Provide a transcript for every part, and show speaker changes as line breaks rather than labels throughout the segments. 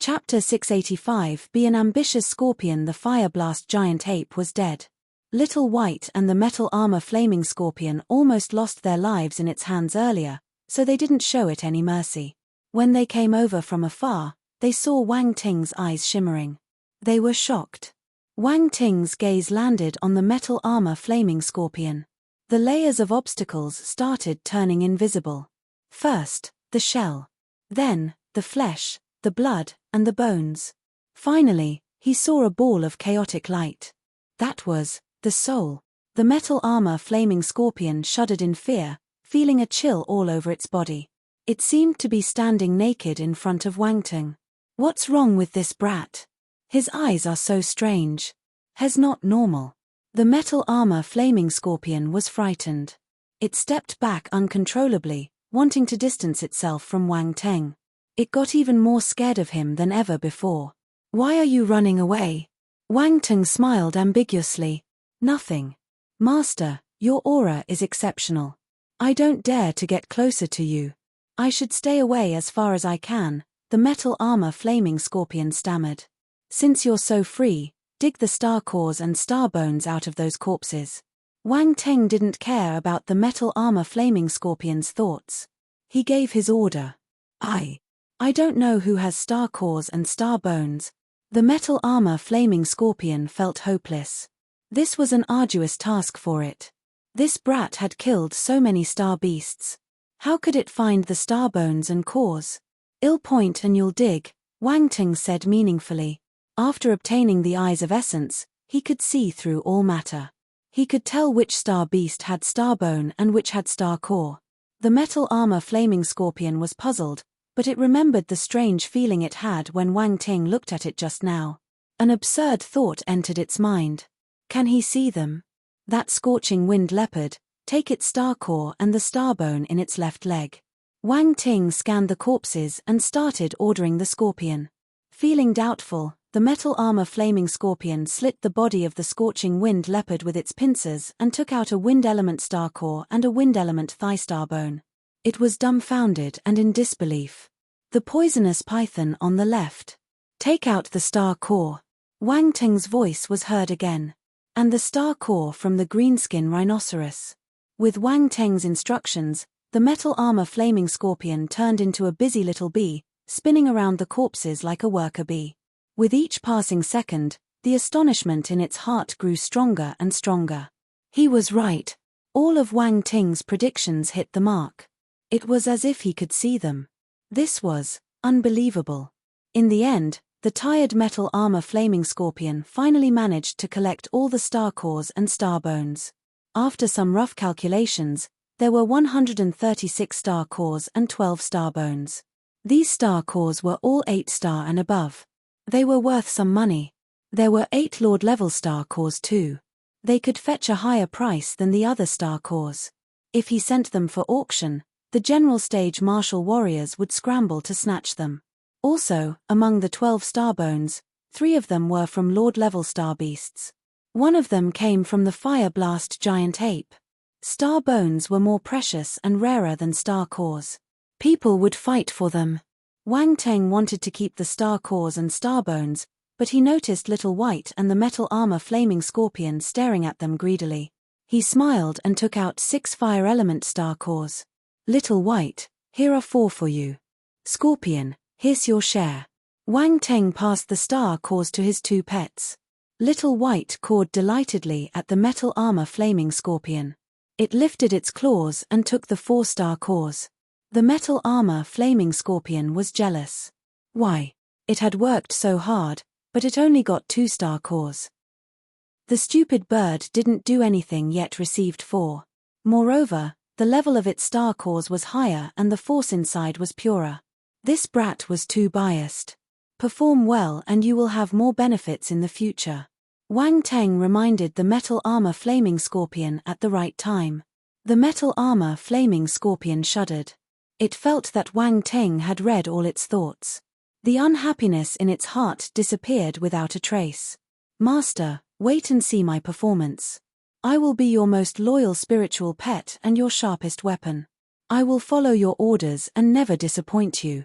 Chapter 685. Be an ambitious scorpion. The fire blast giant ape was dead. Little White and the metal armor flaming scorpion almost lost their lives in its hands earlier, so they didn't show it any mercy. When they came over from afar, they saw Wang Ting's eyes shimmering. They were shocked. Wang Ting's gaze landed on the metal armor flaming scorpion. The layers of obstacles started turning invisible. First, the shell. Then, the flesh, the blood, and the bones. Finally, he saw a ball of chaotic light. That was the soul. The metal armor flaming scorpion shuddered in fear, feeling a chill all over its body. It seemed to be standing naked in front of Wang Ting. What's wrong with this brat? His eyes are so strange. He's not normal. The metal armor flaming scorpion was frightened. It stepped back uncontrollably, wanting to distance itself from Wang Ting. It got even more scared of him than ever before. Why are you running away? Wang Ting smiled ambiguously. Nothing. Master, your aura is exceptional. I don't dare to get closer to you. I should stay away as far as I can, the metal armor flaming scorpion stammered. Since you're so free, dig the star cores and star bones out of those corpses. Wang Ting didn't care about the metal armor flaming scorpion's thoughts. He gave his order. I don't know who has star cores and star bones. The metal armor flaming scorpion felt hopeless. This was an arduous task for it. This brat had killed so many star beasts. How could it find the star bones and cores? I'll point and you'll dig, Wang Ting said meaningfully. After obtaining the Eyes of Essence, he could see through all matter. He could tell which star beast had star bone and which had star core. The metal armor flaming scorpion was puzzled, but it remembered the strange feeling it had when Wang Ting looked at it just now. An absurd thought entered its mind. Can he see them? That scorching wind leopard, take its star core and the star bone in its left leg. Wang Ting scanned the corpses and started ordering the scorpion. Feeling doubtful, the metal armor flaming scorpion slit the body of the scorching wind leopard with its pincers and took out a wind element star core and a wind element thigh star bone. It was dumbfounded and in disbelief. The poisonous python on the left. Take out the star core. Wang Ting's voice was heard again. And the star core from the greenskin rhinoceros. With Wang Ting's instructions, the metal armor flaming scorpion turned into a busy little bee, spinning around the corpses like a worker bee. With each passing second, the astonishment in its heart grew stronger and stronger. He was right. All of Wang Ting's predictions hit the mark. It was as if he could see them. This was unbelievable. In the end, the tired metal armor flaming scorpion finally managed to collect all the star cores and star bones. After some rough calculations, there were 136 star cores and 12 star bones. These star cores were all 8-star and above. They were worth some money. There were 8 Lord-level star cores too. They could fetch a higher price than the other star cores. If he sent them for auction, the general stage martial warriors would scramble to snatch them. Also, among the 12 star bones, 3 of them were from Lord-level star beasts. One of them came from the fire blast giant ape. Star bones were more precious and rarer than star cores. People would fight for them. Wang Ting wanted to keep the star cores and star bones, but he noticed Little White and the metal armor flaming scorpion staring at them greedily. He smiled and took out 6 fire element star cores. Little White, here are 4 for you. Scorpion, here's your share. Wang Ting passed the star cores to his 2 pets. Little White cawed delightedly at the metal armor flaming scorpion. It lifted its claws and took the 4 star cores. The metal armor flaming scorpion was jealous. Why? It had worked so hard, but it only got 2 star cores. The stupid bird didn't do anything yet received 4. Moreover, the level of its star cores was higher and the force inside was purer. This brat was too biased. Perform well and you will have more benefits in the future. Wang Ting reminded the metal armor flaming scorpion at the right time. The metal armor flaming scorpion shuddered. It felt that Wang Ting had read all its thoughts. The unhappiness in its heart disappeared without a trace. Master, wait and see my performance. I will be your most loyal spiritual pet and your sharpest weapon. I will follow your orders and never disappoint you.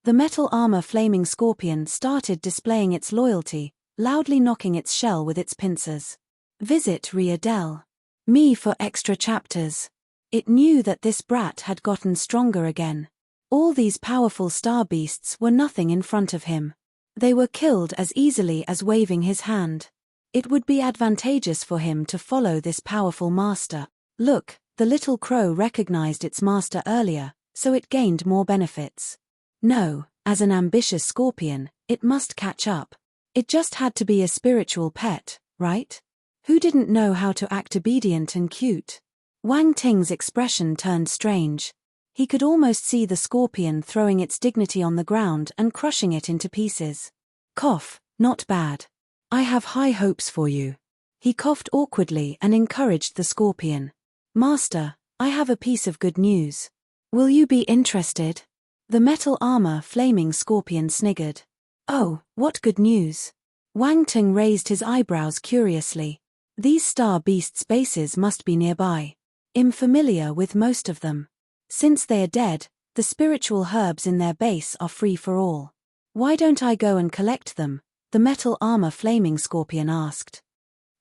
The metal armor flaming scorpion started displaying its loyalty, loudly knocking its shell with its pincers. Visit Readel.me for extra chapters. It knew that this brat had gotten stronger again. All these powerful star beasts were nothing in front of him. They were killed as easily as waving his hand. It would be advantageous for him to follow this powerful master. Look, the little crow recognized its master earlier, so it gained more benefits. No, as an ambitious scorpion, it must catch up. It just had to be a spiritual pet, right? Who didn't know how to act obedient and cute? Wang Ting's expression turned strange. He could almost see the scorpion throwing its dignity on the ground and crushing it into pieces. Cough, not bad. I have high hopes for you. He coughed awkwardly and encouraged the scorpion. Master, I have a piece of good news. Will you be interested? The metal armor flaming scorpion sniggered. Oh, what good news? Wang Ting raised his eyebrows curiously. These star beasts' bases must be nearby. I'm familiar with most of them. Since they are dead, the spiritual herbs in their base are free for all. Why don't I go and collect them? The metal armor flaming scorpion asked.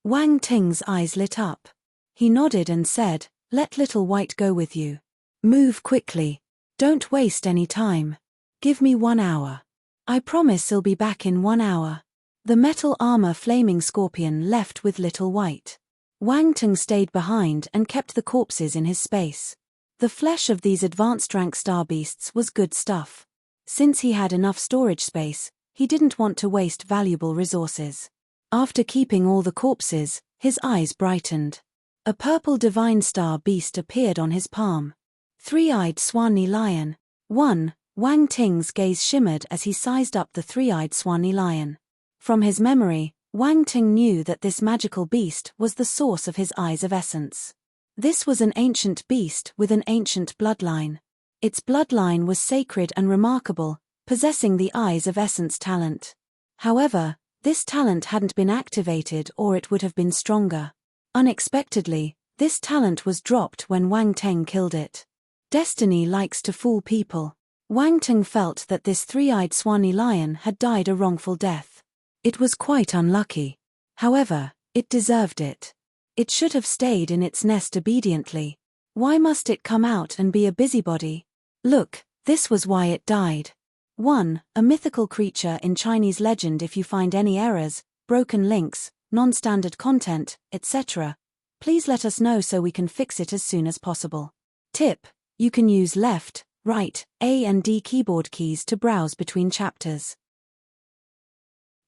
Wang Ting's eyes lit up. He nodded and said, let Little White go with you. Move quickly. Don't waste any time. Give me 1 hour. I promise I'll be back in 1 hour. The metal armor flaming scorpion left with Little White. Wang Ting stayed behind and kept the corpses in his space. The flesh of these advanced rank star beasts was good stuff. Since he had enough storage space, he didn't want to waste valuable resources. After keeping all the corpses, his eyes brightened. A purple divine star beast appeared on his palm. Three-eyed Swanee lion. 1. Wang Ting's gaze shimmered as he sized up the three-eyed Swanee lion. From his memory, Wang Ting knew that this magical beast was the source of his eyes of essence. This was an ancient beast with an ancient bloodline. Its bloodline was sacred and remarkable, possessing the eyes of essence talent. However, this talent hadn't been activated or it would have been stronger. Unexpectedly, this talent was dropped when Wang Ting killed it. Destiny likes to fool people. Wang Ting felt that this three-eyed Swanee lion had died a wrongful death. It was quite unlucky. However, it deserved it. It should have stayed in its nest obediently. Why must it come out and be a busybody? Look, this was why it died. 1. A mythical creature in Chinese legend. If you find any errors, broken links, non-standard content, etc., please let us know so we can fix it as soon as possible. Tip: you can use left, right, A and D keyboard keys to browse between chapters.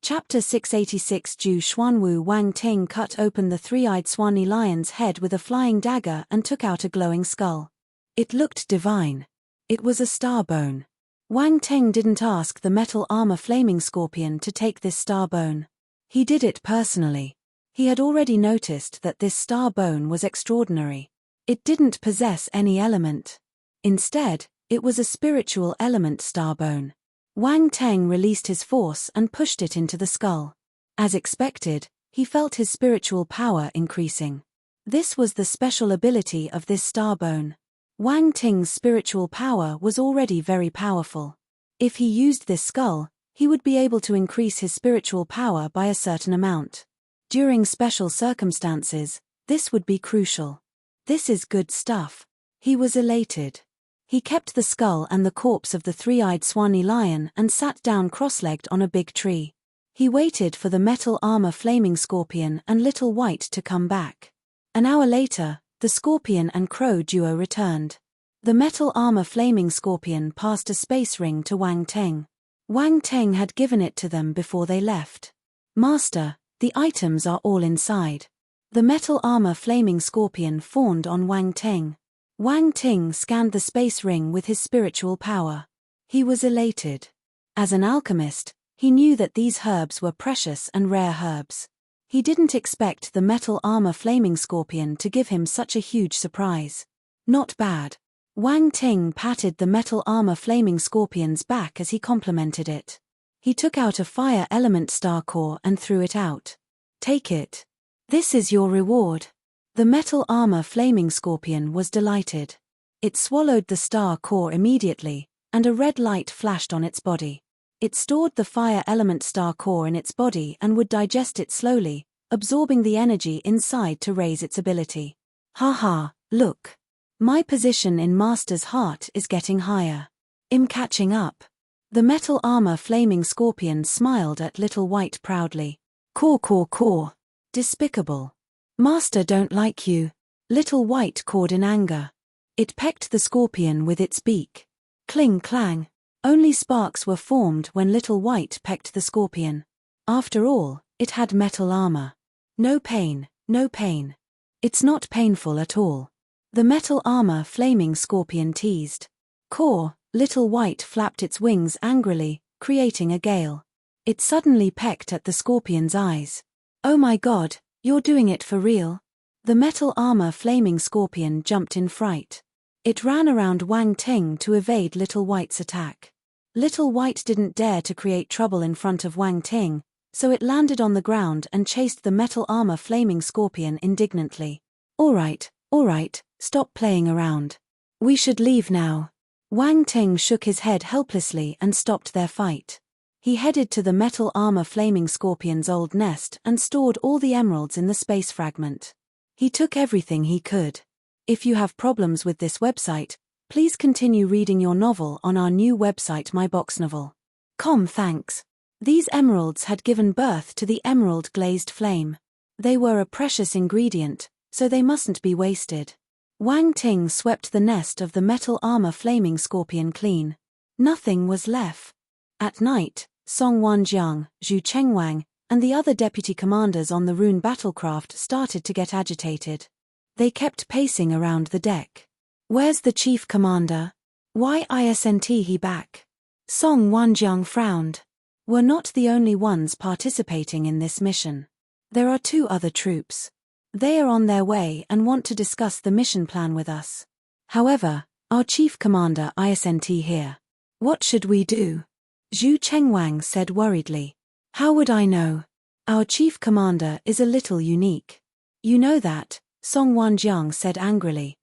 Chapter 686. Ju Xuanwu. Wang Ting cut open the three-eyed Swanee lion's head with a flying dagger and took out a glowing skull. It looked divine. It was a star bone. Wang Ting didn't ask the metal armor flaming scorpion to take this star bone. He did it personally. He had already noticed that this star bone was extraordinary. It didn't possess any element. Instead, it was a spiritual element star bone. Wang Ting released his force and pushed it into the skull. As expected, he felt his spiritual power increasing. This was the special ability of this star bone. Wang Ting's spiritual power was already very powerful. If he used this skull, he would be able to increase his spiritual power by a certain amount. During special circumstances, this would be crucial. This is good stuff. He was elated. He kept the skull and the corpse of the three-eyed Swanee lion and sat down cross-legged on a big tree. He waited for the metal armor flaming scorpion and Little White to come back. An hour later, the scorpion and crow duo returned. The metal armor flaming scorpion passed a space ring to Wang Ting. Wang Ting had given it to them before they left. Master, the items are all inside. The metal armor flaming scorpion fawned on Wang Ting. Wang Ting scanned the space ring with his spiritual power. He was elated. As an alchemist, he knew that these herbs were precious and rare herbs. He didn't expect the metal armor flaming scorpion to give him such a huge surprise. Not bad. Wang Ting patted the metal armor flaming scorpion's back as he complimented it. He took out a fire element star core and threw it out. Take it. This is your reward. The metal armor flaming scorpion was delighted. It swallowed the star core immediately, and a red light flashed on its body. It stored the fire element star core in its body and would digest it slowly, absorbing the energy inside to raise its ability. Haha, look. My position in Master's heart is getting higher. I'm catching up. The metal armor flaming scorpion smiled at Little White proudly. Caw. Despicable. Master don't like you. Little White cawed in anger. It pecked the scorpion with its beak. Cling clang. Only sparks were formed when Little White pecked the scorpion. After all, it had metal armor. No pain. It's not painful at all. The metal armor flaming scorpion teased. Caw. Little White flapped its wings angrily, creating a gale. It suddenly pecked at the scorpion's eyes. Oh my god, you're doing it for real? The metal armor flaming scorpion jumped in fright. It ran around Wang Ting to evade Little White's attack. Little White didn't dare to create trouble in front of Wang Ting, so it landed on the ground and chased the metal armor flaming scorpion indignantly. Alright, stop playing around. We should leave now. Wang Ting shook his head helplessly and stopped their fight. He headed to the metal armor flaming scorpion's old nest and stored all the emeralds in the space fragment. He took everything he could. If you have problems with this website, please continue reading your novel on our new website myboxnovel.com. Thanks. These emeralds had given birth to the emerald glazed flame. They were a precious ingredient, so they mustn't be wasted. Wang Ting swept the nest of the metal armor flaming scorpion clean. Nothing was left. At night, Song Wanjiang, Zhu Chengwang, and the other deputy commanders on the Rune battlecraft started to get agitated. They kept pacing around the deck. Where's the chief commander? Why isn't he back? Song Wanjiang frowned. We're not the only ones participating in this mission. There are 2 other troops. They are on their way and want to discuss the mission plan with us. However, our chief commander isn't here. What should we do? Zhu Chengwang said worriedly. How would I know? Our chief commander is a little unique. You know that, Song Wanjiang said angrily.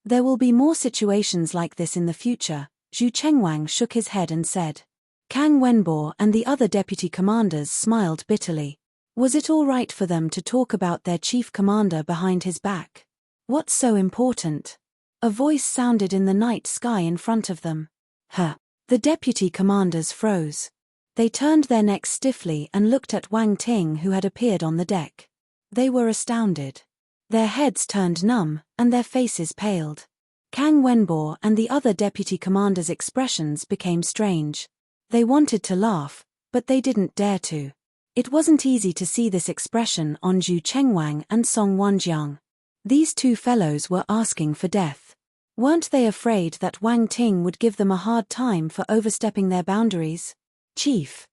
There will be more situations like this in the future, Zhu Chengwang shook his head and said. Kang Wenbo and the other deputy commanders smiled bitterly. Was it all right for them to talk about their chief commander behind his back? What's so important? A voice sounded in the night sky in front of them. The deputy commanders froze. They turned their necks stiffly and looked at Wang Ting, who had appeared on the deck. They were astounded. Their heads turned numb, and their faces paled. Kang Wenbo and the other deputy commanders' expressions became strange. They wanted to laugh, but they didn't dare to. It wasn't easy to see this expression on Zhu Chengwang and Song Wanjiang. These 2 fellows were asking for death. Weren't they afraid that Wang Ting would give them a hard time for overstepping their boundaries? Chief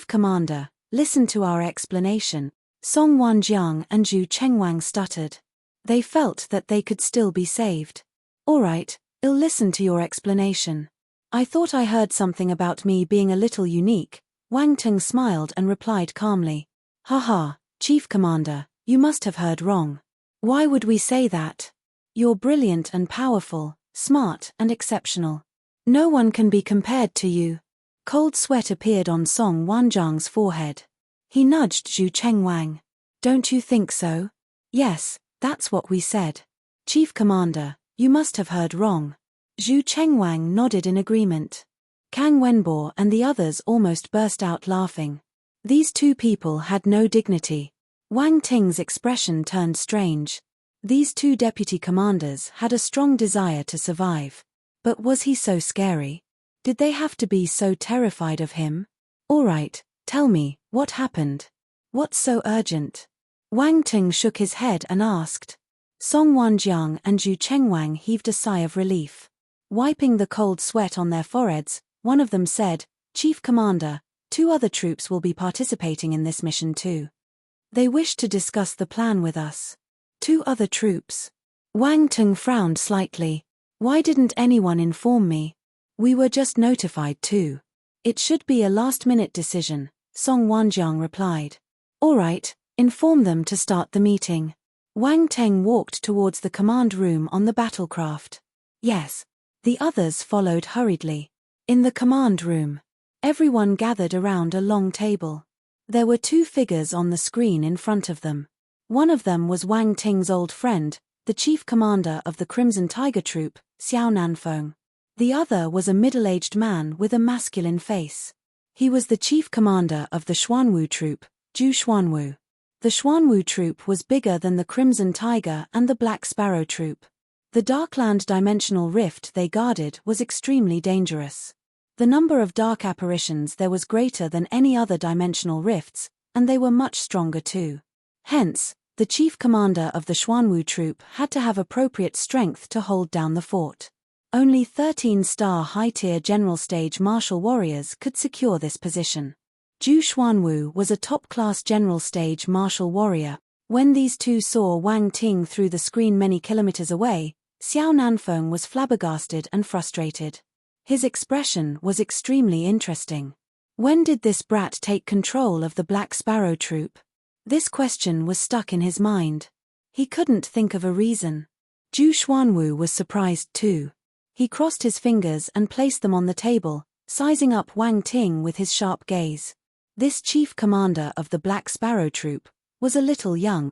Commander, listen to our explanation. Song Wanjiang and Zhu Chengwang stuttered. They felt that they could still be saved. Alright, I'll listen to your explanation. I thought I heard something about me being a little unique. Wang Ting smiled and replied calmly. Haha, Chief Commander, you must have heard wrong. Why would we say that? You're brilliant and powerful, smart and exceptional. No one can be compared to you. Cold sweat appeared on Song Wanjiang's forehead. He nudged Zhu Chengwang. Don't you think so? Yes, that's what we said. Chief Commander, you must have heard wrong. Zhu Chengwang nodded in agreement. Kang Wenbo and the others almost burst out laughing. These 2 people had no dignity. Wang Ting's expression turned strange. These 2 deputy commanders had a strong desire to survive. But was he so scary? Did they have to be so terrified of him? Alright, tell me, what happened? What's so urgent? Wang Ting shook his head and asked. Song Wanjiang and Zhu Chengwang heaved a sigh of relief. Wiping the cold sweat on their foreheads, one of them said, Chief Commander, 2 other troops will be participating in this mission too. They wish to discuss the plan with us. 2 other troops. Wang Ting frowned slightly. Why didn't anyone inform me? We were just notified too. It should be a last-minute decision, Song Wanjiang replied. Alright, inform them to start the meeting. Wang Ting walked towards the command room on the battlecraft. Yes. The others followed hurriedly. In the command room, everyone gathered around a long table. There were two figures on the screen in front of them. One of them was Wang Ting's old friend, the chief commander of the Crimson Tiger Troop, Xiao Nanfeng. The other was a middle-aged man with a masculine face. He was the chief commander of the Xuanwu Troop, Zhu Xuanwu. The Xuanwu Troop was bigger than the Crimson Tiger and the Black Sparrow Troop. The Darkland dimensional rift they guarded was extremely dangerous. The number of dark apparitions there was greater than any other dimensional rifts, and they were much stronger too. Hence, the chief commander of the Xuanwu Troop had to have appropriate strength to hold down the fort. Only 13-star high-tier general stage martial warriors could secure this position. Zhu Xuanwu was a top-class general stage martial warrior. When these two saw Wang Ting through the screen many kilometers away, Xiao Nanfeng was flabbergasted and frustrated. His expression was extremely interesting. When did this brat take control of the Black Sparrow Troop? This question was stuck in his mind. He couldn't think of a reason. Zhu Xuanwu was surprised too. He crossed his fingers and placed them on the table, sizing up Wang Ting with his sharp gaze. This chief commander of the Black Sparrow Troop was a little young.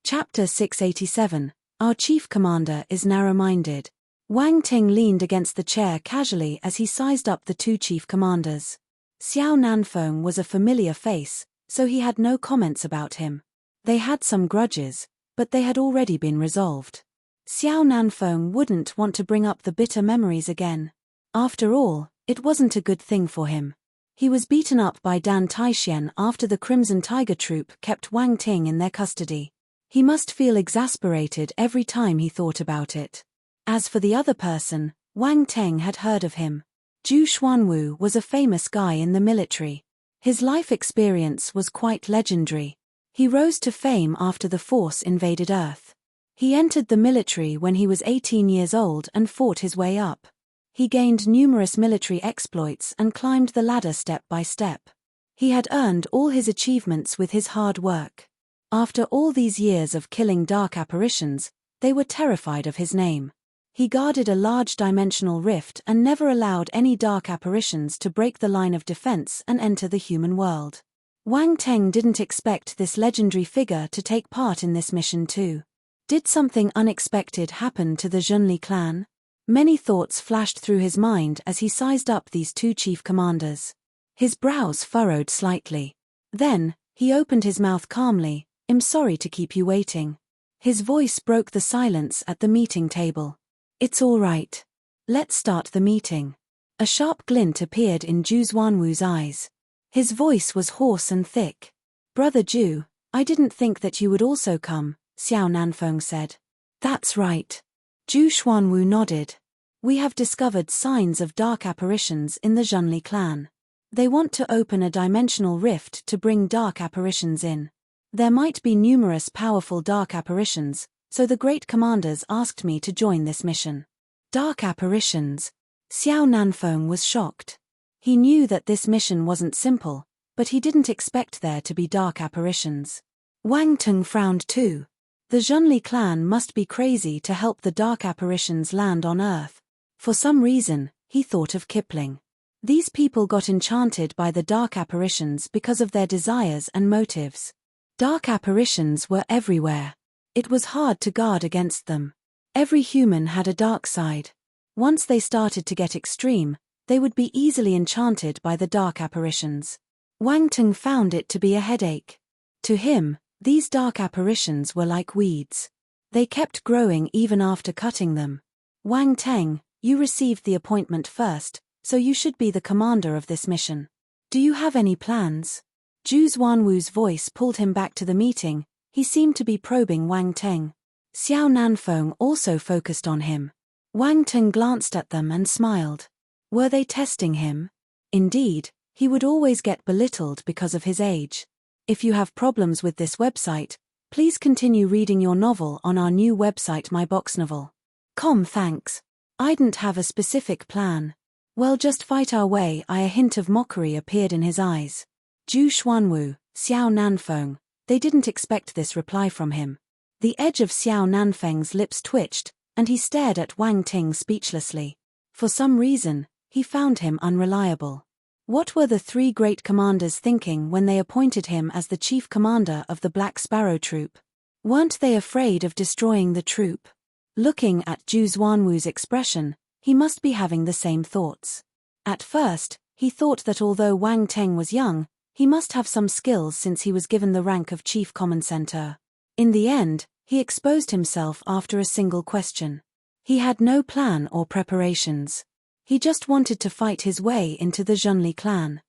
Chapter 687. Our chief commander is narrow-minded. Wang Ting leaned against the chair casually as he sized up the two chief commanders. Xiao Nanfeng was a familiar face, so he had no comments about him. They had some grudges, but they had already been resolved. Xiao Nanfeng wouldn't want to bring up the bitter memories again. After all, it wasn't a good thing for him. He was beaten up by Dan Taixian after the Crimson Tiger Troop kept Wang Ting in their custody. He must feel exasperated every time he thought about it. As for the other person, Wang Ting had heard of him. Zhu Xuanwu was a famous guy in the military. His life experience was quite legendary. He rose to fame after the Force invaded Earth. He entered the military when he was 18 years old and fought his way up. He gained numerous military exploits and climbed the ladder step by step. He had earned all his achievements with his hard work. After all these years of killing dark apparitions, they were terrified of his name. He guarded a large dimensional rift and never allowed any dark apparitions to break the line of defense and enter the human world. Wang Ting didn't expect this legendary figure to take part in this mission too. Did something unexpected happen to the Zhonli clan? Many thoughts flashed through his mind as he sized up these two chief commanders. His brows furrowed slightly. Then, he opened his mouth calmly. "I'm sorry to keep you waiting." His voice broke the silence at the meeting table. "It's all right. Let's start the meeting." A sharp glint appeared in Zhu Xuanwu's eyes. His voice was hoarse and thick. "Brother Zhu, I didn't think that you would also come," Xiao Nanfeng said. "That's right." Zhu Xuanwu nodded. "We have discovered signs of dark apparitions in the Zhonli clan. They want to open a dimensional rift to bring dark apparitions in. There might be numerous powerful dark apparitions, so the great commanders asked me to join this mission." Dark apparitions? Xiao Nanfeng was shocked. He knew that this mission wasn't simple, but he didn't expect there to be dark apparitions. Wang Ting frowned too. The Zhonli clan must be crazy to help the dark apparitions land on Earth. For some reason, he thought of Kipling. These people got enchanted by the dark apparitions because of their desires and motives. Dark apparitions were everywhere. It was hard to guard against them. Every human had a dark side. Once they started to get extreme, they would be easily enchanted by the dark apparitions. Wang Ting found it to be a headache. To him, these dark apparitions were like weeds. They kept growing even after cutting them. "Wang Ting, you received the appointment first, so you should be the commander of this mission. Do you have any plans?" Zhu Xuanwu's voice pulled him back to the meeting. He seemed to be probing Wang Ting. Xiao Nanfeng also focused on him. Wang Ting glanced at them and smiled. Were they testing him? Indeed, he would always get belittled because of his age. If you have problems with this website, please continue reading your novel on our new website myboxnovel.com. Thanks. I didn't have a specific plan. Well, just fight our way. A hint of mockery appeared in his eyes. Zhu Xuanwu, Xiao Nanfeng, they didn't expect this reply from him. The edge of Xiao Nanfeng's lips twitched, and he stared at Wang Ting speechlessly. For some reason, he found him unreliable. What were the three great commanders thinking when they appointed him as the chief commander of the Black Sparrow troop? Weren't they afraid of destroying the troop? Looking at Zhu Xuanwu's expression, he must be having the same thoughts. At first, he thought that although Wang Teng was young, he must have some skills since he was given the rank of chief common center. In the end, he exposed himself after a single question. He had no plan or preparations. He just wanted to fight his way into the Zhenli clan.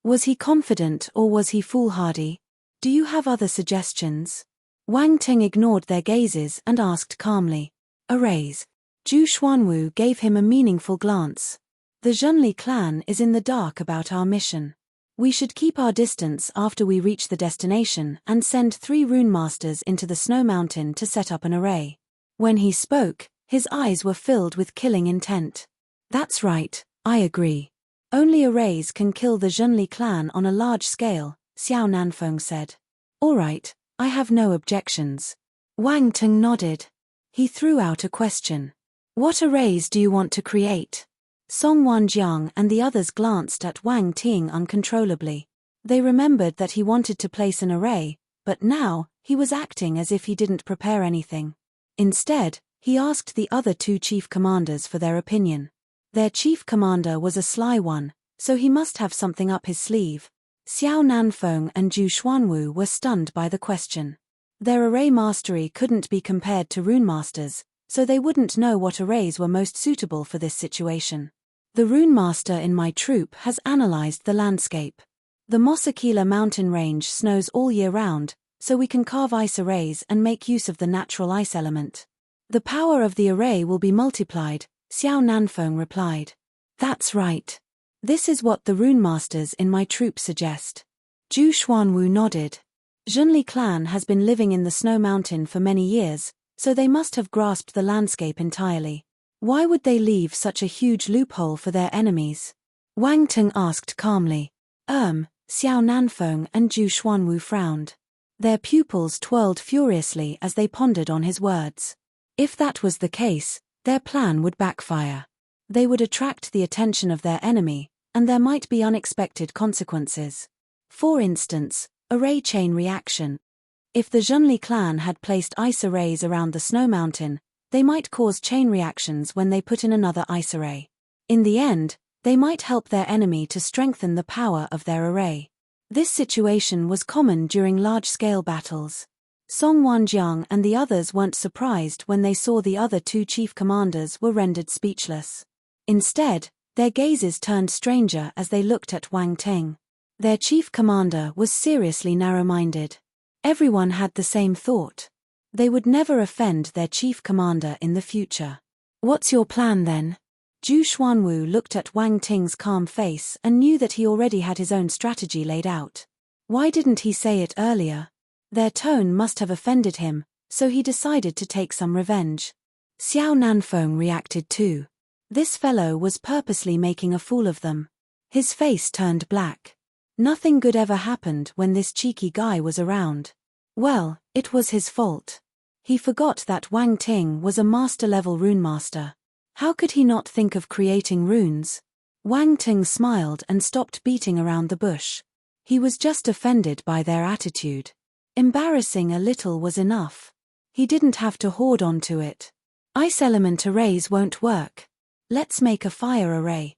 Was he confident or was he foolhardy? Do you have other suggestions? Wang Teng ignored their gazes and asked calmly. Arrays. Zhu Xuanwu gave him a meaningful glance. The Zhenli clan is in the dark about our mission. We should keep our distance after we reach the destination and send 3 rune masters into the snow mountain to set up an array. When he spoke, his eyes were filled with killing intent. That's right, I agree. Only arrays can kill the Zhenli clan on a large scale, Xiao Nanfeng said. All right, I have no objections. Wang Teng nodded. He threw out a question. What arrays do you want to create? Song Wanjiang and the others glanced at Wang Ting uncontrollably. They remembered that he wanted to place an array, but now, he was acting as if he didn't prepare anything. Instead, he asked the other 2 chief commanders for their opinion. Their chief commander was a sly one, so he must have something up his sleeve. Xiao Nanfeng and Zhu Xuanwu were stunned by the question. Their array mastery couldn't be compared to rune masters, so they wouldn't know what arrays were most suitable for this situation. The rune master in my troop has analyzed the landscape. The Mosakila mountain range snows all year round, so we can carve ice arrays and make use of the natural ice element. The power of the array will be multiplied, Xiao Nanfeng replied. That's right. This is what the rune masters in my troop suggest. Zhu Xuanwu nodded. Zhenli clan has been living in the snow mountain for many years, so they must have grasped the landscape entirely. Why would they leave such a huge loophole for their enemies? Wang Teng asked calmly. Xiao Nanfeng and Zhu Xuanwu frowned. Their pupils twirled furiously as they pondered on his words. If that was the case, their plan would backfire. They would attract the attention of their enemy, and there might be unexpected consequences. For instance, array chain reaction. If the Zhenli clan had placed ice arrays around the snow mountain, they might cause chain reactions when they put in another ice array. In the end, they might help their enemy to strengthen the power of their array. This situation was common during large-scale battles. Song Wanjiang and the others weren't surprised when they saw the other 2 chief commanders were rendered speechless. Instead, their gazes turned stranger as they looked at Wang Teng. Their chief commander was seriously narrow-minded. Everyone had the same thought. They would never offend their chief commander in the future. What's your plan then? Zhu Xuanwu looked at Wang Ting's calm face and knew that he already had his own strategy laid out. Why didn't he say it earlier? Their tone must have offended him, so he decided to take some revenge. Xiao Nanfeng reacted too. This fellow was purposely making a fool of them. His face turned black. Nothing good ever happened when this cheeky guy was around. Well, it was his fault. He forgot that Wang Ting was a master-level rune master. How could he not think of creating runes? Wang Ting smiled and stopped beating around the bush. He was just offended by their attitude. Embarrassing a little was enough. He didn't have to hoard onto it. Ice element arrays won't work. Let's make a fire array.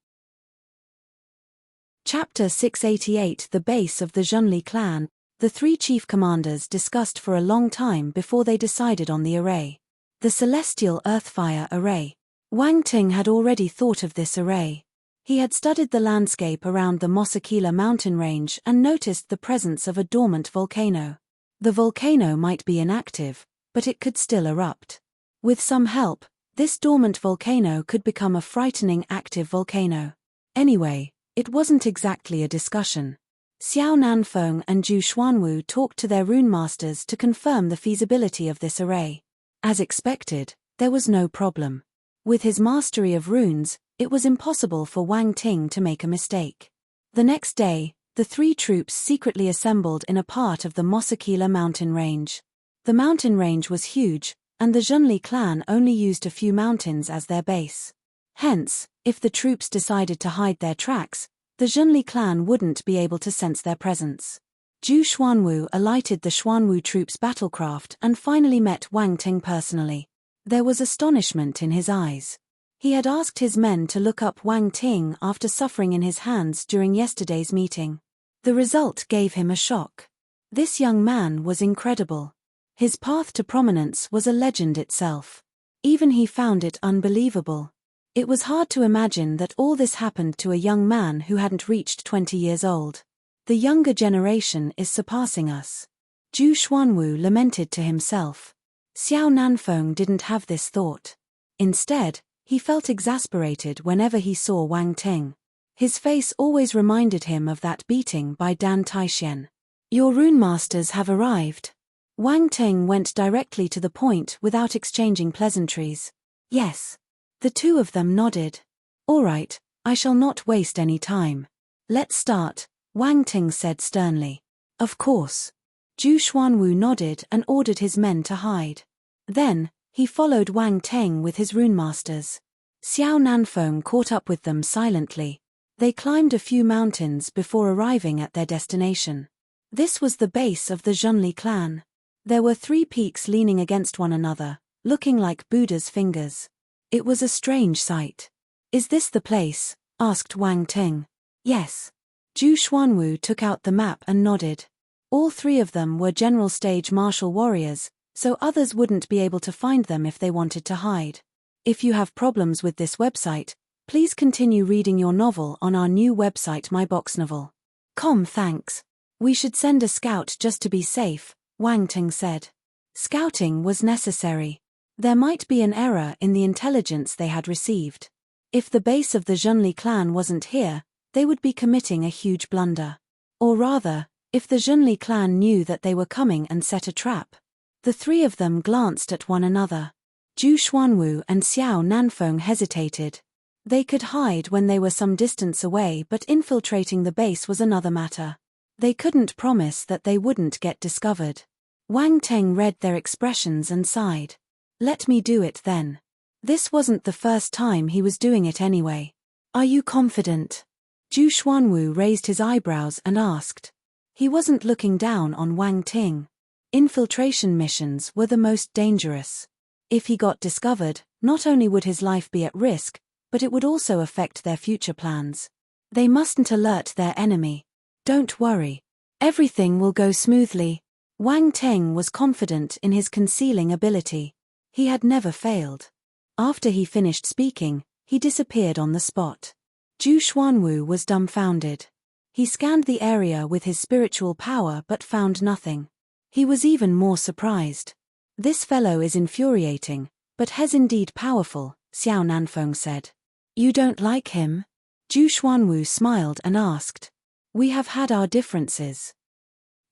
Chapter 688 The base of the Zhenli clan. The 3 chief commanders discussed for a long time before they decided on the array. The celestial earthfire array. Wang Ting had already thought of this array. He had studied the landscape around the Mosakila mountain range and noticed the presence of a dormant volcano. The volcano might be inactive, but it could still erupt. With some help, this dormant volcano could become a frightening active volcano. Anyway, it wasn't exactly a discussion. Xiao Nanfeng and Zhu Xuanwu talked to their rune masters to confirm the feasibility of this array. As expected, there was no problem. With his mastery of runes, it was impossible for Wang Ting to make a mistake. The next day, the 3 troops secretly assembled in a part of the Mosakila mountain range. The mountain range was huge, and the Zhenli clan only used a few mountains as their base. Hence, if the troops decided to hide their tracks, the Zhenli clan wouldn't be able to sense their presence. Zhu Xuanwu alighted the Xuanwu troops' battlecraft and finally met Wang Ting personally. There was astonishment in his eyes. He had asked his men to look up Wang Ting after suffering in his hands during yesterday's meeting. The result gave him a shock. This young man was incredible. His path to prominence was a legend itself. Even he found it unbelievable. It was hard to imagine that all this happened to a young man who hadn't reached 20 years old. The younger generation is surpassing us. Zhu Xuanwu lamented to himself. Xiao Nanfeng didn't have this thought. Instead, he felt exasperated whenever he saw Wang Ting. His face always reminded him of that beating by Dan Taixian. Your rune masters have arrived. Wang Ting went directly to the point without exchanging pleasantries. Yes. The two of them nodded. All right, I shall not waste any time. Let's start, Wang Ting said sternly. Of course. Zhu Xuanwu nodded and ordered his men to hide. Then, he followed Wang Ting with his rune masters. Xiao Nanfeng caught up with them silently. They climbed a few mountains before arriving at their destination. This was the base of the Zhenli clan. There were 3 peaks leaning against one another, looking like Buddha's fingers. It was a strange sight. Is this the place? Asked Wang Ting. Yes. Zhu Xuanwu took out the map and nodded. All 3 of them were general stage martial warriors, so others wouldn't be able to find them if they wanted to hide. If you have problems with this website, please continue reading your novel on our new website myboxnovel.com. Thanks. We should send a scout just to be safe, Wang Ting said. Scouting was necessary. There might be an error in the intelligence they had received. If the base of the Zhenli clan wasn't here, they would be committing a huge blunder. Or rather, if the Zhenli clan knew that they were coming and set a trap. The 3 of them glanced at one another. Zhu Xuanwu and Xiao Nanfeng hesitated. They could hide when they were some distance away, but infiltrating the base was another matter. They couldn't promise that they wouldn't get discovered. Wang Ting read their expressions and sighed. Let me do it then. This wasn't the first time he was doing it anyway. Are you confident? Zhu Xuanwu raised his eyebrows and asked. He wasn't looking down on Wang Ting. Infiltration missions were the most dangerous. If he got discovered, not only would his life be at risk, but it would also affect their future plans. They mustn't alert their enemy. Don't worry. Everything will go smoothly. Wang Ting was confident in his concealing ability. He had never failed. After he finished speaking, he disappeared on the spot. Zhu Xuanwu was dumbfounded. He scanned the area with his spiritual power but found nothing. He was even more surprised. This fellow is infuriating, but has indeed powerful, Xiao Nanfeng said. You don't like him? Zhu Xuanwu smiled and asked. We have had our differences.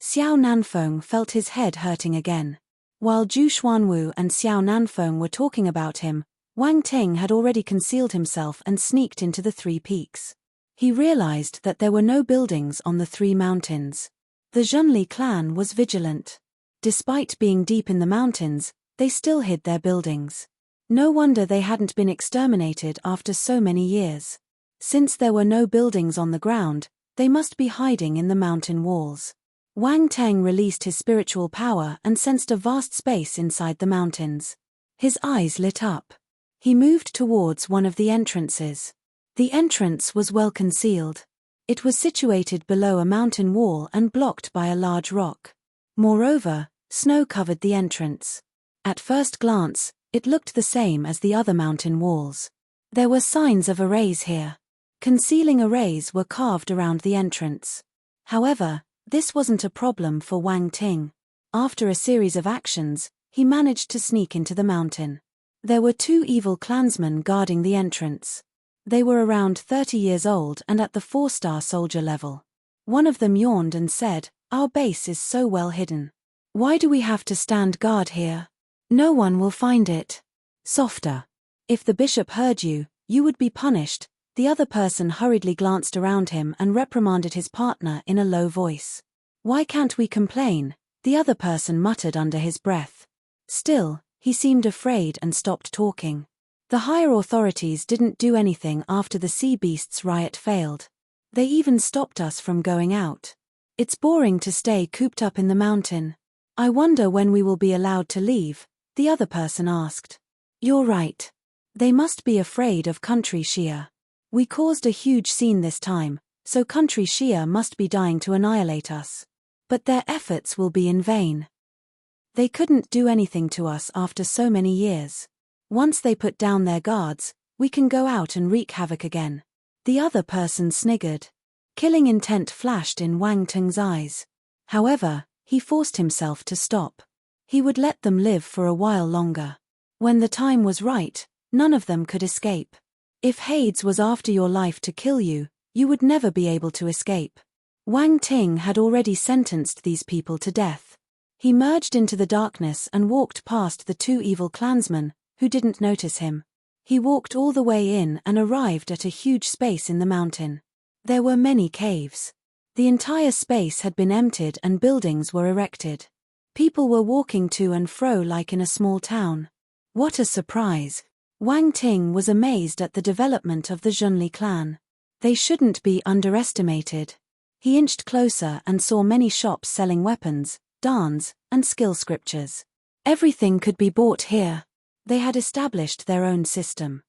Xiao Nanfeng felt his head hurting again. While Zhu Xuanwu and Xiao Nanfeng were talking about him, Wang Ting had already concealed himself and sneaked into the 3 peaks. He realized that there were no buildings on the 3 mountains. The Zhenli clan was vigilant. Despite being deep in the mountains, they still hid their buildings. No wonder they hadn't been exterminated after so many years. Since there were no buildings on the ground, they must be hiding in the mountain walls. Wang Ting released his spiritual power and sensed a vast space inside the mountains. His eyes lit up. He moved towards one of the entrances. The entrance was well concealed. It was situated below a mountain wall and blocked by a large rock. Moreover, snow covered the entrance. At first glance, it looked the same as the other mountain walls. There were signs of arrays here. Concealing arrays were carved around the entrance. However, this wasn't a problem for Wang Ting. After a series of actions, he managed to sneak into the mountain. There were 2 evil clansmen guarding the entrance. They were around 30 years old and at the 4-star soldier level. One of them yawned and said, Our base is so well hidden. Why do we have to stand guard here? No one will find it. Softer. If the bishop heard you, you would be punished. The other person hurriedly glanced around him and reprimanded his partner in a low voice. Why can't we complain? The other person muttered under his breath. Still, he seemed afraid and stopped talking. The higher authorities didn't do anything after the sea beasts riot failed. They even stopped us from going out. It's boring to stay cooped up in the mountain. I wonder when we will be allowed to leave, the other person asked. You're right. They must be afraid of country Shia. We caused a huge scene this time, so country Shia must be dying to annihilate us. But their efforts will be in vain. They couldn't do anything to us after so many years. Once they put down their guards, we can go out and wreak havoc again. The other person sniggered. Killing intent flashed in Wang Teng's eyes. However, he forced himself to stop. He would let them live for a while longer. When the time was right, none of them could escape. If Hades was after your life to kill you, you would never be able to escape. Wang Ting had already sentenced these people to death. He merged into the darkness and walked past the two evil clansmen, who didn't notice him. He walked all the way in and arrived at a huge space in the mountain. There were many caves. The entire space had been emptied and buildings were erected. People were walking to and fro like in a small town. What a surprise! Wang Ting was amazed at the development of the Zhonli clan. They shouldn't be underestimated. He inched closer and saw many shops selling weapons, dance, and skill scriptures. Everything could be bought here. They had established their own system.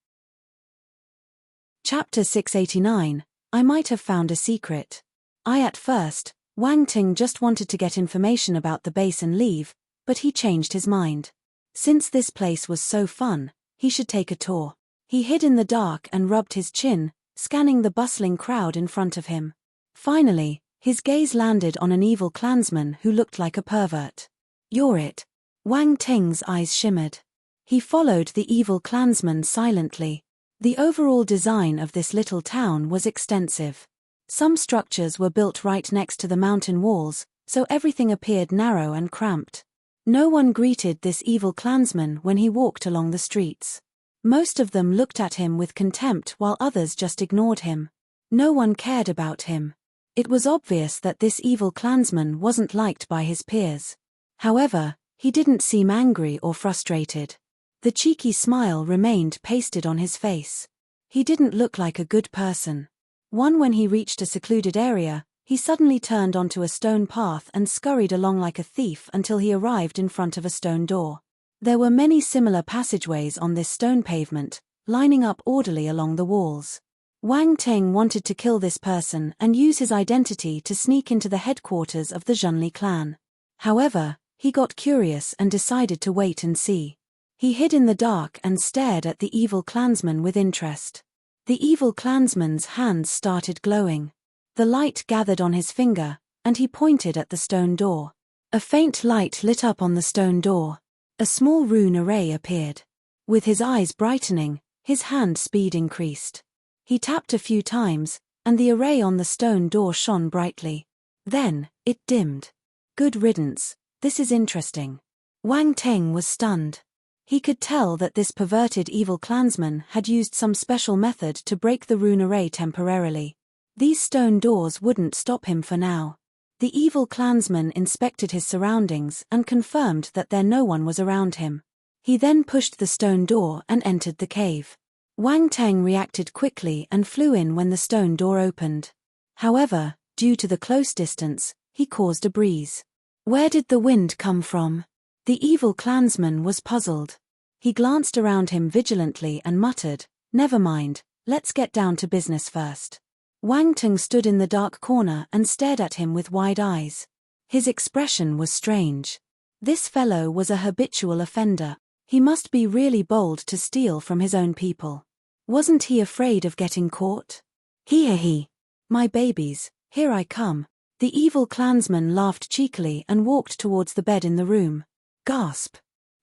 Chapter 689, I might have found a secret. At first, Wang Ting just wanted to get information about the base and leave, but he changed his mind. Since this place was so fun, he should take a tour. He hid in the dark and rubbed his chin, scanning the bustling crowd in front of him. Finally, his gaze landed on an evil clansman who looked like a pervert. You're it. Wang Ting's eyes shimmered. He followed the evil clansman silently. The overall design of this little town was extensive. Some structures were built right next to the mountain walls, so everything appeared narrow and cramped. No one greeted this evil clansman when he walked along the streets. Most of them looked at him with contempt while others just ignored him. No one cared about him. It was obvious that this evil clansman wasn't liked by his peers. However, he didn't seem angry or frustrated. The cheeky smile remained pasted on his face. He didn't look like a good person. When he reached a secluded area, he suddenly turned onto a stone path and scurried along like a thief until he arrived in front of a stone door. There were many similar passageways on this stone pavement, lining up orderly along the walls. Wang Ting wanted to kill this person and use his identity to sneak into the headquarters of the Zhonli clan. However, he got curious and decided to wait and see. He hid in the dark and stared at the evil clansman with interest. The evil clansman's hands started glowing. The light gathered on his finger, and he pointed at the stone door. A faint light lit up on the stone door. A small rune array appeared. With his eyes brightening, his hand speed increased. He tapped a few times, and the array on the stone door shone brightly. Then, it dimmed. Good riddance, this is interesting. Wang Ting was stunned. He could tell that this perverted evil clansman had used some special method to break the rune array temporarily. These stone doors wouldn't stop him for now. The evil clansman inspected his surroundings and confirmed that no one was around him. He then pushed the stone door and entered the cave. Wang Teng reacted quickly and flew in when the stone door opened. However, due to the close distance, he caused a breeze. Where did the wind come from? The evil clansman was puzzled. He glanced around him vigilantly and muttered, "Never mind, let's get down to business first." Wang Teng stood in the dark corner and stared at him with wide eyes. His expression was strange. This fellow was a habitual offender. He must be really bold to steal from his own people. Wasn't he afraid of getting caught? He. My babies, here I come. The evil clansman laughed cheekily and walked towards the bed in the room. Gasp.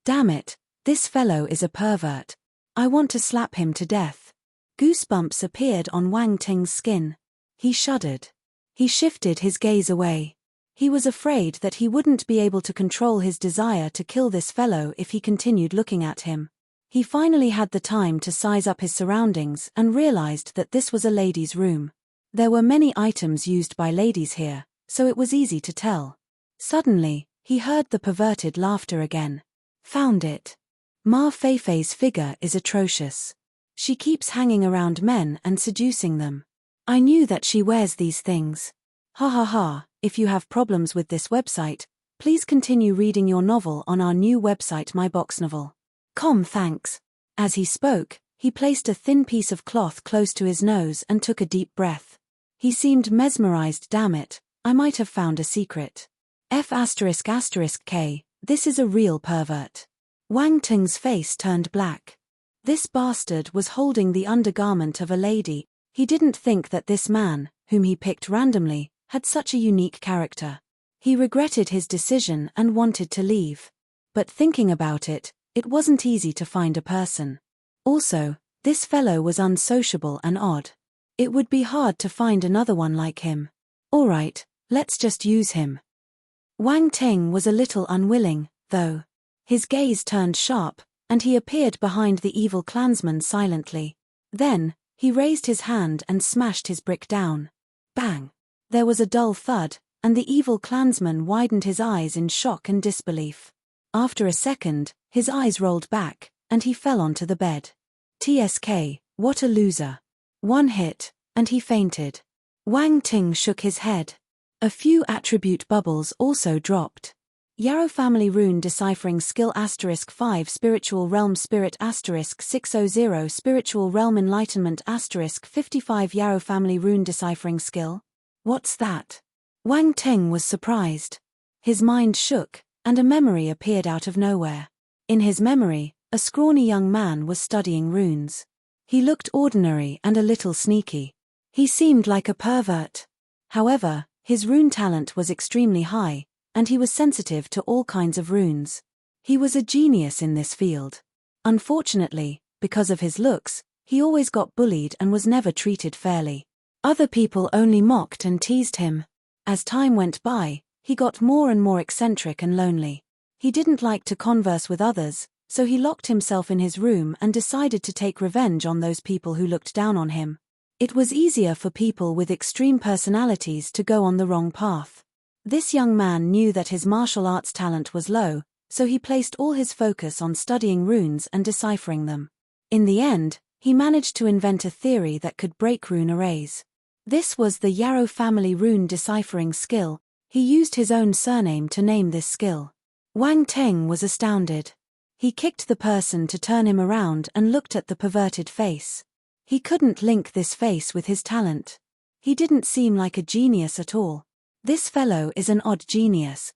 Damn it, this fellow is a pervert. I want to slap him to death. Goosebumps appeared on Wang Ting's skin. He shuddered. He shifted his gaze away. He was afraid that he wouldn't be able to control his desire to kill this fellow if he continued looking at him. He finally had the time to size up his surroundings and realized that this was a lady's room. There were many items used by ladies here, so it was easy to tell. Suddenly, he heard the perverted laughter again. Found it. Ma Feifei's figure is atrocious. She keeps hanging around men and seducing them. I knew that she wears these things. Ha ha ha, if you have problems with this website, please continue reading your novel on our new website myboxnovel.com. Thanks. As he spoke, he placed a thin piece of cloth close to his nose and took a deep breath. He seemed mesmerized. Damn it, I might have found a secret. F***K, this is a real pervert. Wang Teng's face turned black. This bastard was holding the undergarment of a lady. He didn't think that this man, whom he picked randomly, had such a unique character. He regretted his decision and wanted to leave. But thinking about it, it wasn't easy to find a person. Also, this fellow was unsociable and odd. It would be hard to find another one like him. Alright, let's just use him. Wang Teng was a little unwilling, though. His gaze turned sharp, and he appeared behind the evil clansman silently. Then, he raised his hand and smashed his brick down. Bang! There was a dull thud, and the evil clansman widened his eyes in shock and disbelief. After a second, his eyes rolled back, and he fell onto the bed. TSK, what a loser. One hit, and he fainted. Wang Ting shook his head. A few attribute bubbles also dropped. Yarrow Family Rune Deciphering Skill *5 Spiritual Realm Spirit *600 Spiritual Realm Enlightenment *55 Yarrow Family Rune Deciphering Skill? What's that? Wang Teng was surprised. His mind shook, and a memory appeared out of nowhere. In his memory, a scrawny young man was studying runes. He looked ordinary and a little sneaky. He seemed like a pervert. However, his rune talent was extremely high, and he was sensitive to all kinds of runes. He was a genius in this field. Unfortunately, because of his looks, he always got bullied and was never treated fairly. Other people only mocked and teased him. As time went by, he got more and more eccentric and lonely. He didn't like to converse with others, so he locked himself in his room and decided to take revenge on those people who looked down on him. It was easier for people with extreme personalities to go on the wrong path. This young man knew that his martial arts talent was low, so he placed all his focus on studying runes and deciphering them. In the end, he managed to invent a theory that could break rune arrays. This was the Yarrow Family Rune Deciphering Skill. He used his own surname to name this skill. Wang Teng was astounded. He kicked the person to turn him around and looked at the perverted face. He couldn't link this face with his talent. He didn't seem like a genius at all. This fellow is an odd genius.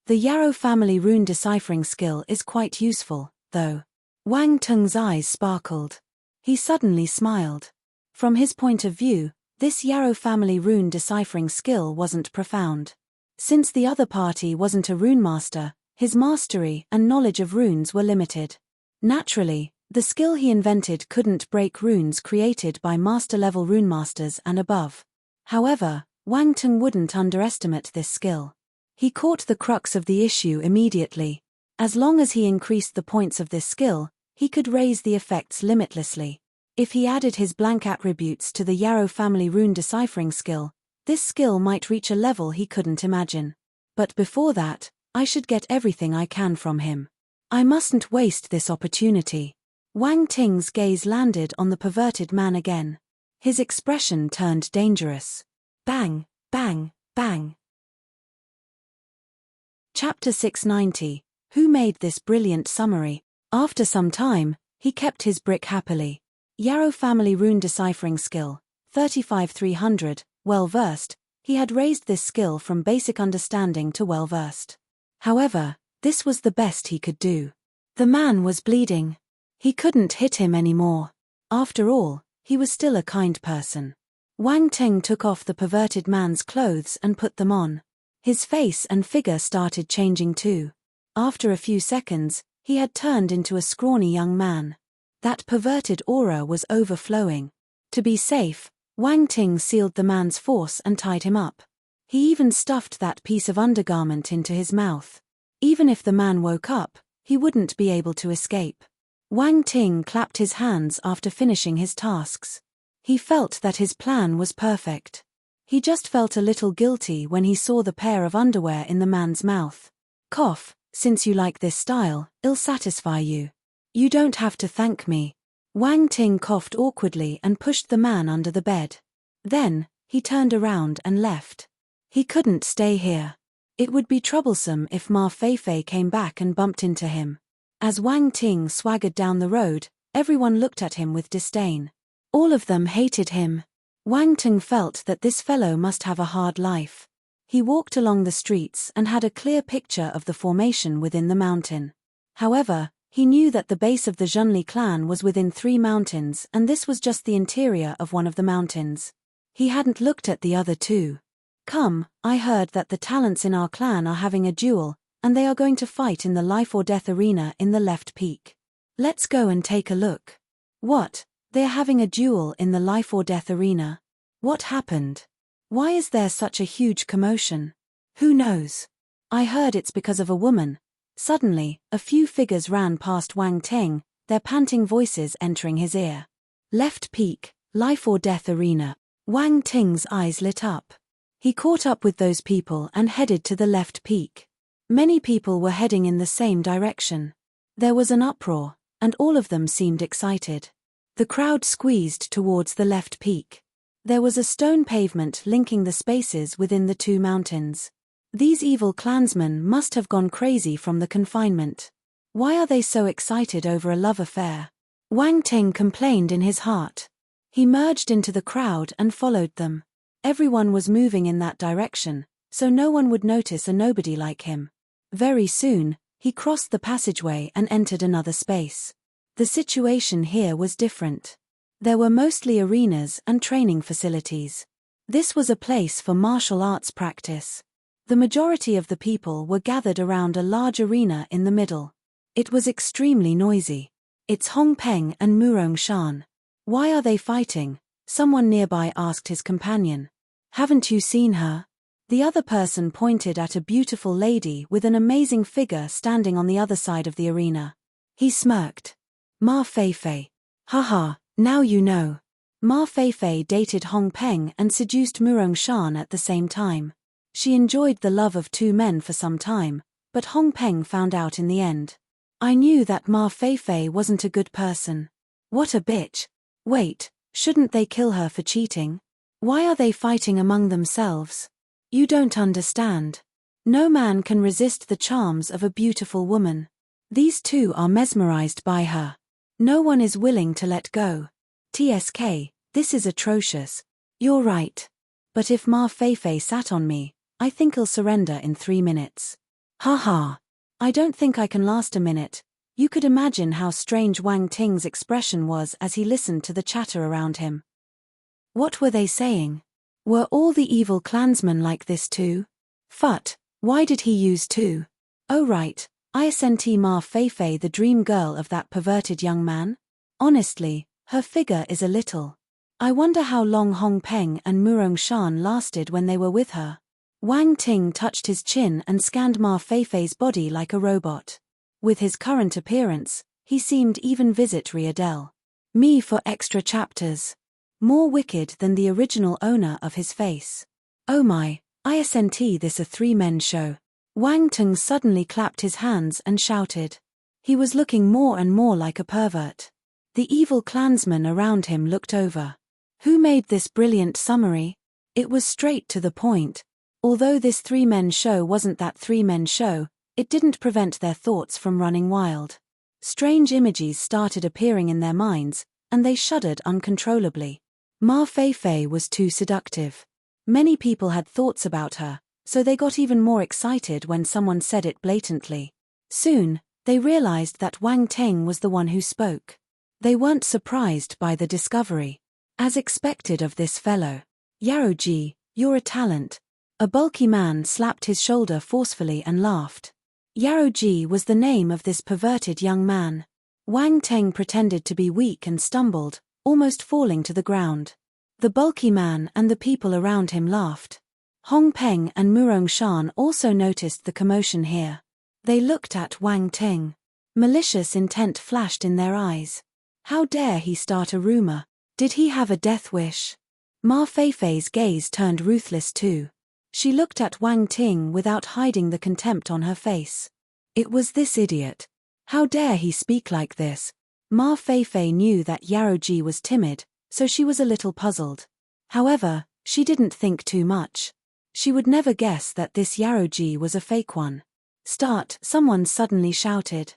The Yarrow Family Rune Deciphering Skill is quite useful, though. Wang Teng's eyes sparkled. He suddenly smiled. From his point of view, this Yarrow Family Rune Deciphering Skill wasn't profound. Since the other party wasn't a rune master, his mastery and knowledge of runes were limited. Naturally, the skill he invented couldn't break runes created by master-level runemasters and above. However, Wang Teng wouldn't underestimate this skill. He caught the crux of the issue immediately. As long as he increased the points of this skill, he could raise the effects limitlessly. If he added his blank attributes to the Yarrow Family Rune Deciphering Skill, this skill might reach a level he couldn't imagine. But before that, I should get everything I can from him. I mustn't waste this opportunity. Wang Ting's gaze landed on the perverted man again. His expression turned dangerous. Bang, bang, bang. Chapter 690. Who made this brilliant summary? After some time, he kept his brick happily. Yarrow Family Rune Deciphering Skill, 35-300, well-versed. He had raised this skill from basic understanding to well-versed. However, this was the best he could do. The man was bleeding. He couldn't hit him anymore. After all, he was still a kind person. Wang Teng took off the perverted man's clothes and put them on. His face and figure started changing too. After a few seconds, he had turned into a scrawny young man. That perverted aura was overflowing. To be safe, Wang Ting sealed the man's force and tied him up. He even stuffed that piece of undergarment into his mouth. Even if the man woke up, he wouldn't be able to escape. Wang Ting clapped his hands after finishing his tasks. He felt that his plan was perfect. He just felt a little guilty when he saw the pair of underwear in the man's mouth. Cough, Since you like this style, I'll satisfy you. You don't have to thank me. Wang Ting coughed awkwardly and pushed the man under the bed. Then, he turned around and left. He couldn't stay here. It would be troublesome if Ma Feifei came back and bumped into him. As Wang Ting swaggered down the road, everyone looked at him with disdain. All of them hated him. Wang Ting felt that this fellow must have a hard life. He walked along the streets and had a clear picture of the formation within the mountain. However, he knew that the base of the Zhonli clan was within 3 mountains and this was just the interior of one of the mountains. He hadn't looked at the other 2. Come, I heard that the talents in our clan are having a duel, and they are going to fight in the life or death arena in the left peak. Let's go and take a look. What? They are having a duel in the life or death arena? What happened? Why is there such a huge commotion? Who knows? I heard it's because of a woman. Suddenly, a few figures ran past Wang Ting, their panting voices entering his ear. Left peak, life or death arena. Wang Ting's eyes lit up. He caught up with those people and headed to the left peak. Many people were heading in the same direction. There was an uproar, and all of them seemed excited. The crowd squeezed towards the left peak. There was a stone pavement linking the spaces within the 2 mountains. These evil clansmen must have gone crazy from the confinement. Why are they so excited over a love affair? Wang Ting complained in his heart. He merged into the crowd and followed them. Everyone was moving in that direction, so no one would notice a nobody like him. Very soon, he crossed the passageway and entered another space. The situation here was different. There were mostly arenas and training facilities. This was a place for martial arts practice. The majority of the people were gathered around a large arena in the middle. It was extremely noisy. It's Hong Peng and Murong Shan. Why are they fighting? Someone nearby asked his companion. Haven't you seen her? The other person pointed at a beautiful lady with an amazing figure standing on the other side of the arena. He smirked. Ma Feifei. Haha, now you know. Ma Feifei dated Hong Peng and seduced Murong Shan at the same time. She enjoyed the love of 2 men for some time, but Hong Peng found out in the end. I knew that Ma Feifei wasn't a good person. What a bitch. Wait, shouldn't they kill her for cheating? Why are they fighting among themselves? You don't understand. No man can resist the charms of a beautiful woman. These 2 are mesmerized by her. No one is willing to let go. TSK, this is atrocious. You're right. But if Ma Feifei sat on me, I think I'll surrender in 3 minutes. Haha. I don't think I can last a minute. You could imagine how strange Wang Ting's expression was as he listened to the chatter around him. What were they saying? Were all the evil clansmen like this too? Phut, why did he use 2? Oh right, isn't Ma Feifei the dream girl of that perverted young man? Honestly, her figure is a little. I wonder how long Hong Peng and Murong Shan lasted when they were with her. Wang Ting touched his chin and scanned Ma Feifei's body like a robot. With his current appearance, he seemed even visit Riadel. Me for extra chapters. More wicked than the original owner of his face. Oh my, isn't this a 3-men show? Wang Ting suddenly clapped his hands and shouted. He was looking more and more like a pervert. The evil clansmen around him looked over. Who made this brilliant summary? It was straight to the point. Although this 3-men show wasn't that 3-men show, it didn't prevent their thoughts from running wild. Strange images started appearing in their minds, and they shuddered uncontrollably. Ma Feifei was too seductive. Many people had thoughts about her, so they got even more excited when someone said it blatantly. Soon, they realized that Wang Ting was the one who spoke. They weren't surprised by the discovery. As expected of this fellow. Yaroji, you're a talent. A bulky man slapped his shoulder forcefully and laughed. Yaroji was the name of this perverted young man. Wang Ting pretended to be weak and stumbled, almost falling to the ground. The bulky man and the people around him laughed. Hong Peng and Murong Shan also noticed the commotion here. They looked at Wang Ting. Malicious intent flashed in their eyes. How dare he start a rumor? Did he have a death wish? Ma Feifei's gaze turned ruthless too. She looked at Wang Ting without hiding the contempt on her face. It was this idiot. How dare he speak like this? Ma Feifei knew that Yaroji was timid, so she was a little puzzled. However, she didn't think too much. She would never guess that this Yaroji was a fake one. Start, someone suddenly shouted.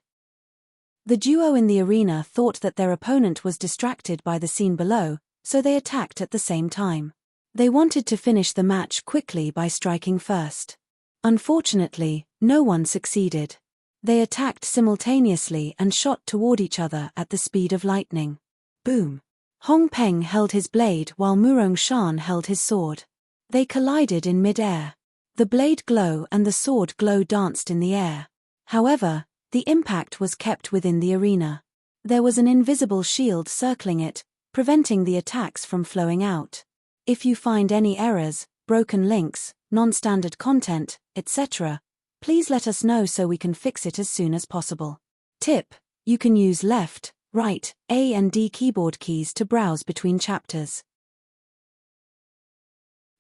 The duo in the arena thought that their opponent was distracted by the scene below, so they attacked at the same time. They wanted to finish the match quickly by striking first. Unfortunately, no one succeeded. They attacked simultaneously and shot toward each other at the speed of lightning. Boom! Hong Peng held his blade while Murong Shan held his sword. They collided in mid-air. The blade glow and the sword glow danced in the air. However, the impact was kept within the arena. There was an invisible shield circling it, preventing the attacks from flowing out. If you find any errors, broken links, non-standard content, etc., please let us know so we can fix it as soon as possible. Tip: you can use left, right, A and D keyboard keys to browse between chapters.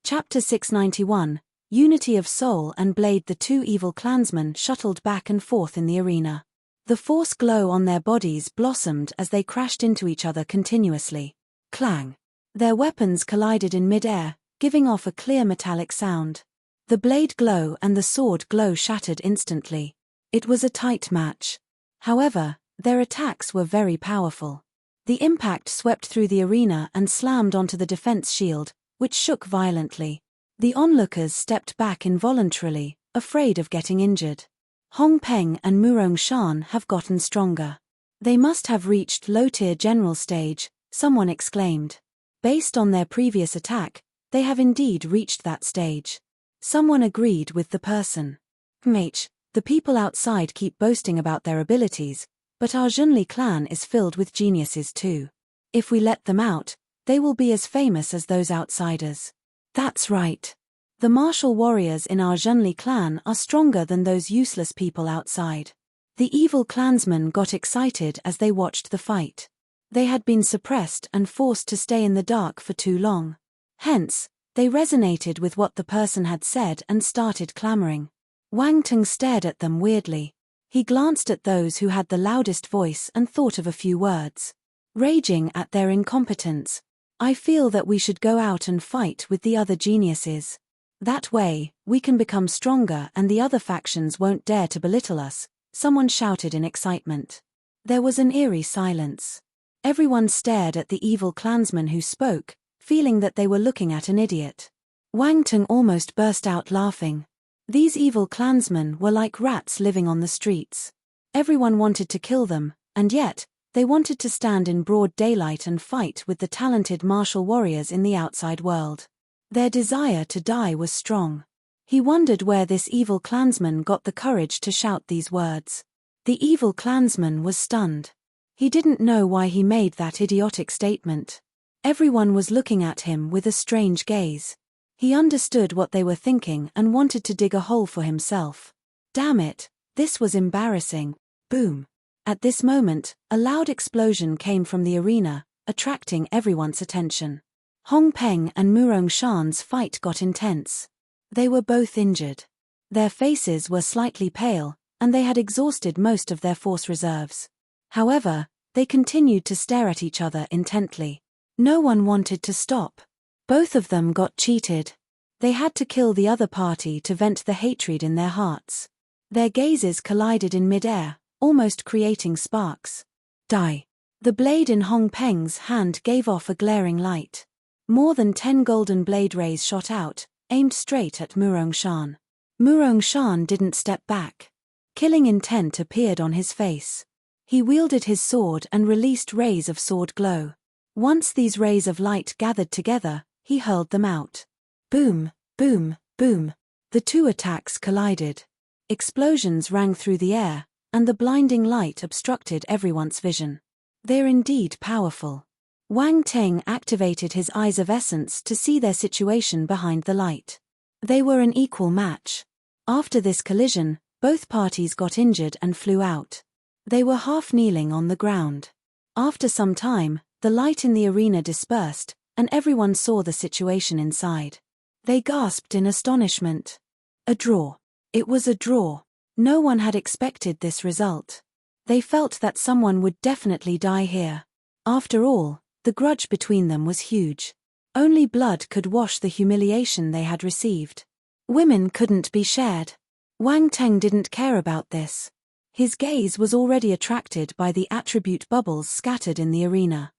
Chapter 691, Unity of Soul and Blade. The two evil clansmen shuttled back and forth in the arena. The force glow on their bodies blossomed as they crashed into each other continuously. Clang! Their weapons collided in mid-air, giving off a clear metallic sound. The blade glow and the sword glow shattered instantly. It was a tight match. However, their attacks were very powerful. The impact swept through the arena and slammed onto the defense shield, which shook violently. The onlookers stepped back involuntarily, afraid of getting injured. Hong Peng and Murong Shan have gotten stronger. They must have reached low-tier general stage, someone exclaimed. Based on their previous attack, they have indeed reached that stage. Someone agreed with the person. The people outside keep boasting about their abilities, but our Zhenli clan is filled with geniuses too. If we let them out, they will be as famous as those outsiders. That's right. The martial warriors in our Zhenli clan are stronger than those useless people outside. The evil clansmen got excited as they watched the fight. They had been suppressed and forced to stay in the dark for too long. Hence, they resonated with what the person had said and started clamoring. Wang Teng stared at them weirdly. He glanced at those who had the loudest voice and thought of a few words. Raging at their incompetence. I feel that we should go out and fight with the other geniuses. That way, we can become stronger and the other factions won't dare to belittle us, someone shouted in excitement. There was an eerie silence. Everyone stared at the evil clansman who spoke, feeling that they were looking at an idiot. Wang Teng almost burst out laughing. These evil clansmen were like rats living on the streets. Everyone wanted to kill them, and yet, they wanted to stand in broad daylight and fight with the talented martial warriors in the outside world. Their desire to die was strong. He wondered where this evil clansman got the courage to shout these words. The evil clansman was stunned. He didn't know why he made that idiotic statement. Everyone was looking at him with a strange gaze. He understood what they were thinking and wanted to dig a hole for himself. Damn it, this was embarrassing. Boom. At this moment, a loud explosion came from the arena, attracting everyone's attention. Hong Peng and Murong Shan's fight got intense. They were both injured. Their faces were slightly pale, and they had exhausted most of their force reserves. However, they continued to stare at each other intently. No one wanted to stop. Both of them got cheated. They had to kill the other party to vent the hatred in their hearts. Their gazes collided in mid-air, almost creating sparks. Die. The blade in Hong Peng's hand gave off a glaring light. More than 10 golden blade rays shot out, aimed straight at Murong Shan. Murong Shan didn't step back. Killing intent appeared on his face. He wielded his sword and released rays of sword glow. Once these rays of light gathered together, he hurled them out. Boom, boom, boom. The two attacks collided. Explosions rang through the air, and the blinding light obstructed everyone's vision. They're indeed powerful. Wang Teng activated his eyes of essence to see their situation behind the light. They were an equal match. After this collision, both parties got injured and flew out. They were half kneeling on the ground. After some time, the light in the arena dispersed, and everyone saw the situation inside. They gasped in astonishment. A draw. It was a draw. No one had expected this result. They felt that someone would definitely die here. After all, the grudge between them was huge. Only blood could wash the humiliation they had received. Women couldn't be shared. Wang Teng didn't care about this. His gaze was already attracted by the attribute bubbles scattered in the arena.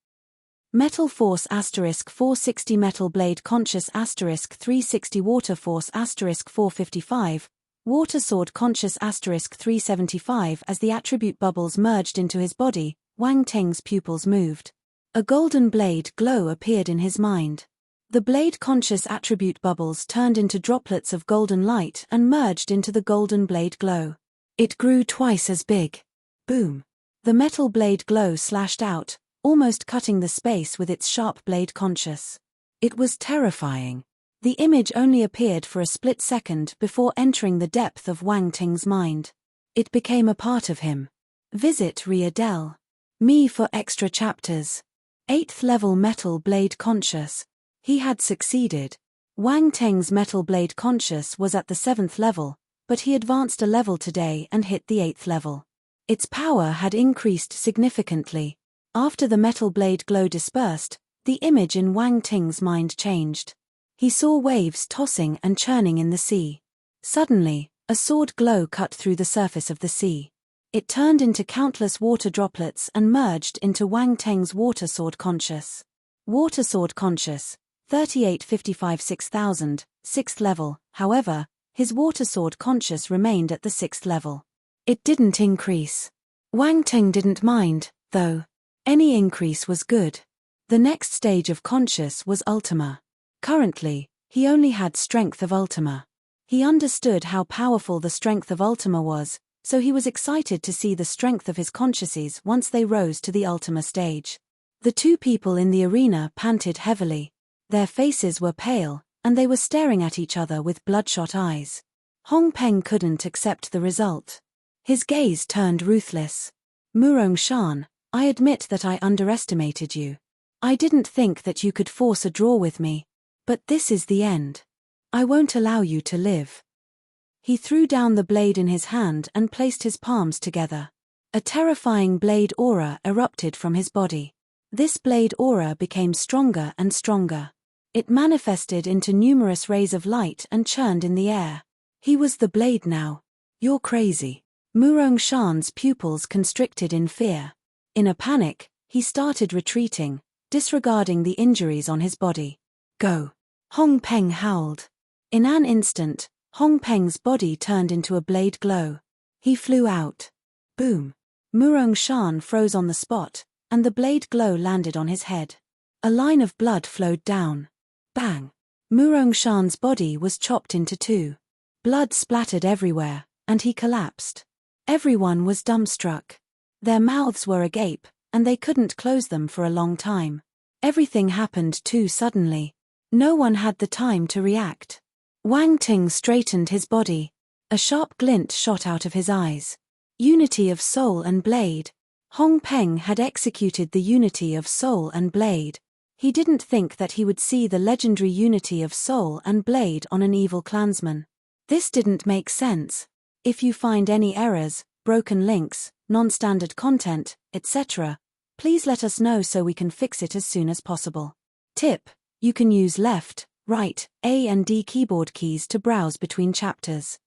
Metal Force *460 Metal Blade Conscious *360 Water Force *455 Water Sword Conscious *375 As the attribute bubbles merged into his body, Wang Teng's pupils moved. A golden blade glow appeared in his mind. The blade conscious attribute bubbles turned into droplets of golden light and merged into the golden blade glow. It grew twice as big. Boom! The metal blade glow slashed out, almost cutting the space with its sharp blade conscious. It was terrifying. The image only appeared for a split second before entering the depth of Wang Ting's mind. It became a part of him. Visit Riadel. Me for extra chapters. 8th level Metal Blade Conscious. He had succeeded. Wang Teng's Metal Blade Conscious was at the 7th level, but he advanced a level today and hit the 8th level. Its power had increased significantly. After the metal blade glow dispersed, the image in Wang Ting's mind changed. He saw waves tossing and churning in the sea. Suddenly, a sword glow cut through the surface of the sea. It turned into countless water droplets and merged into Wang Teng's Water Sword Conscious. Water Sword Conscious, 3855 6000, 6th level. However, his Water Sword Conscious remained at the 6th level. It didn't increase. Wang Teng didn't mind, though. Any increase was good. The next stage of Conscious was Ultima. Currently, he only had Strength of Ultima. He understood how powerful the Strength of Ultima was, so he was excited to see the strength of his consciouses once they rose to the Ultima stage. The two people in the arena panted heavily. Their faces were pale, and they were staring at each other with bloodshot eyes. Hong Peng couldn't accept the result. His gaze turned ruthless. Murong Shan, I admit that I underestimated you. I didn't think that you could force a draw with me. But this is the end. I won't allow you to live. He threw down the blade in his hand and placed his palms together. A terrifying blade aura erupted from his body. This blade aura became stronger and stronger. It manifested into numerous rays of light and churned in the air. He was the blade now. You're crazy. Murong Shan's pupils constricted in fear. In a panic, he started retreating, disregarding the injuries on his body. Go! Hong Peng howled. In an instant, Hong Peng's body turned into a blade glow. He flew out. Boom! Murong Shan froze on the spot, and the blade glow landed on his head. A line of blood flowed down. Bang! Murong Shan's body was chopped into two. Blood splattered everywhere, and he collapsed. Everyone was dumbstruck. Their mouths were agape, and they couldn't close them for a long time. Everything happened too suddenly. No one had the time to react. Wang Ting straightened his body. A sharp glint shot out of his eyes. Unity of soul and blade. Hong Peng had executed the unity of soul and blade. He didn't think that he would see the legendary unity of soul and blade on an evil clansman. This didn't make sense. If you find any errors, broken links, non-standard content, etc., please let us know so we can fix it as soon as possible. Tip: you can use left, right, A and D keyboard keys to browse between chapters.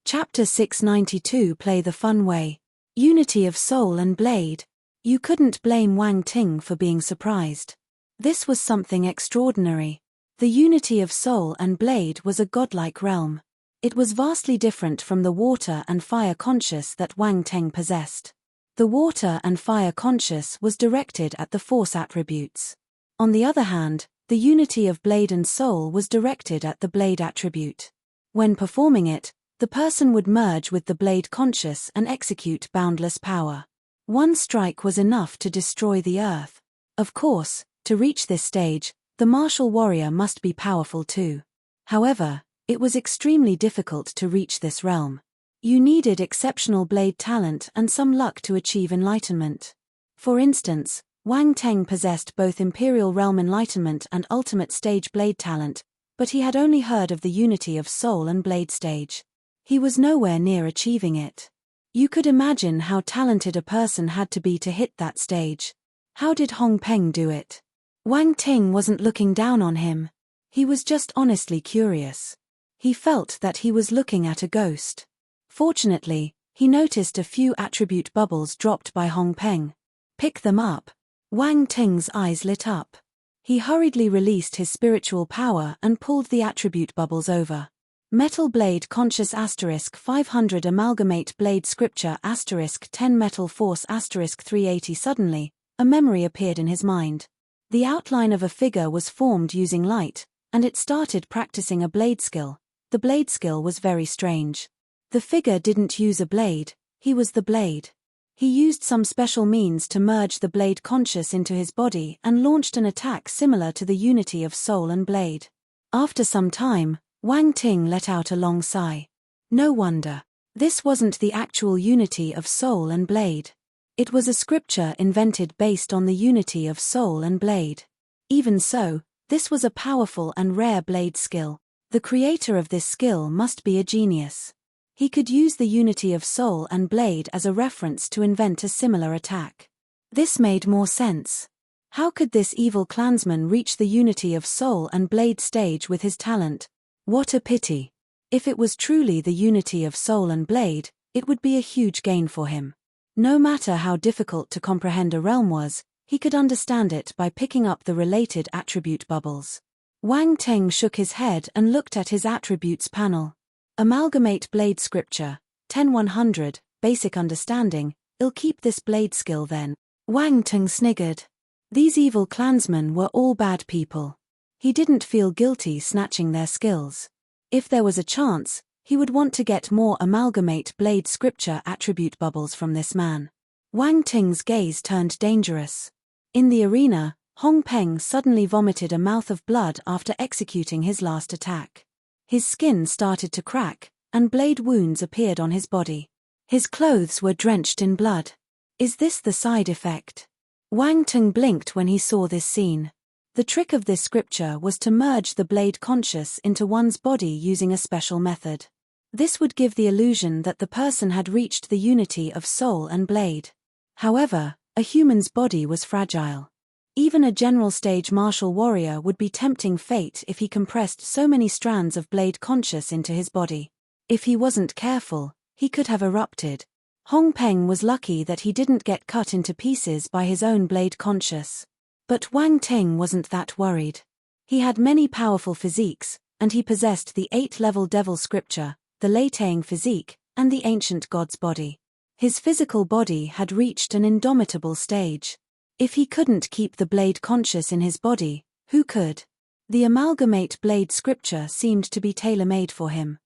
Chapter 692 Play the Fun Way. Unity of Soul and Blade. You couldn't blame Wang Ting for being surprised. This was something extraordinary. The unity of soul and blade was a godlike realm. It was vastly different from the water and fire conscious that Wang Teng possessed. The water and fire conscious was directed at the force attributes. On the other hand, the unity of blade and soul was directed at the blade attribute. When performing it, the person would merge with the blade conscious and execute boundless power. One strike was enough to destroy the earth. Of course, to reach this stage, the martial warrior must be powerful too. However, it was extremely difficult to reach this realm. You needed exceptional blade talent and some luck to achieve enlightenment. For instance, Wang Teng possessed both Imperial Realm Enlightenment and Ultimate Stage Blade talent, but he had only heard of the unity of soul and blade stage. He was nowhere near achieving it. You could imagine how talented a person had to be to hit that stage. How did Hong Peng do it? Wang Ting wasn't looking down on him. He was just honestly curious. He felt that he was looking at a ghost. Fortunately, he noticed a few attribute bubbles dropped by Hong Peng. Pick them up. Wang Ting's eyes lit up. He hurriedly released his spiritual power and pulled the attribute bubbles over. Metal blade conscious * 500 amalgamate blade scripture * 10 metal force * 380. Suddenly, a memory appeared in his mind. The outline of a figure was formed using light, and it started practicing a blade skill. The blade skill was very strange. The figure didn't use a blade, he was the blade. He used some special means to merge the blade conscious into his body and launched an attack similar to the unity of soul and blade. After some time, Wang Ting let out a long sigh. No wonder. This wasn't the actual unity of soul and blade. It was a scripture invented based on the unity of soul and blade. Even so, this was a powerful and rare blade skill. The creator of this skill must be a genius. He could use the unity of soul and blade as a reference to invent a similar attack. This made more sense. How could this evil clansman reach the unity of soul and blade stage with his talent? What a pity. If it was truly the unity of soul and blade, it would be a huge gain for him. No matter how difficult to comprehend a realm was, he could understand it by picking up the related attribute bubbles. Wang Ting shook his head and looked at his attributes panel. Amalgamate blade scripture, 10-100, basic understanding, I'll keep this blade skill then. Wang Ting sniggered. These evil clansmen were all bad people. He didn't feel guilty snatching their skills. If there was a chance, he would want to get more amalgamate blade scripture attribute bubbles from this man. Wang Ting's gaze turned dangerous. In the arena, Hong Peng suddenly vomited a mouth of blood after executing his last attack. His skin started to crack, and blade wounds appeared on his body. His clothes were drenched in blood. Is this the side effect? Wang Ting blinked when he saw this scene. The trick of this scripture was to merge the blade conscious into one's body using a special method. This would give the illusion that the person had reached the unity of soul and blade. However, a human's body was fragile. Even a general stage martial warrior would be tempting fate if he compressed so many strands of blade conscious into his body. If he wasn't careful, he could have erupted. Hong Peng was lucky that he didn't get cut into pieces by his own blade conscious. But Wang Ting wasn't that worried. He had many powerful physiques, and he possessed the 8-level devil scripture, the Leitang physique, and the ancient god's body. His physical body had reached an indomitable stage. If he couldn't keep the blade conscious in his body, who could? The amalgamate blade scripture seemed to be tailor-made for him.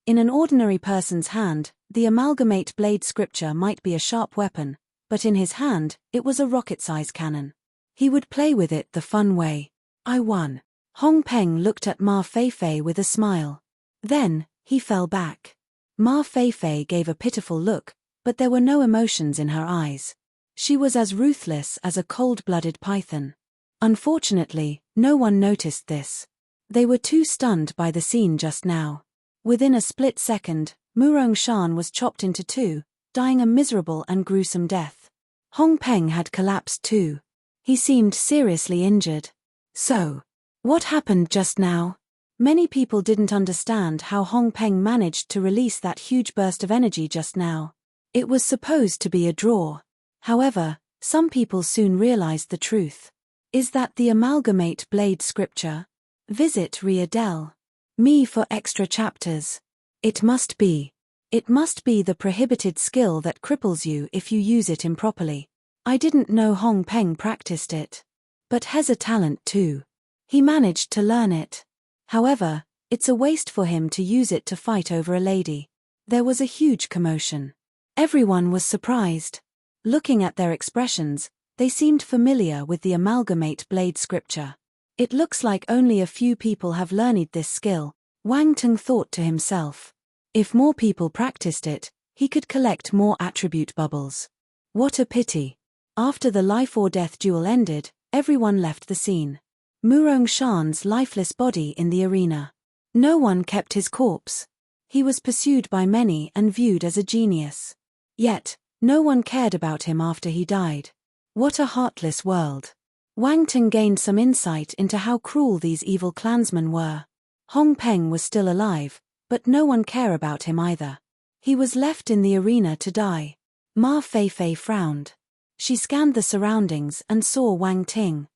In an ordinary person's hand, the amalgamate blade scripture might be a sharp weapon, but in his hand, it was a rocket-size cannon. He would play with it the fun way. I won. Hong Peng looked at Ma Feifei with a smile. Then, he fell back. Ma Feifei gave a pitiful look, but there were no emotions in her eyes. She was as ruthless as a cold-blooded python. Unfortunately, no one noticed this. They were too stunned by the scene just now. Within a split second, Murong Shan was chopped into two, dying a miserable and gruesome death. Hong Peng had collapsed too. He seemed seriously injured. So, what happened just now? Many people didn't understand how Hong Peng managed to release that huge burst of energy just now. It was supposed to be a draw. However, some people soon realized the truth. Is that the amalgamate blade scripture? Visit Riadel. Me for extra chapters. It must be. It must be the prohibited skill that cripples you if you use it improperly. I didn't know Hong Peng practiced it. But has a talent too. He managed to learn it. However, it's a waste for him to use it to fight over a lady. There was a huge commotion. Everyone was surprised. Looking at their expressions, they seemed familiar with the amalgamate blade scripture. It looks like only a few people have learned this skill, Wang Ting thought to himself. If more people practiced it, he could collect more attribute bubbles. What a pity. After the life or death duel ended, everyone left the scene. Murong Shan's lifeless body in the arena. No one kept his corpse. He was pursued by many and viewed as a genius. Yet, no one cared about him after he died. What a heartless world. Wang Ting gained some insight into how cruel these evil clansmen were. Hong Peng was still alive, but no one cared about him either. He was left in the arena to die. Ma Feifei frowned. She scanned the surroundings and saw Wang Ting.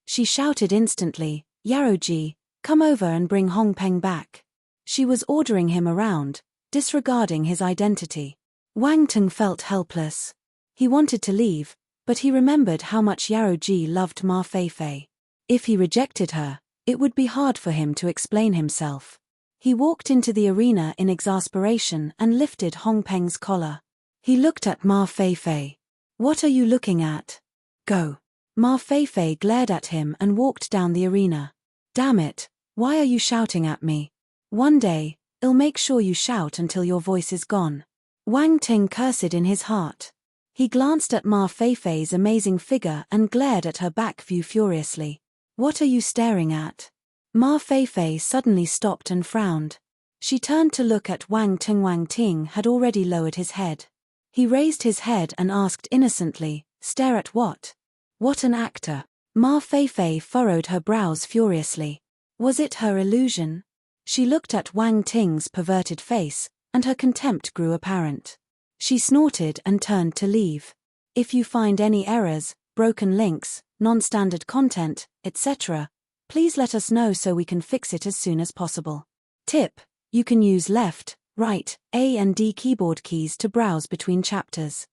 She shouted instantly, "Yaroji, come over and bring Hong Peng back." She was ordering him around, disregarding his identity. Wang Ting felt helpless. He wanted to leave, but he remembered how much Yaroji loved Ma Feifei. If he rejected her, it would be hard for him to explain himself. He walked into the arena in exasperation and lifted Hong Peng's collar. He looked at Ma Feifei. "What are you looking at? Go." Ma Feifei glared at him and walked down the arena. "Damn it, why are you shouting at me? One day, I'll make sure you shout until your voice is gone." Wang Ting cursed in his heart. He glanced at Ma Feifei's amazing figure and glared at her back view furiously. "What are you staring at?" Ma Feifei suddenly stopped and frowned. She turned to look at Wang Ting. Wang Ting had already lowered his head. He raised his head and asked innocently, "Stare at what?" What an actor. Ma Feifei furrowed her brows furiously. Was it her illusion? She looked at Wang Ting's perverted face, and her contempt grew apparent. She snorted and turned to leave. "If you find any errors, broken links, non-standard content, etc., please let us know so we can fix it as soon as possible." Tip: you can use left, right, A and D keyboard keys to browse between chapters.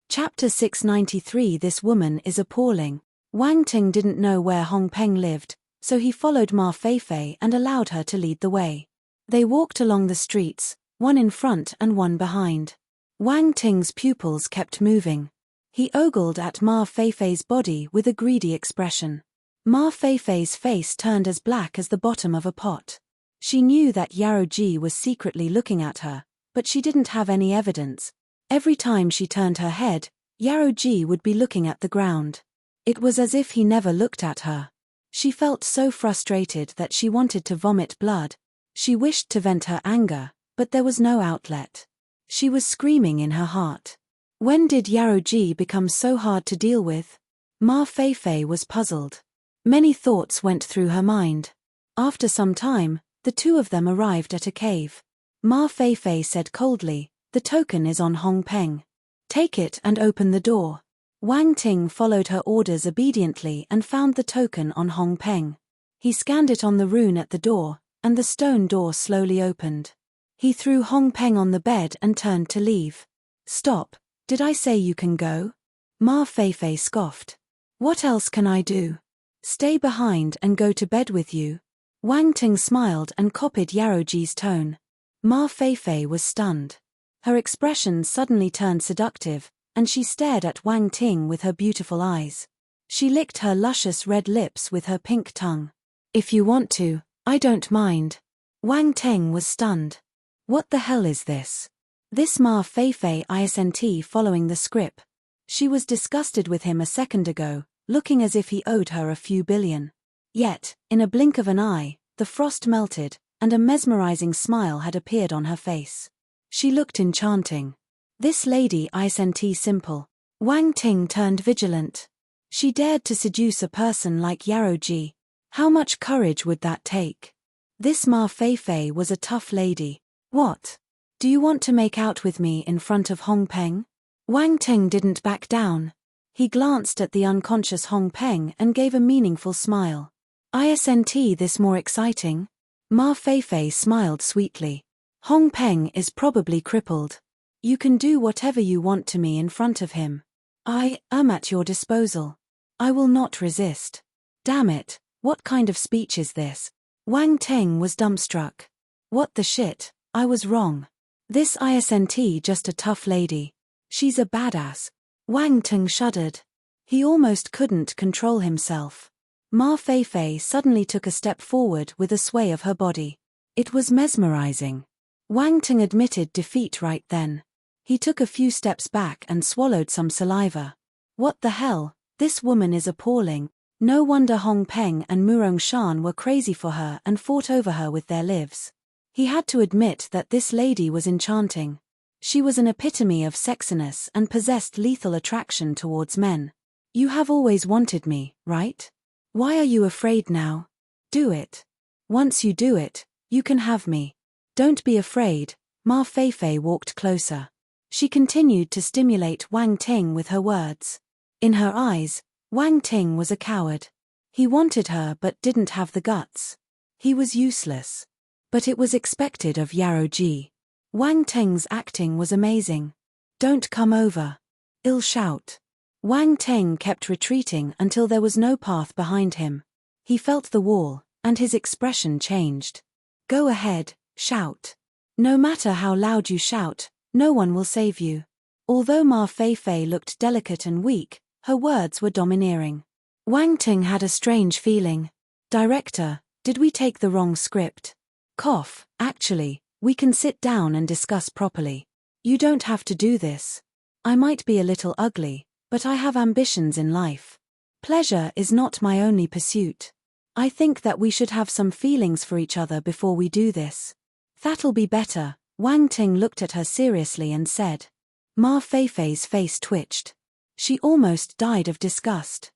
Chapter 693. This woman is appalling. Wang Ting didn't know where Hong Peng lived, so he followed Ma Feifei and allowed her to lead the way. They walked along the streets, one in front and one behind. Wang Ting's pupils kept moving. He ogled at Ma Feifei's body with a greedy expression. Ma Feifei's face turned as black as the bottom of a pot. She knew that Yaroji was secretly looking at her, but she didn't have any evidence. Every time she turned her head, Yaroji would be looking at the ground. It was as if he never looked at her. She felt so frustrated that she wanted to vomit blood. She wished to vent her anger, but there was no outlet. She was screaming in her heart. When did Yaroji become so hard to deal with? Ma Feifei was puzzled. Many thoughts went through her mind. After some time, the two of them arrived at a cave. Ma Feifei said coldly, "The token is on Hong Peng. Take it and open the door." Wang Ting followed her orders obediently and found the token on Hong Peng. He scanned it on the rune at the door, and the stone door slowly opened. He threw Hong Peng on the bed and turned to leave. "Stop, did I say you can go?" Ma Feifei scoffed. "What else can I do? Stay behind and go to bed with you." Wang Ting smiled and copied Yaroji's tone. Ma Feifei was stunned. Her expression suddenly turned seductive, and she stared at Wang Ting with her beautiful eyes. She licked her luscious red lips with her pink tongue. "If you want to, I don't mind." Wang Ting was stunned. What the hell is this? This Ma Feifei isn't following the script. She was disgusted with him a second ago, looking as if he owed her a few billion. Yet, in a blink of an eye, the frost melted, and a mesmerizing smile had appeared on her face. She looked enchanting. This lady isn't simple. Wang Ting turned vigilant. She dared to seduce a person like Yaroji. How much courage would that take? This Ma Feifei was a tough lady. "What? Do you want to make out with me in front of Hong Peng?" Wang Ting didn't back down. He glanced at the unconscious Hong Peng and gave a meaningful smile. "Isn't this more exciting?" Ma Feifei smiled sweetly. "Hong Peng is probably crippled. You can do whatever you want to me in front of him. I am at your disposal. I will not resist." Damn it, what kind of speech is this? Wang Ting was dumbstruck. What the shit, I was wrong. This isn't just a tough lady. She's a badass. Wang Ting shuddered. He almost couldn't control himself. Ma Feifei suddenly took a step forward with a sway of her body. It was mesmerizing. Wang Ting admitted defeat right then. He took a few steps back and swallowed some saliva. What the hell, this woman is appalling. No wonder Hong Peng and Murong Shan were crazy for her and fought over her with their lives. He had to admit that this lady was enchanting. She was an epitome of sexiness and possessed lethal attraction towards men. You have always wanted me, right? Why are you afraid now? Do it. Once you do it, you can have me. Don't be afraid. Ma Feifei walked closer. She continued to stimulate Wang Ting with her words. In her eyes, Wang Ting was a coward. He wanted her but didn't have the guts. He was useless. But it was expected of Yarrow Ji. Wang Ting's acting was amazing. Don't come over. I'll shout. Wang Ting kept retreating until there was no path behind him. He felt the wall, and his expression changed. Go ahead, shout. No matter how loud you shout, no one will save you. Although Ma Feifei looked delicate and weak, her words were domineering. Wang Ting had a strange feeling. Director, did we take the wrong script? Cough, actually, we can sit down and discuss properly. You don't have to do this. I might be a little ugly, but I have ambitions in life. Pleasure is not my only pursuit. I think that we should have some feelings for each other before we do this. That'll be better. Wang Ting looked at her seriously and said. Ma Feifei's face twitched. She almost died of disgust.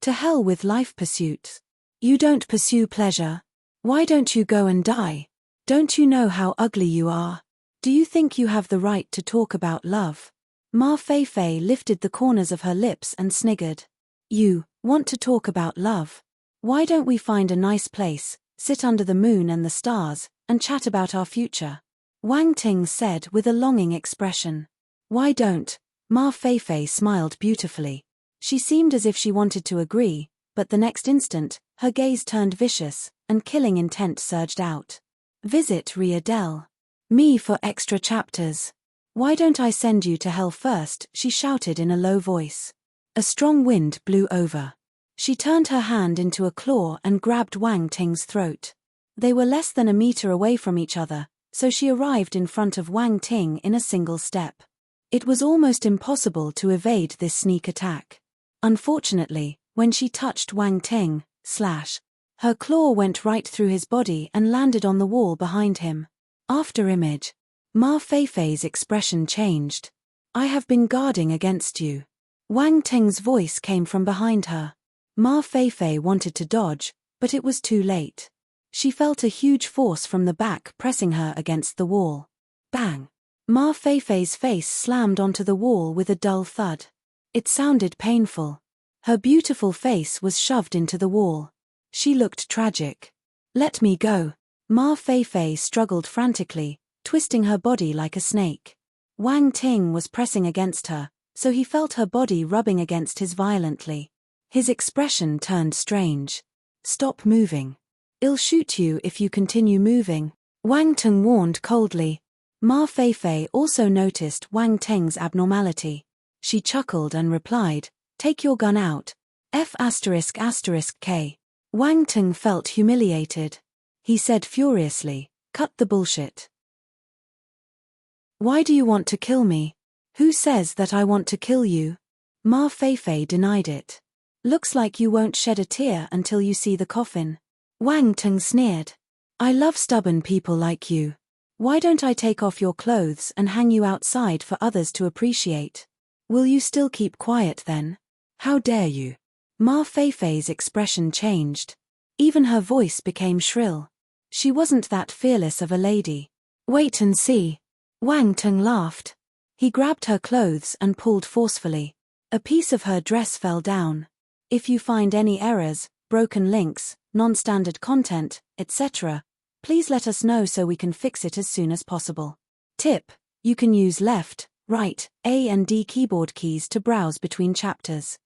To hell with life pursuits. You don't pursue pleasure. Why don't you go and die? Don't you know how ugly you are? Do you think you have the right to talk about love? Ma Feifei lifted the corners of her lips and sniggered. You want to talk about love? Why don't we find a nice place, sit under the moon and the stars, and chat about our future? Wang Ting said with a longing expression. Why don't? Ma Feifei smiled beautifully. She seemed as if she wanted to agree, but the next instant, her gaze turned vicious, and killing intent surged out. Visit Ria Del. Me for extra chapters. Why don't I send you to hell first? She shouted in a low voice. A strong wind blew over. She turned her hand into a claw and grabbed Wang Ting's throat. They were less than a meter away from each other, so she arrived in front of Wang Ting in a single step. It was almost impossible to evade this sneak attack. Unfortunately, when she touched Wang Ting, her claw went right through his body and landed on the wall behind him. After image. Ma Feifei's expression changed. I have been guarding against you. Wang Ting's voice came from behind her. Ma Feifei wanted to dodge, but it was too late. She felt a huge force from the back pressing her against the wall. Bang! Ma Feifei's face slammed onto the wall with a dull thud. It sounded painful. Her beautiful face was shoved into the wall. She looked tragic. Let me go. Ma Feifei struggled frantically, twisting her body like a snake. Wang Ting was pressing against her, so he felt her body rubbing against his violently. His expression turned strange. Stop moving. I'll shoot you if you continue moving, Wang Ting warned coldly. Ma Feifei also noticed Wang Ting's abnormality. She chuckled and replied, take your gun out. F***K. Wang Ting felt humiliated. He said furiously, cut the bullshit. Why do you want to kill me? Who says that I want to kill you? Ma Feifei denied it. Looks like you won't shed a tear until you see the coffin. Wang Ting sneered. I love stubborn people like you. Why don't I take off your clothes and hang you outside for others to appreciate? Will you still keep quiet then? How dare you? Ma Feifei's expression changed. Even her voice became shrill. She wasn't that fearless of a lady. Wait and see. Wang Ting laughed. He grabbed her clothes and pulled forcefully. A piece of her dress fell down. If you find any errors, broken links, non-standard content, etc., please let us know so we can fix it as soon as possible. Tip: you can use left, right, A and D keyboard keys to browse between chapters.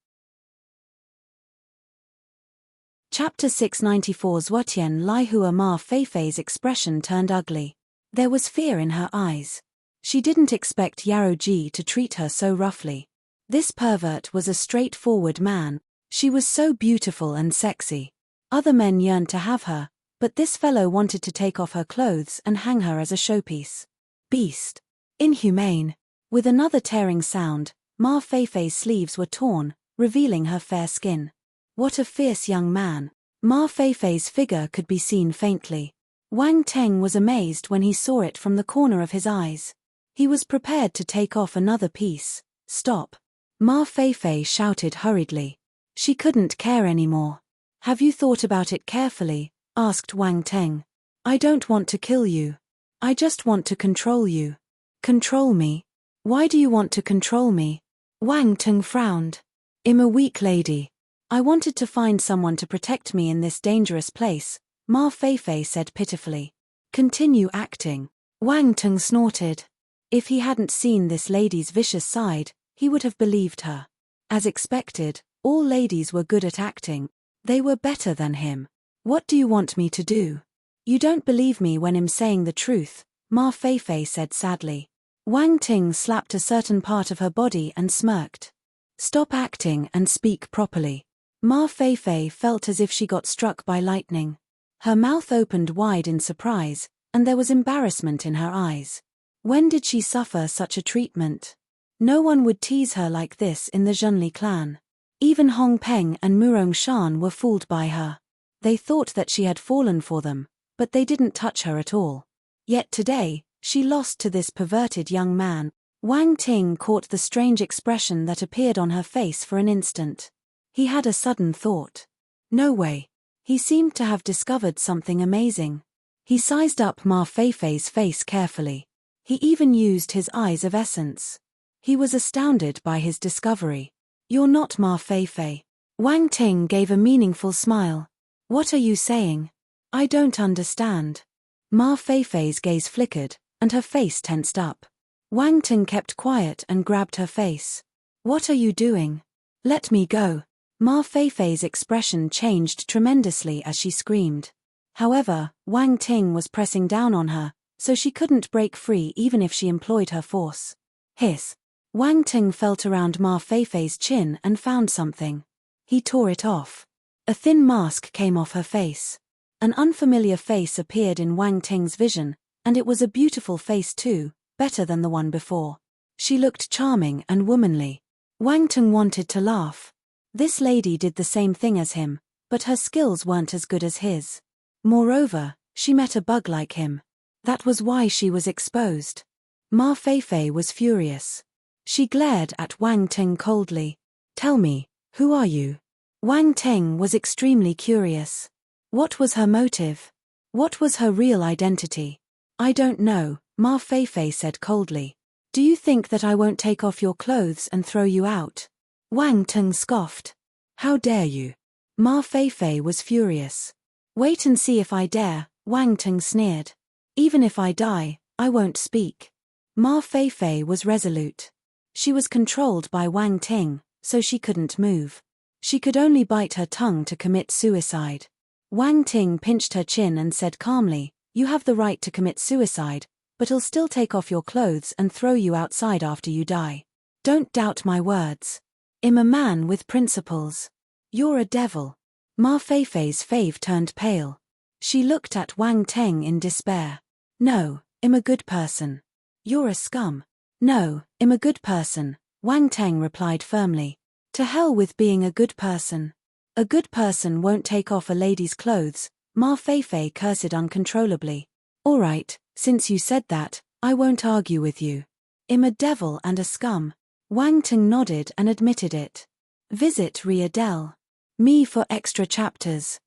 Chapter 694 Zhuotian Lai Hua. Ma Feifei's expression turned ugly. There was fear in her eyes. She didn't expect Yarrow Ji to treat her so roughly. This pervert was a straightforward man. She was so beautiful and sexy. Other men yearned to have her, but this fellow wanted to take off her clothes and hang her as a showpiece. Beast. Inhumane. With another tearing sound, Ma Feifei's sleeves were torn, revealing her fair skin. What a fierce young man. Ma Feifei's figure could be seen faintly. Wang Teng was amazed when he saw it from the corner of his eyes. He was prepared to take off another piece. Stop. Ma Feifei shouted hurriedly. She couldn't care anymore. Have you thought about it carefully? Asked Wang Teng. I don't want to kill you. I just want to control you. Control me? Why do you want to control me? Wang Teng frowned. I'm a weak lady. I wanted to find someone to protect me in this dangerous place, Ma Feifei said pitifully. Continue acting. Wang Teng snorted. If he hadn't seen this lady's vicious side, he would have believed her. As expected, all ladies were good at acting. They were better than him. What do you want me to do? You don't believe me when I'm saying the truth, Ma Feifei said sadly. Wang Ting slapped a certain part of her body and smirked. Stop acting and speak properly. Ma Feifei felt as if she got struck by lightning. Her mouth opened wide in surprise, and there was embarrassment in her eyes. When did she suffer such a treatment? No one would tease her like this in the Zhenli clan. Even Hong Peng and Murong Shan were fooled by her. They thought that she had fallen for them, but they didn't touch her at all. Yet today, she lost to this perverted young man. Wang Ting caught the strange expression that appeared on her face for an instant. He had a sudden thought. No way. He seemed to have discovered something amazing. He sized up Ma Feifei's face carefully. He even used his eyes of essence. He was astounded by his discovery. You're not Ma Feifei. Wang Ting gave a meaningful smile. What are you saying? I don't understand. Ma Feifei's gaze flickered, and her face tensed up. Wang Ting kept quiet and grabbed her face. What are you doing? Let me go. Ma Feifei's expression changed tremendously as she screamed. However, Wang Ting was pressing down on her, so she couldn't break free even if she employed her force. Hiss. Wang Ting felt around Ma Feifei's chin and found something. He tore it off. A thin mask came off her face. An unfamiliar face appeared in Wang Ting's vision, and it was a beautiful face too, better than the one before. She looked charming and womanly. Wang Ting wanted to laugh. This lady did the same thing as him, but her skills weren't as good as his. Moreover, she met a bug like him. That was why she was exposed. Ma Feifei was furious. She glared at Wang Ting coldly. Tell me, who are you? Wang Ting was extremely curious. What was her motive? What was her real identity? I don't know, Ma Feifei said coldly. Do you think that I won't take off your clothes and throw you out? Wang Ting scoffed. How dare you? Ma Feifei was furious. Wait and see if I dare, Wang Ting sneered. Even if I die, I won't speak. Ma Feifei was resolute. She was controlled by Wang Ting, so she couldn't move. She could only bite her tongue to commit suicide. Wang Ting pinched her chin and said calmly, You have the right to commit suicide, but I'll still take off your clothes and throw you outside after you die. Don't doubt my words. I'm a man with principles. You're a devil. Ma Feifei's face turned pale. She looked at Wang Teng in despair. No, I'm a good person. You're a scum. No, I'm a good person, Wang Teng replied firmly. To hell with being a good person. A good person won't take off a lady's clothes, Ma Feifei cursed uncontrollably. All right, since you said that, I won't argue with you. I'm a devil and a scum. Wang Teng nodded and admitted it. Visit Riadel. Me for extra chapters.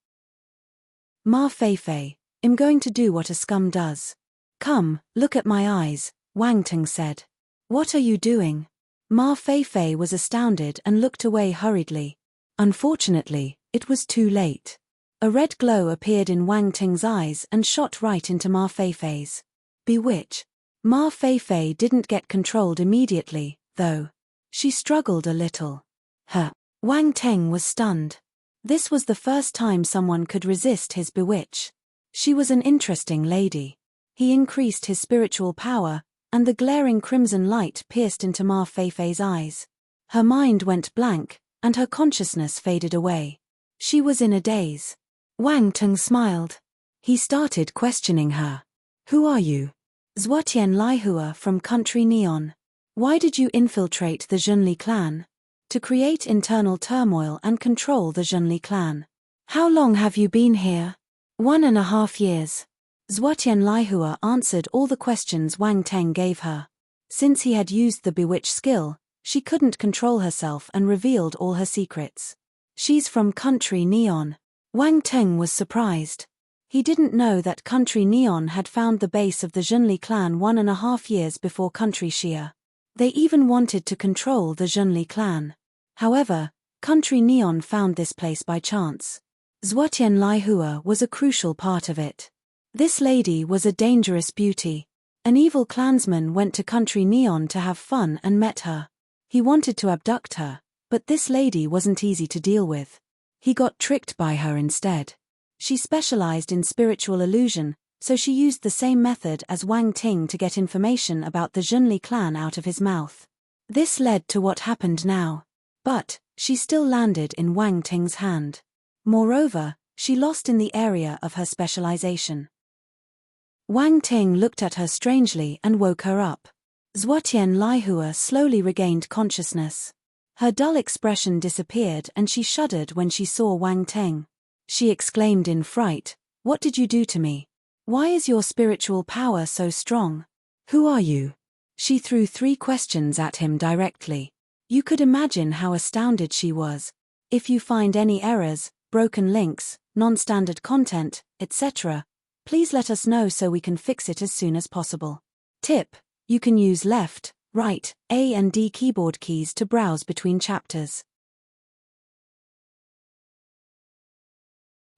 Ma Feifei, I'm going to do what a scum does. Come, look at my eyes, Wang Teng said. What are you doing? Ma Feifei was astounded and looked away hurriedly. Unfortunately, it was too late. A red glow appeared in Wang Teng's eyes and shot right into Ma Feifei's. Bewitch. Ma Feifei didn't get controlled immediately, though. She struggled a little. Wang Teng was stunned. This was the first time someone could resist his bewitch. She was an interesting lady. He increased his spiritual power, and the glaring crimson light pierced into Ma Feifei's eyes. Her mind went blank, and her consciousness faded away. She was in a daze. Wang Teng smiled. He started questioning her. Who are you? Zhuotian Laihua from Country Neon. Why did you infiltrate the Zhenli clan? to create internal turmoil and control the Zhonli clan. How long have you been here? 1.5 years. Zhuotian Laihua answered all the questions Wang Teng gave her. Since he had used the bewitch skill, she couldn't control herself and revealed all her secrets. She's from Country Neon. Wang Teng was surprised. He didn't know that Country Neon had found the base of the Zhonli clan 1.5 years before Country Xia. They even wanted to control the Zhonli clan. However, Country Neon found this place by chance. Zhuotian Laihua was a crucial part of it. This lady was a dangerous beauty. An evil clansman went to Country Neon to have fun and met her. He wanted to abduct her, but this lady wasn't easy to deal with. He got tricked by her instead. She specialized in spiritual illusion, so she used the same method as Wang Ting to get information about the Zhonli clan out of his mouth. This led to what happened now. But she still landed in Wang Ting's hand. Moreover, she lost in the area of her specialization. Wang Ting looked at her strangely and woke her up. Zhuotian Laihua slowly regained consciousness. Her dull expression disappeared and she shuddered when she saw Wang Ting. She exclaimed in fright, "What did you do to me? Why is your spiritual power so strong? Who are you?" She threw 3 questions at him directly. You could imagine how astounded she was. If you find any errors, broken links, non-standard content, etc., please let us know so we can fix it as soon as possible. Tip: you can use left, right, A and D keyboard keys to browse between chapters.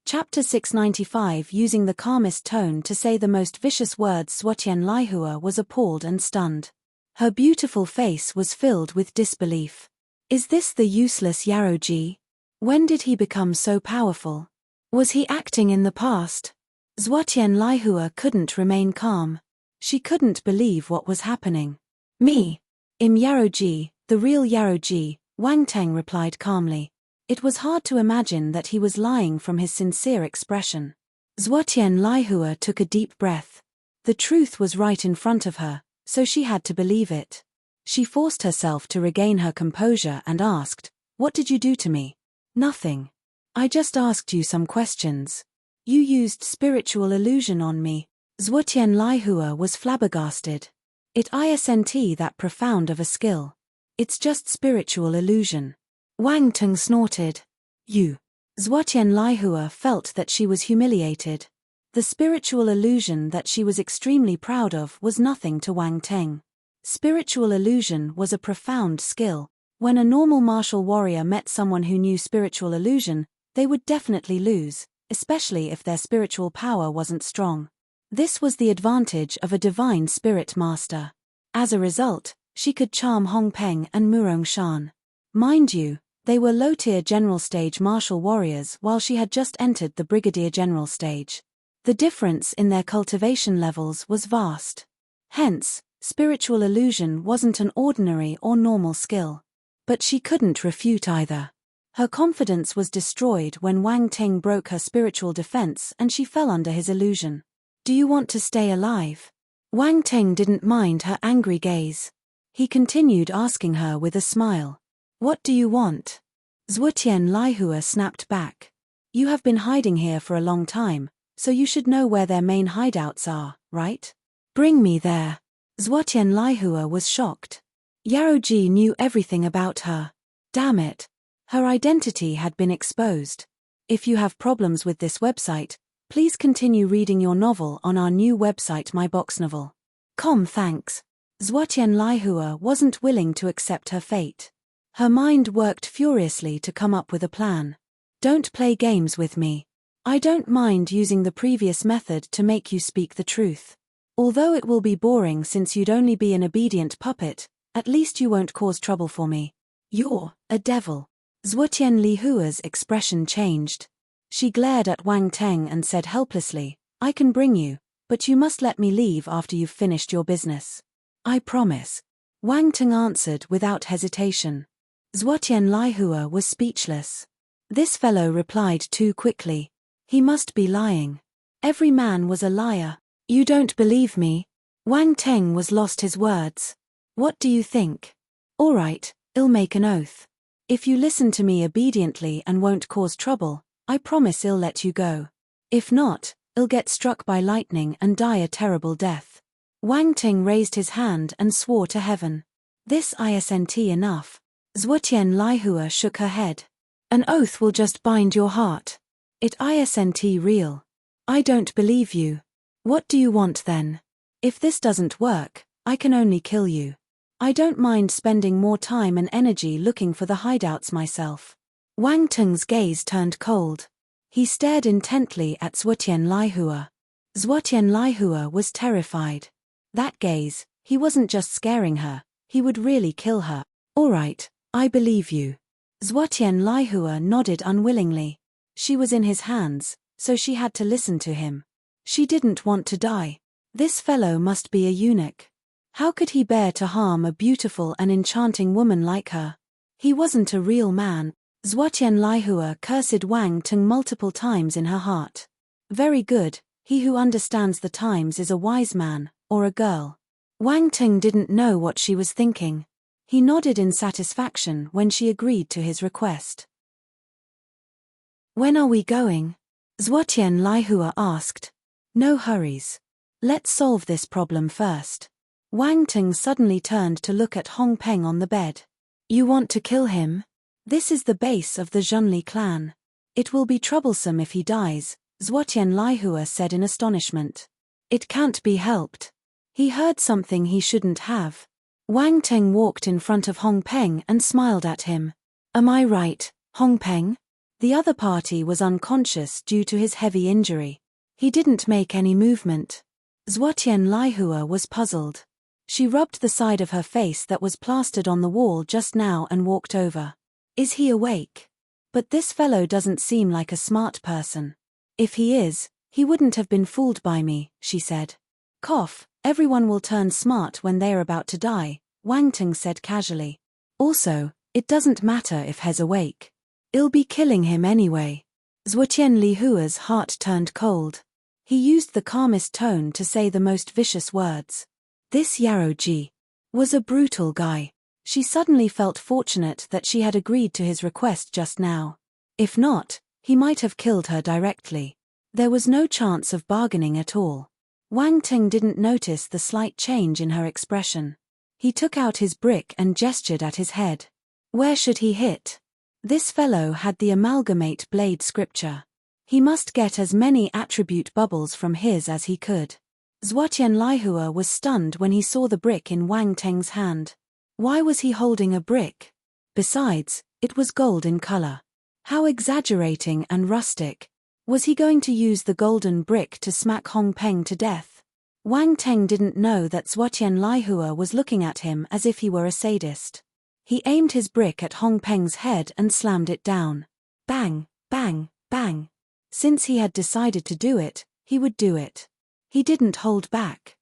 Chapter 695. Using the calmest tone to say the most vicious words. Zhuotian Laihua was appalled and stunned. Her beautiful face was filled with disbelief. Is this the useless Yaroji? When did he become so powerful? Was he acting in the past? Zhuotian Laihua couldn't remain calm. She couldn't believe what was happening. Me. Im Yaroji, the real Yaroji, Wang Teng replied calmly. It was hard to imagine that he was lying from his sincere expression. Zhuotian Laihua took a deep breath. The truth was right in front of her, so she had to believe it. She forced herself to regain her composure and asked, "What did you do to me?" "Nothing. I just asked you some questions." "You used spiritual illusion on me." Zhuotian Laihua was flabbergasted. It isn't that profound of a skill. It's just spiritual illusion. Wang Teng snorted. You. Zhuotian Laihua felt that she was humiliated. The spiritual illusion that she was extremely proud of was nothing to Wang Teng. Spiritual illusion was a profound skill. When a normal martial warrior met someone who knew spiritual illusion, they would definitely lose, especially if their spiritual power wasn't strong. This was the advantage of a divine spirit master. As a result, she could charm Hong Peng and Murong Shan. Mind you, they were low-tier general stage martial warriors while she had just entered the brigadier general stage. The difference in their cultivation levels was vast. Hence, spiritual illusion wasn't an ordinary or normal skill. But she couldn't refute either. Her confidence was destroyed when Wang Ting broke her spiritual defense and she fell under his illusion. Do you want to stay alive? Wang Ting didn't mind her angry gaze. He continued asking her with a smile. What do you want? Zhuotian Laihua snapped back. You have been hiding here for a long time, so you should know where their main hideouts are, right? Bring me there. Zhuotian Laihua was shocked. Yaroji knew everything about her. Damn it. Her identity had been exposed. If you have problems with this website, please continue reading your novel on our new website myboxnovel.com. Thanks. Zhuotian Laihua wasn't willing to accept her fate. Her mind worked furiously to come up with a plan. Don't play games with me. I don't mind using the previous method to make you speak the truth. Although it will be boring since you'd only be an obedient puppet, at least you won't cause trouble for me. You're a devil. Zhuotian Laihua's expression changed. She glared at Wang Teng and said helplessly, I can bring you, but you must let me leave after you've finished your business. I promise. Wang Teng answered without hesitation. Zhuotian Laihua was speechless. This fellow replied too quickly. He must be lying. Every man was a liar. You don't believe me? Wang Teng was lost his words. What do you think? All right, I'll make an oath. If you listen to me obediently and won't cause trouble, I promise I'll let you go. If not, I'll get struck by lightning and die a terrible death. Wang Ting raised his hand and swore to heaven. This isn't enough. Zhuotian Laihua shook her head. An oath will just bind your heart. It isn't real. I don't believe you. What do you want then? If this doesn't work, I can only kill you. I don't mind spending more time and energy looking for the hideouts myself. Wang Teng's gaze turned cold. He stared intently at Zhuotian Laihua. Zhuotian Laihua was terrified. That gaze, he wasn't just scaring her, he would really kill her. All right, I believe you. Zhuotian Laihua nodded unwillingly. She was in his hands, so she had to listen to him. She didn't want to die. This fellow must be a eunuch. How could he bear to harm a beautiful and enchanting woman like her? He wasn't a real man. Zhuotian Laihua cursed Wang Teng multiple times in her heart. Very good, he who understands the times is a wise man, or a girl. Wang Teng didn't know what she was thinking. He nodded in satisfaction when she agreed to his request. When are we going? Zhuotian Laihua asked. No hurries. Let's solve this problem first. Wang Teng suddenly turned to look at Hong Peng on the bed. You want to kill him? This is the base of the Zhonli clan. It will be troublesome if he dies, Zhuotian Laihua said in astonishment. It can't be helped. He heard something he shouldn't have. Wang Teng walked in front of Hong Peng and smiled at him. Am I right, Hong Peng? The other party was unconscious due to his heavy injury. He didn't make any movement. Zhuotian Laihua was puzzled. She rubbed the side of her face that was plastered on the wall just now and walked over. Is he awake? But this fellow doesn't seem like a smart person. If he is, he wouldn't have been fooled by me, she said. Cough, everyone will turn smart when they are about to die, Wang Teng said casually. Also, it doesn't matter if he's awake. I'll be killing him anyway. Zhuotian Lihua's heart turned cold. He used the calmest tone to say the most vicious words. This Yarrow Ji was a brutal guy. She suddenly felt fortunate that she had agreed to his request just now. If not, he might have killed her directly. There was no chance of bargaining at all. Wang Teng didn't notice the slight change in her expression. He took out his brick and gestured at his head. Where should he hit? This fellow had the amalgamate blade scripture. He must get as many attribute bubbles from his as he could. Zhuotian Laihua was stunned when he saw the brick in Wang Teng's hand. Why was he holding a brick? Besides, it was gold in color. How exaggerating and rustic. Was he going to use the golden brick to smack Hong Peng to death? Wang Teng didn't know that Zhuotian Laihua was looking at him as if he were a sadist. He aimed his brick at Hong Peng's head and slammed it down. Bang, bang, bang. Since he had decided to do it, he would do it. He didn't hold back.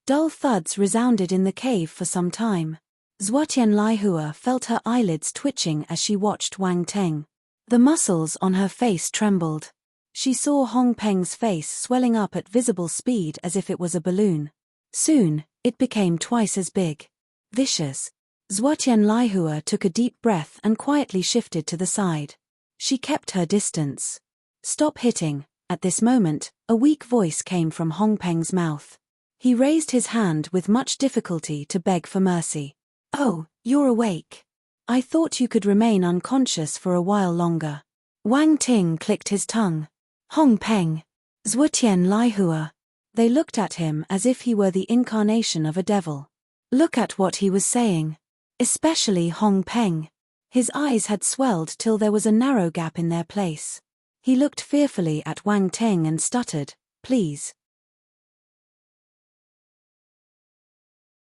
Dull thuds resounded in the cave for some time. Zhuotian Laihua felt her eyelids twitching as she watched Wang Teng. The muscles on her face trembled. She saw Hong Peng's face swelling up at visible speed as if it was a balloon. Soon, it became twice as big. Vicious. Zhuotian Laihua took a deep breath and quietly shifted to the side. She kept her distance. Stop hitting. At this moment, a weak voice came from Hong Peng's mouth. He raised his hand with much difficulty to beg for mercy. Oh, you're awake. I thought you could remain unconscious for a while longer. Wang Ting clicked his tongue. Hong Peng. Zhuotian Laihua. They looked at him as if he were the incarnation of a devil. Look at what he was saying. Especially Hong Peng. His eyes had swelled till there was a narrow gap in their place. He looked fearfully at Wang Teng and stuttered, please.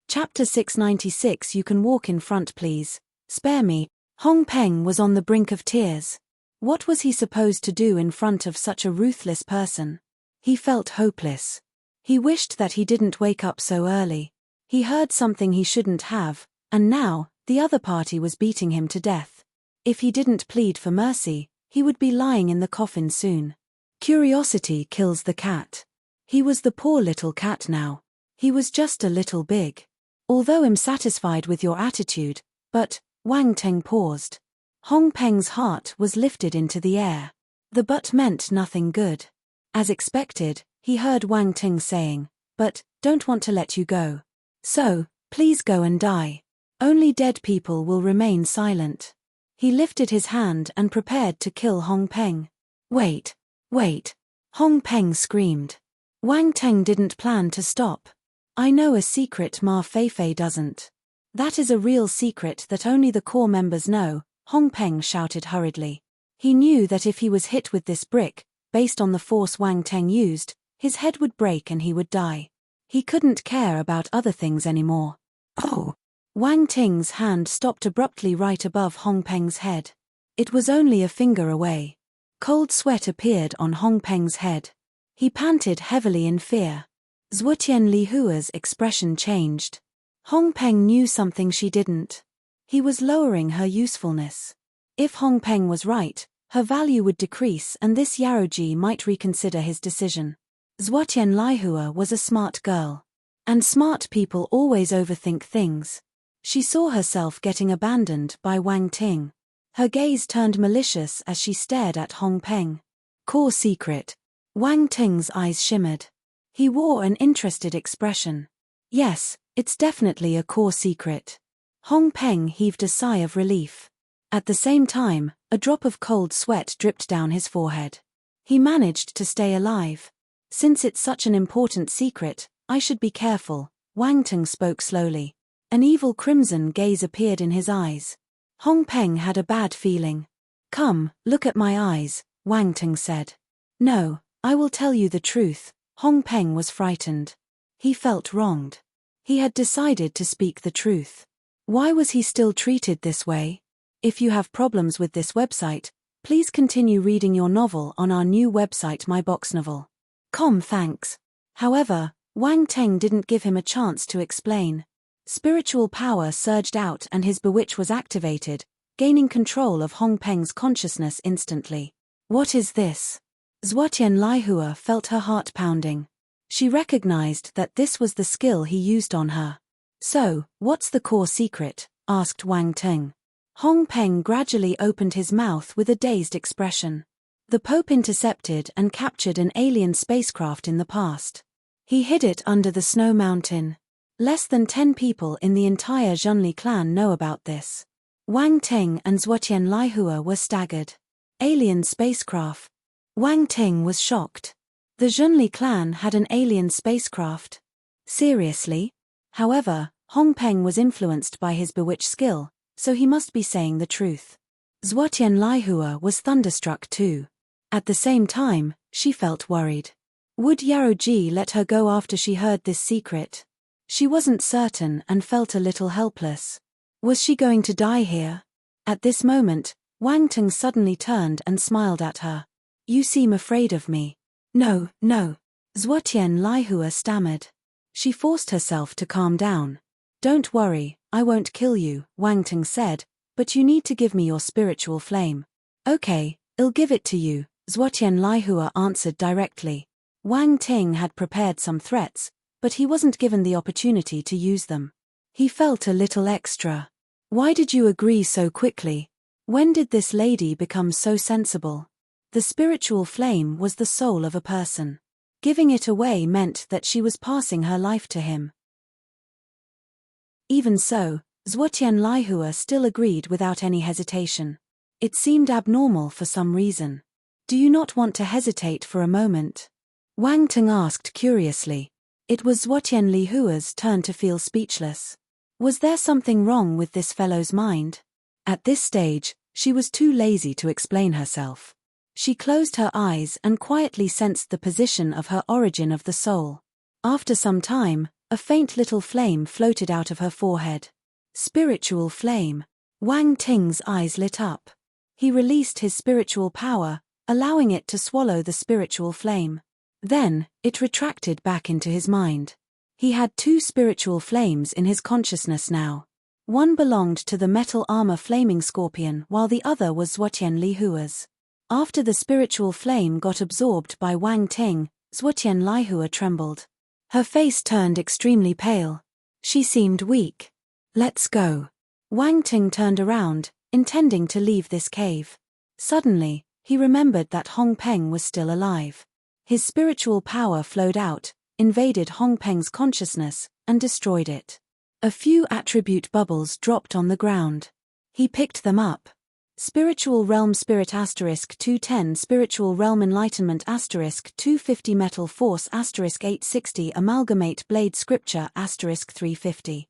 Chapter 696. You can walk in front, please. Spare me. Hong Peng was on the brink of tears. What was he supposed to do in front of such a ruthless person? He felt hopeless. He wished that he didn't wake up so early. He heard something he shouldn't have, and now, the other party was beating him to death. If he didn't plead for mercy, he would be lying in the coffin soon. Curiosity kills the cat. He was the poor little cat now. He was just a little big. Although I'm satisfied with your attitude, but, Wang Ting paused. Hong Peng's heart was lifted into the air. The but meant nothing good. As expected, he heard Wang Ting saying, "But, don't want to let you go. So, please go and die. Only dead people will remain silent." He lifted his hand and prepared to kill Hong Peng. "Wait. Wait." Hong Peng screamed. Wang Ting didn't plan to stop. "I know a secret Ma Feifei doesn't. That is a real secret that only the core members know," Hong Peng shouted hurriedly. He knew that if he was hit with this brick, based on the force Wang Ting used, his head would break and he would die. He couldn't care about other things anymore. "Oh!" Wang Ting's hand stopped abruptly right above Hong Peng's head. It was only a finger away. Cold sweat appeared on Hong Peng's head. He panted heavily in fear. Zhuotian Li Hua's expression changed. Hong Peng knew something she didn't. He was lowering her usefulness. If Hong Peng was right, her value would decrease and this Yaroji might reconsider his decision. Zhuotian Lihua was a smart girl. And smart people always overthink things. She saw herself getting abandoned by Wang Ting. Her gaze turned malicious as she stared at Hong Peng. "Core secret." Wang Ting's eyes shimmered. He wore an interested expression. "Yes, it's definitely a core secret." Hong Peng heaved a sigh of relief. At the same time, a drop of cold sweat dripped down his forehead. He managed to stay alive. "Since it's such an important secret, I should be careful," Wang Ting spoke slowly. An evil crimson gaze appeared in his eyes. Hong Peng had a bad feeling. "Come, look at my eyes," Wang Ting said. "No, I will tell you the truth." Hong Peng was frightened. He felt wronged. He had decided to speak the truth. Why was he still treated this way? If you have problems with this website, please continue reading your novel on our new website myboxnovel.com. Thanks. However, Wang Ting didn't give him a chance to explain. Spiritual power surged out and his bewitch was activated, gaining control of Hong Peng's consciousness instantly. "What is this?" Zhuotian Lihua felt her heart pounding. She recognized that this was the skill he used on her. "So, what's the core secret?" asked Wang Ting. Hong Peng gradually opened his mouth with a dazed expression. The Pope intercepted and captured an alien spacecraft in the past. He hid it under the snow mountain. Less than 10 people in the entire Zhonli clan know about this. Wang Ting and Zhuotian Lihua were staggered. Alien spacecraft. Wang Ting was shocked. The Zhonli clan had an alien spacecraft. Seriously? However, Hong Peng was influenced by his bewitch skill, so he must be saying the truth. Zhuotian Lihua was thunderstruck too. At the same time, she felt worried. Would Yaroji let her go after she heard this secret? She wasn't certain and felt a little helpless. Was she going to die here? At this moment, Wang Ting suddenly turned and smiled at her. "You seem afraid of me." "No, no." Zhuotian Lihua stammered. She forced herself to calm down. "Don't worry, I won't kill you," Wang Ting said, "but you need to give me your spiritual flame." "Okay, I'll give it to you," Zhuotian Lihua answered directly. Wang Ting had prepared some threats, but he wasn't given the opportunity to use them. He felt a little extra. "Why did you agree so quickly? When did this lady become so sensible?" The spiritual flame was the soul of a person. Giving it away meant that she was passing her life to him. Even so, Zhuotian Lihua still agreed without any hesitation. It seemed abnormal for some reason. "Do you not want to hesitate for a moment?" Wang Ting asked curiously. It was Zhuotian Lihua's turn to feel speechless. Was there something wrong with this fellow's mind? At this stage, she was too lazy to explain herself. She closed her eyes and quietly sensed the position of her origin of the soul. After some time, a faint little flame floated out of her forehead. Spiritual flame. Wang Ting's eyes lit up. He released his spiritual power, allowing it to swallow the spiritual flame. Then, it retracted back into his mind. He had 2 spiritual flames in his consciousness now. One belonged to the metal armor flaming scorpion while the other was Zhuotian Lihua's. After the spiritual flame got absorbed by Wang Ting, Zhuotian Lihua trembled. Her face turned extremely pale. She seemed weak. "Let's go." Wang Ting turned around, intending to leave this cave. Suddenly, he remembered that Hong Peng was still alive. His spiritual power flowed out, invaded Hong Peng's consciousness, and destroyed it. A few attribute bubbles dropped on the ground. He picked them up. Spiritual Realm Spirit *210 Spiritual Realm Enlightenment *250 Metal Force *860 Amalgamate Blade Scripture *350.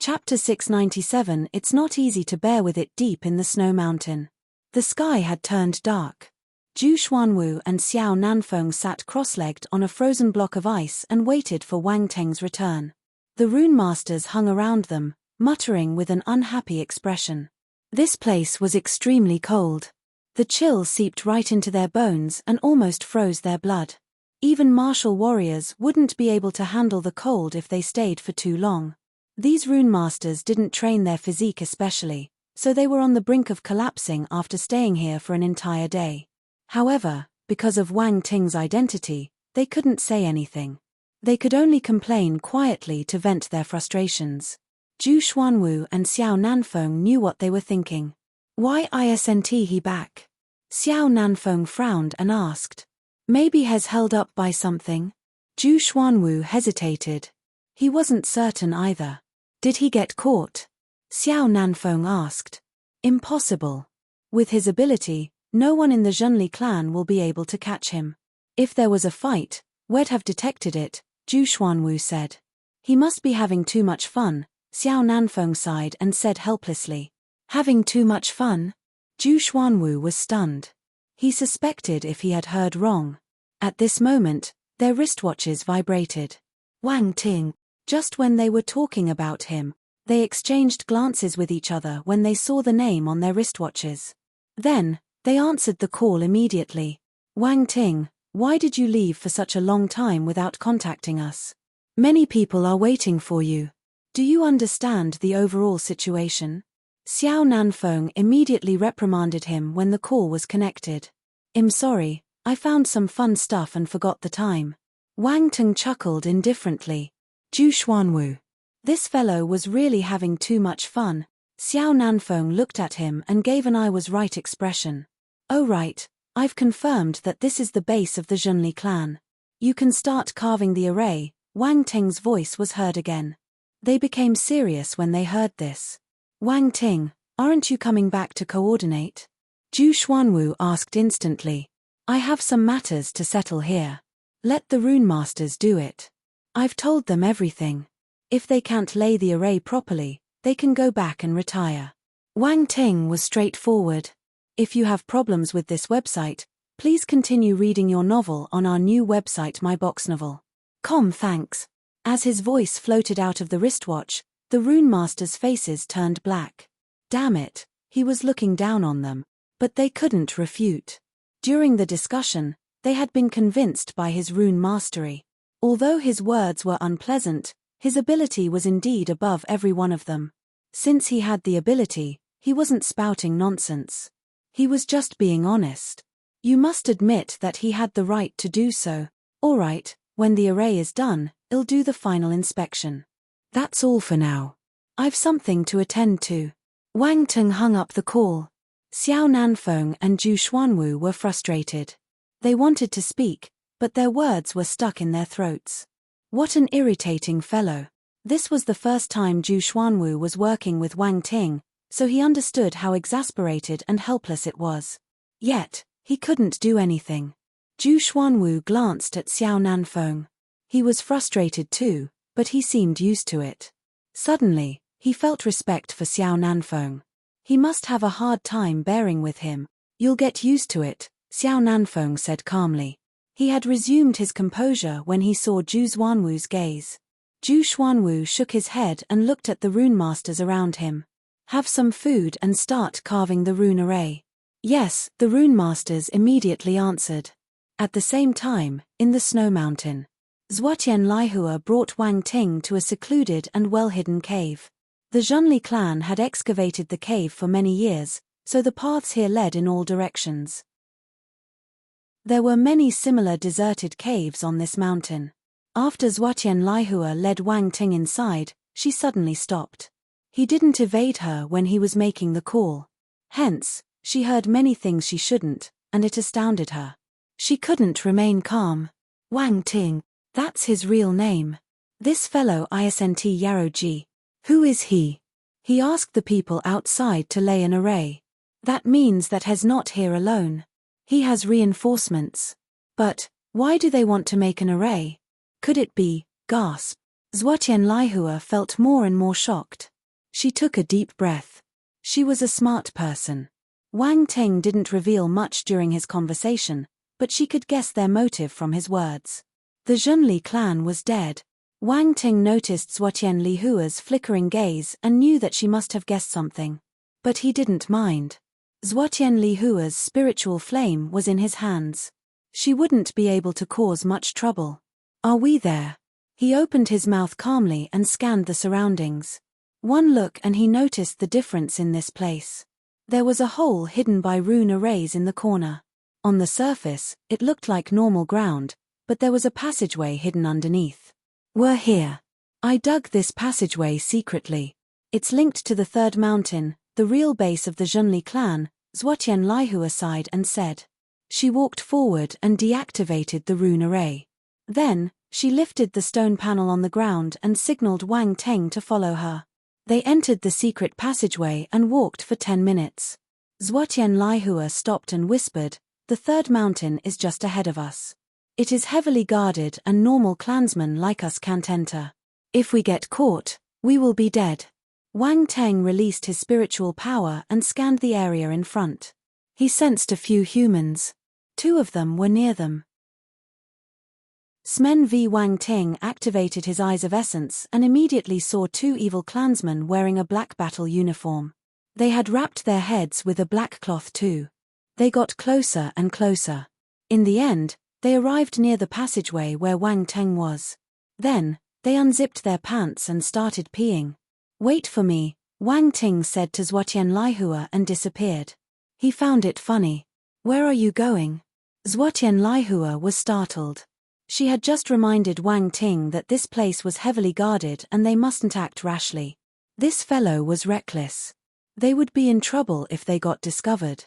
Chapter 697 It's not easy to bear with it deep in the snow mountain. The sky had turned dark. Zhu Xuanwu and Xiao Nanfeng sat cross-legged on a frozen block of ice and waited for Wang Teng's return. The rune masters hung around them, muttering with an unhappy expression. This place was extremely cold. The chill seeped right into their bones and almost froze their blood. Even martial warriors wouldn't be able to handle the cold if they stayed for too long. These rune masters didn't train their physique especially, so they were on the brink of collapsing after staying here for an entire day. However, because of Wang Ting's identity, they couldn't say anything. They could only complain quietly to vent their frustrations. Zhu Xuanwu and Xiao Nanfeng knew what they were thinking. Why isn't he back? Xiao Nanfeng frowned and asked. Maybe he's held up by something? Zhu Xuanwu hesitated. He wasn't certain either. Did he get caught? Xiao Nanfeng asked. Impossible. With his ability, no one in the Zhenli clan will be able to catch him. If there was a fight, we'd have detected it, Zhu Xuanwu said. He must be having too much fun, Xiao Nanfeng sighed and said helplessly. Having too much fun? Zhu Xuanwu was stunned. He suspected if he had heard wrong. At this moment, their wristwatches vibrated. Wang Ting. Just when they were talking about him, they exchanged glances with each other when they saw the name on their wristwatches. Then, they answered the call immediately. Wang Ting, why did you leave for such a long time without contacting us? Many people are waiting for you. Do you understand the overall situation? Xiao Nanfeng immediately reprimanded him when the call was connected. I'm sorry, I found some fun stuff and forgot the time. Wang Ting chuckled indifferently. Zhu Xuanwu. This fellow was really having too much fun. Xiao Nanfeng looked at him and gave an I was right expression. Oh right, I've confirmed that this is the base of the Zhenli clan. You can start carving the array. Wang Ting's voice was heard again. They became serious when they heard this. Wang Ting, aren't you coming back to coordinate? Zhu Xuanwu asked instantly. I have some matters to settle here. Let the rune masters do it. I've told them everything. If they can't lay the array properly, they can go back and retire. Wang Ting was straightforward. If you have problems with this website, please continue reading your novel on our new website myboxnovel.com. Thanks. As his voice floated out of the wristwatch, the rune masters' faces turned black. Damn it, he was looking down on them, but they couldn't refute. During the discussion, they had been convinced by his rune mastery. Although his words were unpleasant, his ability was indeed above every one of them. Since he had the ability, he wasn't spouting nonsense. He was just being honest. You must admit that he had the right to do so. All right, when the array is done, I'll do the final inspection. That's all for now. I've something to attend to. Wang Ting hung up the call. Xiao Nanfeng and Zhu Xuanwu were frustrated. They wanted to speak, but their words were stuck in their throats. What an irritating fellow. This was the first time Zhu Xuanwu was working with Wang Ting, so he understood how exasperated and helpless it was. Yet, he couldn't do anything. Zhu Xuanwu glanced at Xiao Nanfeng. He was frustrated too, but he seemed used to it. Suddenly, he felt respect for Xiao Nanfeng. He must have a hard time bearing with him. You'll get used to it, Xiao Nanfeng said calmly. He had resumed his composure when he saw Zhu Xuanwu's gaze. Zhu Xuanwu shook his head and looked at the rune masters around him. Have some food and start carving the rune array. Yes, the rune masters immediately answered. At the same time, in the snow mountain, Zhuotian Laihua brought Wang Ting to a secluded and well-hidden cave. The Zhenli clan had excavated the cave for many years, so the paths here led in all directions. There were many similar deserted caves on this mountain. After Zhuotian Laihua led Wang Ting inside, she suddenly stopped. He didn't evade her when he was making the call. Hence, she heard many things she shouldn't, and it astounded her. She couldn't remain calm. Wang Ting. That's his real name. This fellow isn't Yarrow Ji. Who is he? He asked the people outside to lay an array. That means that he's not here alone. He has reinforcements. But, why do they want to make an array? Could it be, gasp. Zhuotian Laihua felt more and more shocked. She took a deep breath. She was a smart person. Wang Ting didn't reveal much during his conversation, but she could guess their motive from his words. The Zhonli clan was dead. Wang Ting noticed Zhuotian Lihua's flickering gaze and knew that she must have guessed something. But he didn't mind. Zhuotian Lihua's spiritual flame was in his hands. She wouldn't be able to cause much trouble. Are we there? He opened his mouth calmly and scanned the surroundings. One look and he noticed the difference in this place. There was a hole hidden by rune arrays in the corner. On the surface, it looked like normal ground, but there was a passageway hidden underneath. We're here. I dug this passageway secretly. It's linked to the third mountain, the real base of the Zhonli clan, Zhuotian Laihua sighed and said. She walked forward and deactivated the rune array. Then, she lifted the stone panel on the ground and signaled Wang Ting to follow her. They entered the secret passageway and walked for 10 minutes. Zhuotian Laihua stopped and whispered, "The third mountain is just ahead of us. It is heavily guarded and normal clansmen like us can't enter. If we get caught, we will be dead." Wang Ting released his spiritual power and scanned the area in front. He sensed a few humans. 2 of them were near them. Smen v. Wang Ting activated his Eyes of Essence and immediately saw 2 evil clansmen wearing a black battle uniform. They had wrapped their heads with a black cloth too. They got closer and closer. In the end, they arrived near the passageway where Wang Ting was. Then, they unzipped their pants and started peeing. "Wait for me," Wang Ting said to Zhuotian Laihua and disappeared. He found it funny. "Where are you going?" Zhuotian Laihua was startled. She had just reminded Wang Ting that this place was heavily guarded and they mustn't act rashly. This fellow was reckless. They would be in trouble if they got discovered.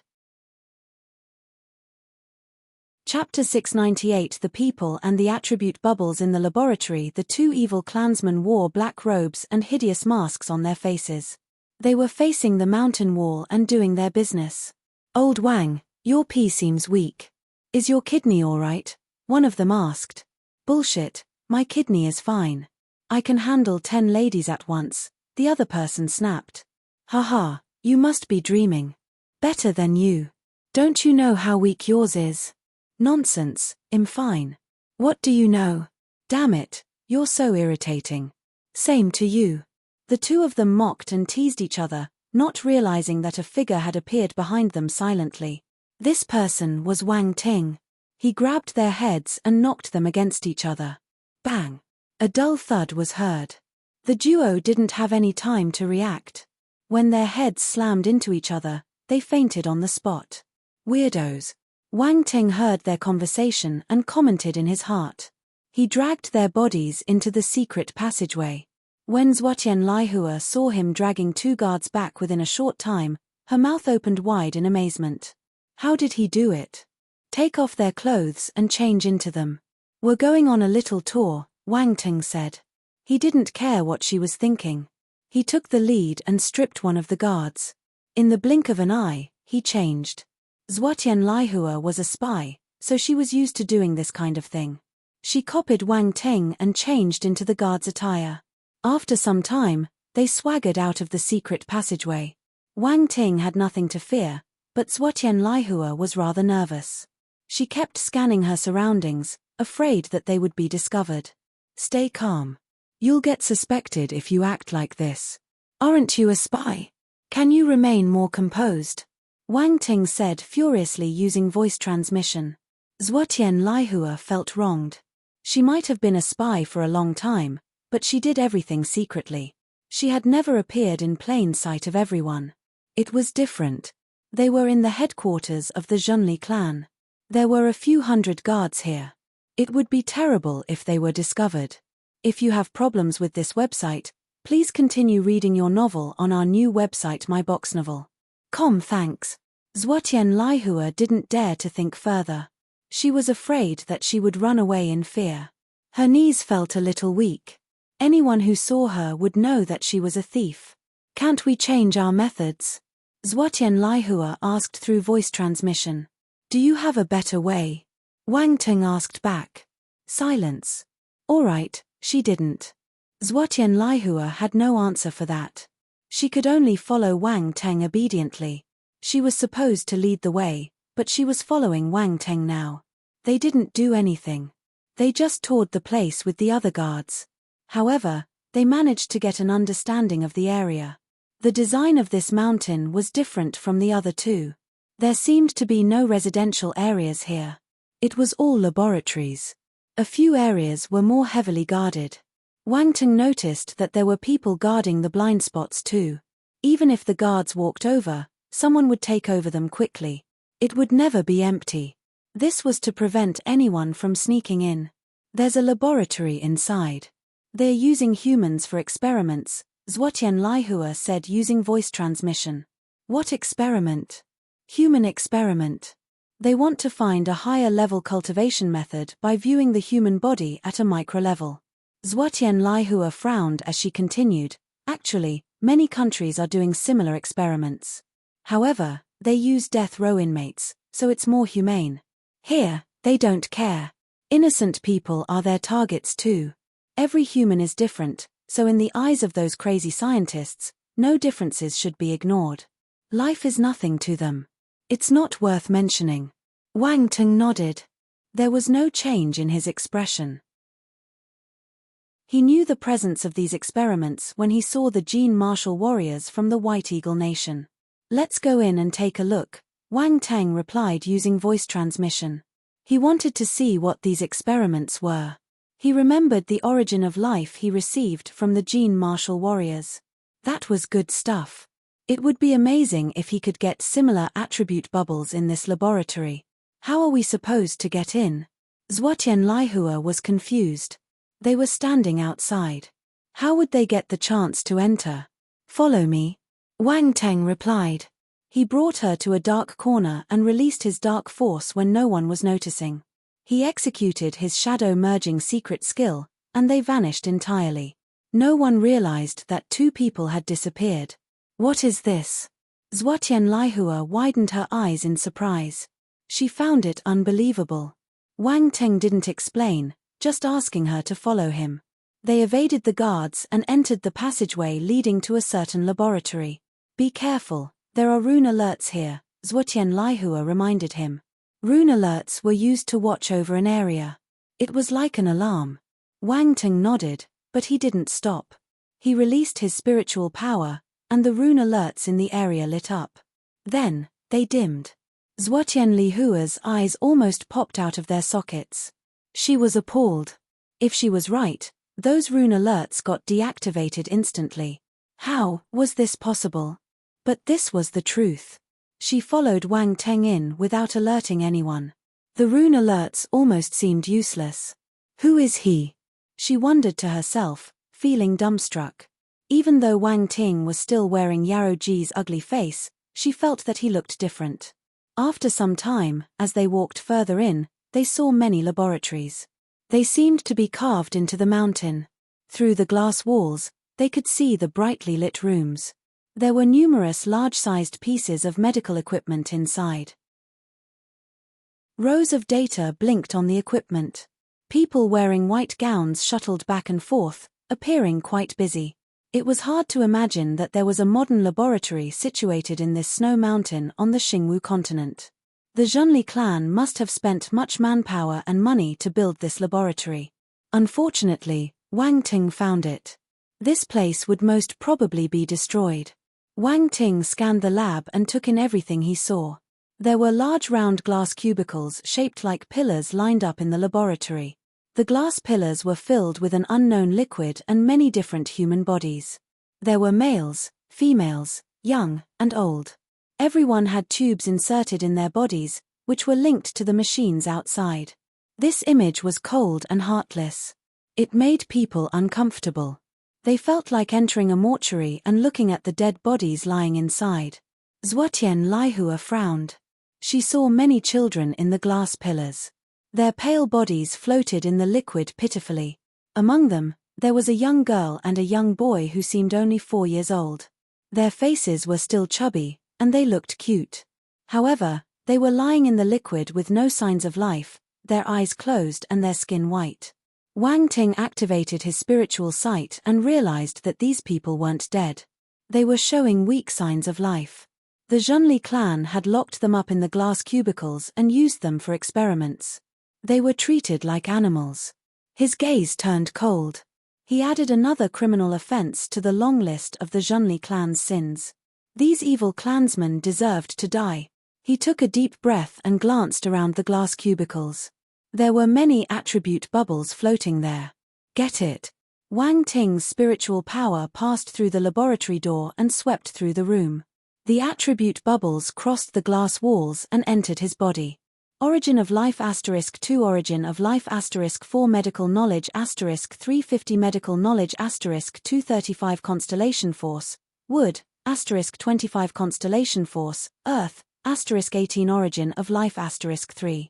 Chapter 698 The People and the Attribute Bubbles in the laboratory. The 2 evil clansmen wore black robes and hideous masks on their faces. They were facing the mountain wall and doing their business. "Old Wang, your pee seems weak. Is your kidney all right?" one of them asked. "Bullshit, my kidney is fine. I can handle 10 ladies at once," the other person snapped. "Haha, you must be dreaming. Better than you. Don't you know how weak yours is?" "Nonsense, I'm fine. What do you know? Damn it, you're so irritating." "Same to you." The 2 of them mocked and teased each other, not realizing that a figure had appeared behind them silently. This person was Wang Ting. He grabbed their heads and knocked them against each other. Bang! A dull thud was heard. The duo didn't have any time to react. When their heads slammed into each other, they fainted on the spot. Weirdos. Wang Ting heard their conversation and commented in his heart. He dragged their bodies into the secret passageway. When Zhuotian Laihua saw him dragging 2 guards back within a short time, her mouth opened wide in amazement. How did he do it? "Take off their clothes and change into them. We're going on a little tour," Wang Ting said. He didn't care what she was thinking. He took the lead and stripped one of the guards. In the blink of an eye, he changed. Zhuotian Laihua was a spy, so she was used to doing this kind of thing. She copied Wang Ting and changed into the guard's attire. After some time, they swaggered out of the secret passageway. Wang Ting had nothing to fear, but Zhuotian Laihua was rather nervous. She kept scanning her surroundings, afraid that they would be discovered. "Stay calm. You'll get suspected if you act like this. Aren't you a spy? Can you remain more composed?" Wang Ting said furiously using voice transmission. Zhuotian Laihua felt wronged. She might have been a spy for a long time, but she did everything secretly. She had never appeared in plain sight of everyone. It was different. They were in the headquarters of the Zhonli clan. There were a few hundred guards here. It would be terrible if they were discovered. If you have problems with this website, Please continue reading your novel on our new website myboxnovel.com. Thanks. Zhuotian Laihua didn't dare to think further. She was afraid that she would run away in fear. Her knees felt a little weak. Anyone who saw her would know that she was a thief. Can't we change our methods? Zhuotian Laihua asked through voice transmission. Do you have a better way? Wang Teng asked back. Silence. All right, she didn't. Zhuotian Laihua had no answer for that. She could only follow Wang Teng obediently. She was supposed to lead the way, but she was following Wang Teng now. They didn't do anything. They just toured the place with the other guards. However, they managed to get an understanding of the area. The design of this mountain was different from the other two. There seemed to be no residential areas here. It was all laboratories. A few areas were more heavily guarded. Wang Teng noticed that there were people guarding the blind spots too. Even if the guards walked over, someone would take over them quickly. It would never be empty. This was to prevent anyone from sneaking in. There's a laboratory inside. They're using humans for experiments, Zhuotian Laihua said using voice transmission. What experiment? Human experiment. They want to find a higher level cultivation method by viewing the human body at a micro level. Zhuotian Laihua frowned as she continued. Actually, many countries are doing similar experiments. However, they use death row inmates, so it's more humane. Here, they don't care. Innocent people are their targets too. Every human is different, so in the eyes of those crazy scientists, no differences should be ignored. Life is nothing to them. It's not worth mentioning. Wang Teng nodded. There was no change in his expression. He knew the presence of these experiments when he saw the Gene Martial warriors from the White Eagle Nation. Let's go in and take a look, Wang Teng replied using voice transmission. He wanted to see what these experiments were. He remembered the origin of life he received from the Gene Martial warriors. That was good stuff. It would be amazing if he could get similar attribute bubbles in this laboratory. How are we supposed to get in? Zhuotian Laihua was confused. They were standing outside. How would they get the chance to enter? Follow me. Wang Teng replied. He brought her to a dark corner and released his dark force when no one was noticing. He executed his shadow-merging secret skill, and they vanished entirely. No one realized that two people had disappeared. What is this? Zhuotian Laihua widened her eyes in surprise. She found it unbelievable. Wang Teng didn't explain, just asking her to follow him. They evaded the guards and entered the passageway leading to a certain laboratory. Be careful, there are rune alerts here, Zhuotian Laihua reminded him. Rune alerts were used to watch over an area. It was like an alarm. Wang Teng nodded, but he didn't stop. He released his spiritual power, and the rune alerts in the area lit up. Then, they dimmed. Zhuotian Lihua's eyes almost popped out of their sockets. She was appalled. If she was right, those rune alerts got deactivated instantly. How was this possible? But this was the truth. She followed Wang Teng in without alerting anyone. The rune alerts almost seemed useless. Who is he? She wondered to herself, feeling dumbstruck. Even though Wang Ting was still wearing Yarrow Ji's ugly face, she felt that he looked different. After some time, as they walked further in, they saw many laboratories. They seemed to be carved into the mountain. Through the glass walls, they could see the brightly lit rooms. There were numerous large-sized pieces of medical equipment inside. Rows of data blinked on the equipment. People wearing white gowns shuttled back and forth, appearing quite busy. It was hard to imagine that there was a modern laboratory situated in this snow mountain on the Xingwu continent. The Zhonli clan must have spent much manpower and money to build this laboratory. Unfortunately, Wang Ting found it. This place would most probably be destroyed. Wang Ting scanned the lab and took in everything he saw. There were large round glass cubicles shaped like pillars lined up in the laboratory. The glass pillars were filled with an unknown liquid and many different human bodies. There were males, females, young, and old. Everyone had tubes inserted in their bodies, which were linked to the machines outside. This image was cold and heartless. It made people uncomfortable. They felt like entering a mortuary and looking at the dead bodies lying inside. Zhuotian Laihua frowned. She saw many children in the glass pillars. Their pale bodies floated in the liquid pitifully. Among them, there was a young girl and a young boy who seemed only 4 years old. Their faces were still chubby, and they looked cute. However, they were lying in the liquid with no signs of life, their eyes closed and their skin white. Wang Ting activated his spiritual sight and realized that these people weren't dead. They were showing weak signs of life. The Zhonli clan had locked them up in the glass cubicles and used them for experiments. They were treated like animals. His gaze turned cold. He added another criminal offense to the long list of the Zhonli clan's sins. These evil clansmen deserved to die. He took a deep breath and glanced around the glass cubicles. There were many attribute bubbles floating there. Get it? Wang Ting's spiritual power passed through the laboratory door and swept through the room. The attribute bubbles crossed the glass walls and entered his body. Origin of life *2 Origin of life *4 Medical knowledge *350 Medical knowledge *235 Constellation force, wood, *25 Constellation force, earth, *18 Origin of life *3.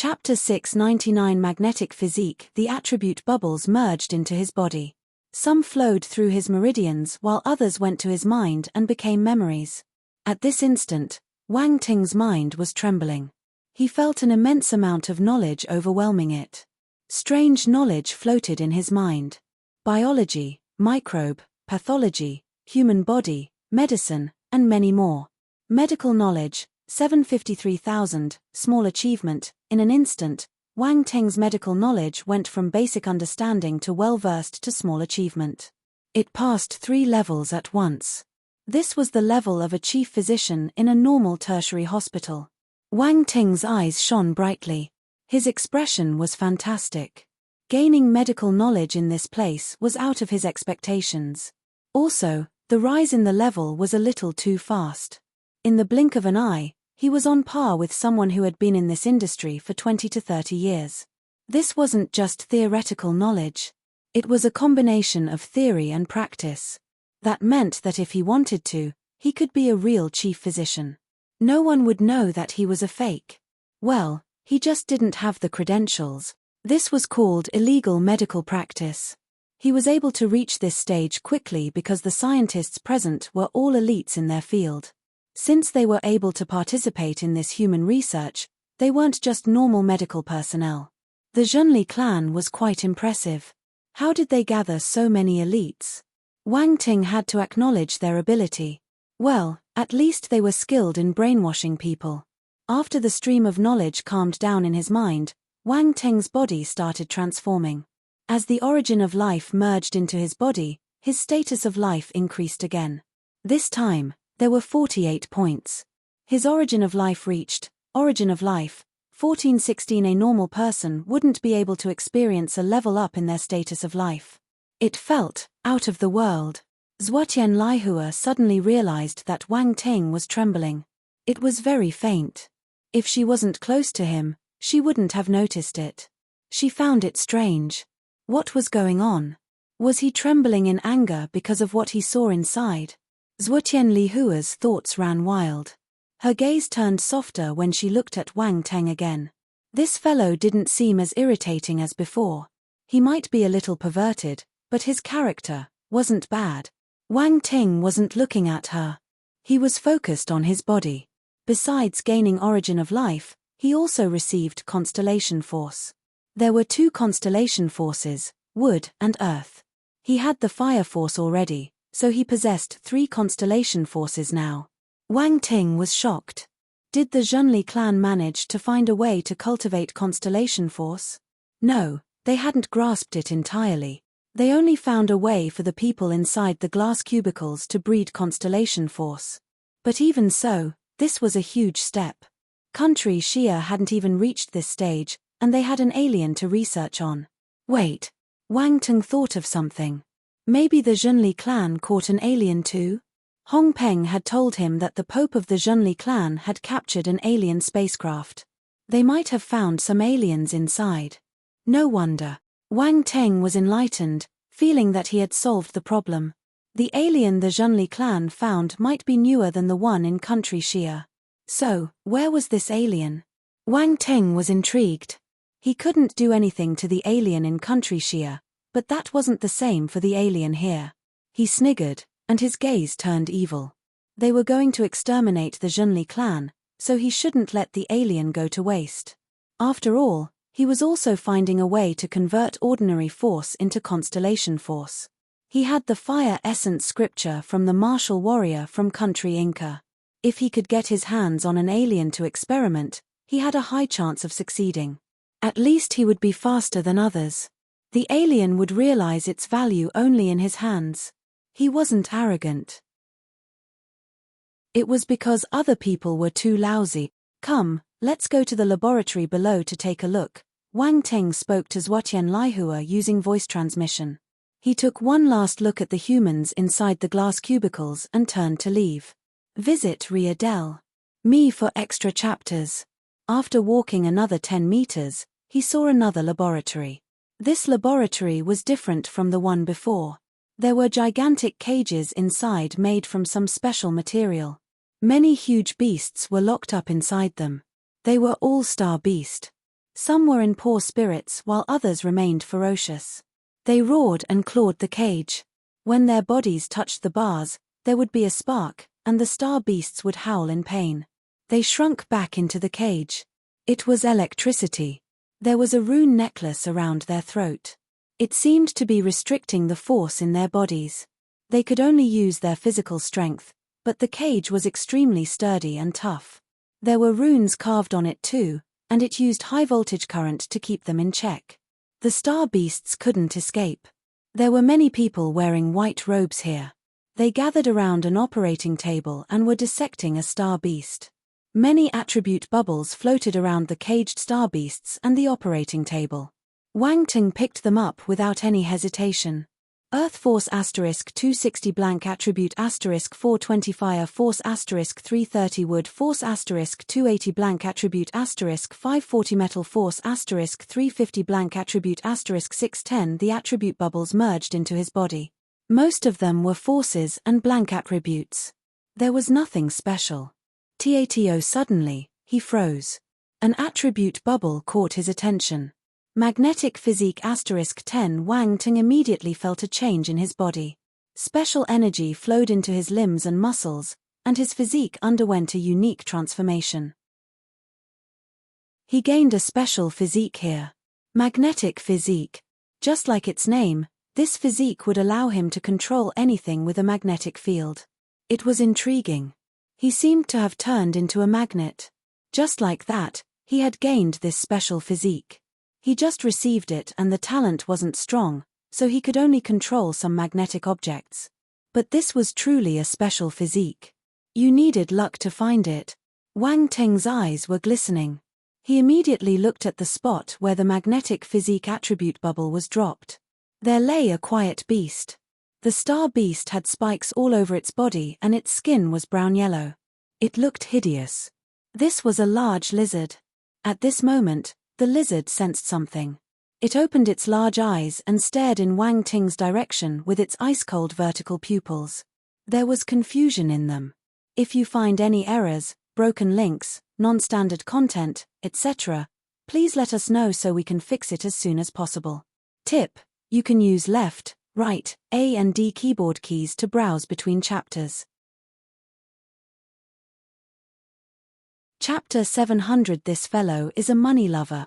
Chapter 6 99 Magnetic Physique. The attribute bubbles merged into his body. Some flowed through his meridians while others went to his mind and became memories. At this instant, Wang Ting's mind was trembling. He felt an immense amount of knowledge overwhelming it. Strange knowledge floated in his mind. Biology, microbe, pathology, human body, medicine, and many more. Medical knowledge, 753,000, small achievement. In an instant, Wang Ting's medical knowledge went from basic understanding to well-versed to small achievement. It passed 3 levels at once. This was the level of a chief physician in a normal tertiary hospital. Wang Ting's eyes shone brightly. His expression was fantastic. Gaining medical knowledge in this place was out of his expectations. Also, the rise in the level was a little too fast. In the blink of an eye, he was on par with someone who had been in this industry for 20 to 30 years. This wasn't just theoretical knowledge. It was a combination of theory and practice. That meant that if he wanted to, he could be a real chief physician. No one would know that he was a fake. Well, he just didn't have the credentials. This was called illegal medical practice. He was able to reach this stage quickly because the scientists present were all elites in their field. Since they were able to participate in this human research, they weren't just normal medical personnel. The Zhonli clan was quite impressive. How did they gather so many elites? Wang Ting had to acknowledge their ability. Well, at least they were skilled in brainwashing people. After the stream of knowledge calmed down in his mind, Wang Ting's body started transforming. As the origin of life merged into his body, his status of life increased again. This time, there were 48 points. His origin of life reached, origin of life, 1416. A normal person wouldn't be able to experience a level up in their status of life. It felt out of the world. Zhuotian Laihua suddenly realized that Wang Ting was trembling. It was very faint. If she wasn't close to him, she wouldn't have noticed it. She found it strange. What was going on? Was he trembling in anger because of what he saw inside? Zhuotian Lihua's thoughts ran wild. Her gaze turned softer when she looked at Wang Ting again. This fellow didn't seem as irritating as before. He might be a little perverted, but his character wasn't bad. Wang Ting wasn't looking at her. He was focused on his body. Besides gaining origin of life, he also received constellation force. There were 2 constellation forces, wood and earth. He had the fire force already, so he possessed 3 constellation forces now. Wang Ting was shocked. Did the Zhonli clan manage to find a way to cultivate constellation force? No, they hadn't grasped it entirely. They only found a way for the people inside the glass cubicles to breed constellation force. But even so, this was a huge step. Country Xia hadn't even reached this stage, and they had an alien to research on. Wait. Wang Ting thought of something. Maybe the Zhonli clan caught an alien too? Hong Peng had told him that the Pope of the Zhonli clan had captured an alien spacecraft. They might have found some aliens inside. No wonder. Wang Teng was enlightened, feeling that he had solved the problem. The alien the Zhonli clan found might be newer than the one in country Xia. So, where was this alien? Wang Teng was intrigued. He couldn't do anything to the alien in country Xia, but that wasn't the same for the alien here. He sniggered, and his gaze turned evil. They were going to exterminate the Zhonli clan, so he shouldn't let the alien go to waste. After all, he was also finding a way to convert ordinary force into constellation force. He had the fire essence scripture from the martial warrior from country Inca. If he could get his hands on an alien to experiment, he had a high chance of succeeding. At least he would be faster than others. The alien would realize its value only in his hands. He wasn't arrogant. It was because other people were too lousy. Come, let's go to the laboratory below to take a look. Wang Teng spoke to Zhuotian Laihua using voice transmission. He took one last look at the humans inside the glass cubicles and turned to leave. Visit Ria Del. Me for extra chapters. After walking another 10 meters, he saw another laboratory. This laboratory was different from the one before. There were gigantic cages inside made from some special material. Many huge beasts were locked up inside them. They were all star beast. Some were in poor spirits while others remained ferocious. They roared and clawed the cage. When their bodies touched the bars, there would be a spark, and the star beasts would howl in pain. They shrunk back into the cage. It was electricity. There was a rune necklace around their throat. It seemed to be restricting the force in their bodies. They could only use their physical strength, but the cage was extremely sturdy and tough. There were runes carved on it too, and it used high-voltage current to keep them in check. The star beasts couldn't escape. There were many people wearing white robes here. They gathered around an operating table and were dissecting a star beast. Many attribute bubbles floated around the caged star beasts and the operating table. Wang Teng picked them up without any hesitation. Earth Force *260 blank attribute *420 Fire Force *330 Wood Force *280 blank attribute *540 Metal Force *350 blank attribute *610 The attribute bubbles merged into his body. Most of them were forces and blank attributes. There was nothing special. Tato suddenly, he froze. An attribute bubble caught his attention. Magnetic Physique *10 Wang Teng immediately felt a change in his body. Special energy flowed into his limbs and muscles, and his physique underwent a unique transformation. He gained a special physique here. Magnetic Physique. Just like its name, this physique would allow him to control anything with a magnetic field. It was intriguing. He seemed to have turned into a magnet. Just like that, he had gained this special physique. He just received it and the talent wasn't strong, so he could only control some magnetic objects. But this was truly a special physique. You needed luck to find it. Wang Teng's eyes were glistening. He immediately looked at the spot where the magnetic physique attribute bubble was dropped. There lay a quiet beast. The star beast had spikes all over its body and its skin was brown-yellow. It looked hideous. This was a large lizard. At this moment, the lizard sensed something. It opened its large eyes and stared in Wang Teng's direction with its ice-cold vertical pupils. There was confusion in them. If you find any errors, broken links, non-standard content, etc., please let us know so we can fix it as soon as possible. Tip: you can use left, right, A and D keyboard keys to browse between chapters. Chapter 700 This fellow is a money lover.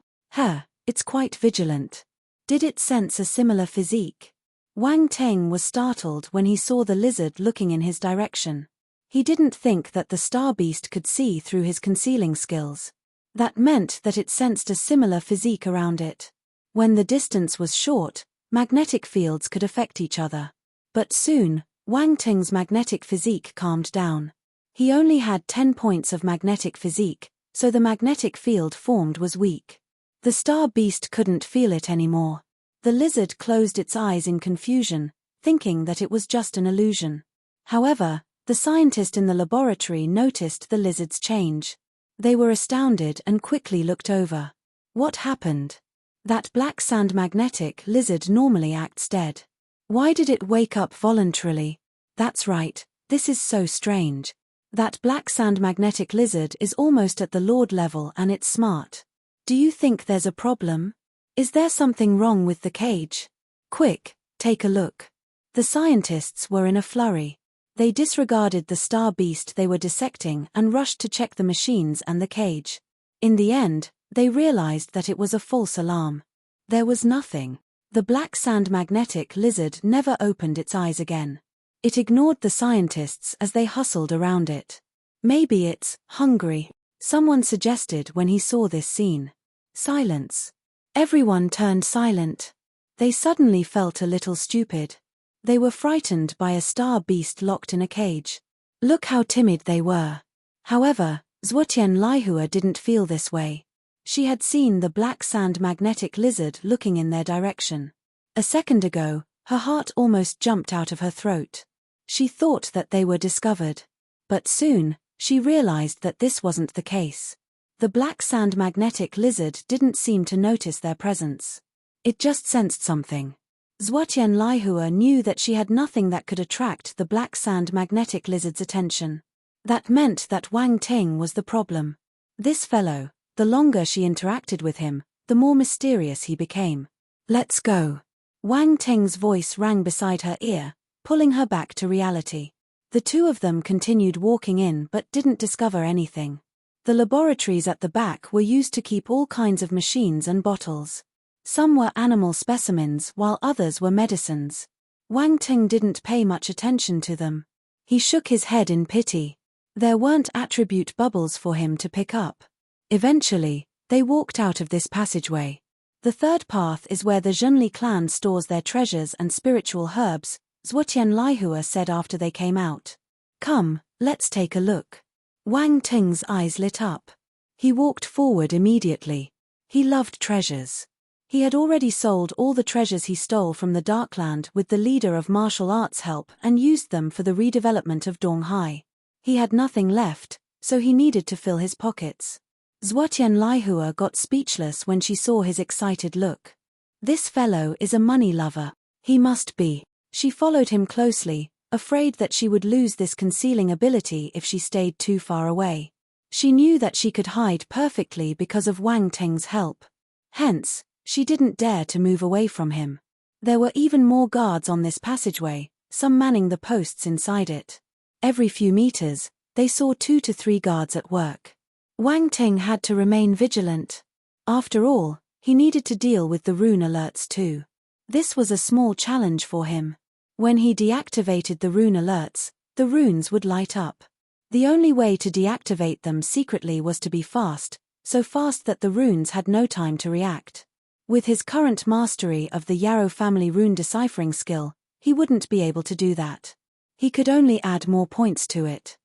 It's quite vigilant. Did it sense a similar physique? Wang Teng was startled when he saw the lizard looking in his direction. He didn't think that the star beast could see through his concealing skills. That meant that it sensed a similar physique around it. When the distance was short, magnetic fields could affect each other. But soon, Wang Teng's magnetic physique calmed down. He only had 10 points of magnetic physique, so the magnetic field formed was weak. The star beast couldn't feel it anymore. The lizard closed its eyes in confusion, thinking that it was just an illusion. However, the scientist in the laboratory noticed the lizard's change. They were astounded and quickly looked over. What happened? That black sand magnetic lizard normally acts dead. Why did it wake up voluntarily? That's right, this is so strange. That black sand magnetic lizard is almost at the Lord level and it's smart. Do you think there's a problem? Is there something wrong with the cage? Quick, take a look. The scientists were in a flurry. They disregarded the star beast they were dissecting and rushed to check the machines and the cage. In the end, they realized that it was a false alarm. There was nothing. The black sand magnetic lizard never opened its eyes again. It ignored the scientists as they hustled around it. Maybe it's hungry, someone suggested when he saw this scene. Silence. Everyone turned silent. They suddenly felt a little stupid. They were frightened by a star beast locked in a cage. Look how timid they were. However, Zhuotian Laihua didn't feel this way. She had seen the black sand magnetic lizard looking in their direction. A second ago, her heart almost jumped out of her throat. She thought that they were discovered. But soon, she realized that this wasn't the case. The black sand magnetic lizard didn't seem to notice their presence. It just sensed something. Zhuotian Laihua knew that she had nothing that could attract the black sand magnetic lizard's attention. That meant that Wang Ting was the problem. This fellow, the longer she interacted with him, the more mysterious he became. Let's go. Wang Ting's voice rang beside her ear, pulling her back to reality. The two of them continued walking in but didn't discover anything. The laboratories at the back were used to keep all kinds of machines and bottles. Some were animal specimens while others were medicines. Wang Ting didn't pay much attention to them. He shook his head in pity. There weren't attribute bubbles for him to pick up. Eventually, they walked out of this passageway. The third path is where the Zhenli clan stores their treasures and spiritual herbs, Zhuotian Laihua said after they came out. Come, let's take a look. Wang Ting's eyes lit up. He walked forward immediately. He loved treasures. He had already sold all the treasures he stole from the Darkland with the leader of martial arts help and used them for the redevelopment of Donghai. He had nothing left, so he needed to fill his pockets. Zhuotian Laihua got speechless when she saw his excited look. This fellow is a money lover. He must be. She followed him closely, afraid that she would lose this concealing ability if she stayed too far away. She knew that she could hide perfectly because of Wang Ting's help. Hence, she didn't dare to move away from him. There were even more guards on this passageway, some manning the posts inside it. Every few meters, they saw 2 to 3 guards at work. Wang Ting had to remain vigilant. After all, he needed to deal with the rune alerts too. This was a small challenge for him. When he deactivated the rune alerts, the runes would light up. The only way to deactivate them secretly was to be fast, so fast that the runes had no time to react. With his current mastery of the Yarrow family rune deciphering skill, he wouldn't be able to do that. He could only add more points to it.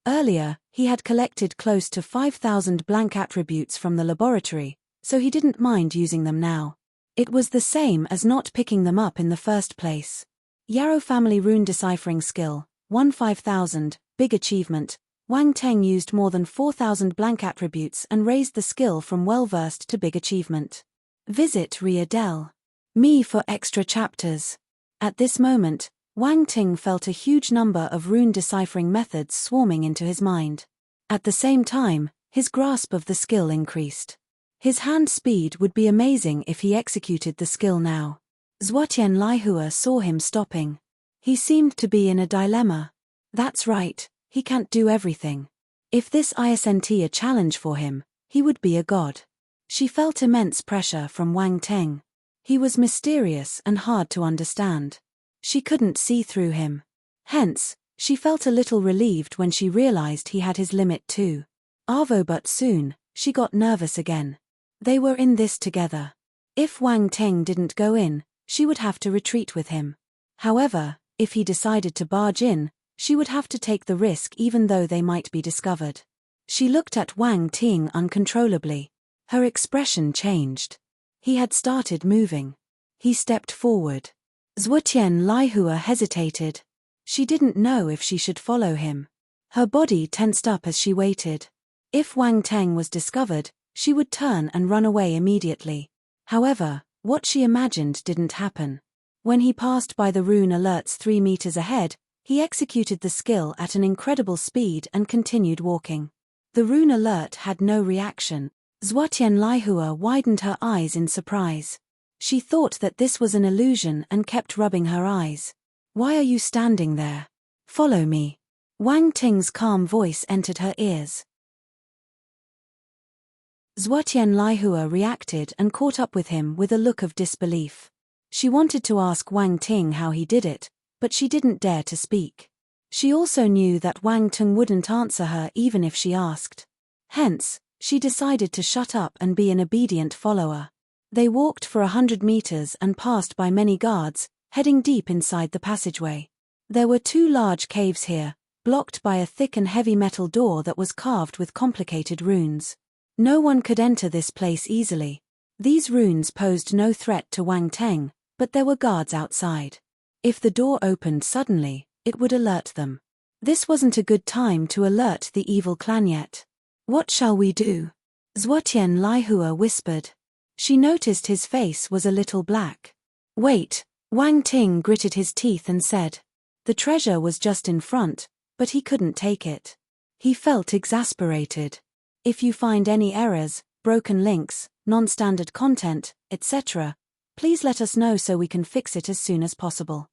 Earlier, he had collected close to 5,000 blank attributes from the laboratory, so he didn't mind using them now. It was the same as not picking them up in the first place. Yarrow family rune deciphering skill, 15,000, big achievement. Wang Ting used more than 4,000 blank attributes and raised the skill from well-versed to big achievement. Visit Ria Del. Me for extra chapters. At this moment, Wang Ting felt a huge number of rune deciphering methods swarming into his mind. At the same time, his grasp of the skill increased. His hand speed would be amazing if he executed the skill now. Zhuotian Laihua saw him stopping. He seemed to be in a dilemma. That's right. He can't do everything. If this isn't a challenge for him, he would be a god. She felt immense pressure from Wang Ting. He was mysterious and hard to understand. She couldn't see through him. Hence, she felt a little relieved when she realized he had his limit too. But soon, she got nervous again. They were in this together. If Wang Ting didn't go in, she would have to retreat with him. However, if he decided to barge in, she would have to take the risk even though they might be discovered. She looked at Wang Ting uncontrollably. Her expression changed. He had started moving. He stepped forward. Zhuotian Laihua hesitated. She didn't know if she should follow him. Her body tensed up as she waited. If Wang Ting was discovered, she would turn and run away immediately. However, what she imagined didn't happen. When he passed by the rune alerts 3 meters ahead, he executed the skill at an incredible speed and continued walking. The rune alert had no reaction. Zhuotian Laihua widened her eyes in surprise. She thought that this was an illusion and kept rubbing her eyes. "Why are you standing there? Follow me." Wang Ting's calm voice entered her ears. Zhuotian Laihua reacted and caught up with him with a look of disbelief. She wanted to ask Wang Ting how he did it, but she didn't dare to speak. She also knew that Wang Ting wouldn't answer her even if she asked. Hence, she decided to shut up and be an obedient follower. They walked for 100 meters and passed by many guards, heading deep inside the passageway. There were 2 large caves here, blocked by a thick and heavy metal door that was carved with complicated runes. No one could enter this place easily. These runes posed no threat to Wang Ting, but there were guards outside. If the door opened suddenly, it would alert them. This wasn't a good time to alert the evil clan yet. "What shall we do?" Zhuotian Laihua whispered. She noticed his face was a little black. "Wait," Wang Ting gritted his teeth and said. The treasure was just in front, but he couldn't take it. He felt exasperated. "If you find any errors, broken links, non-standard content, etc., please let us know so we can fix it as soon as possible."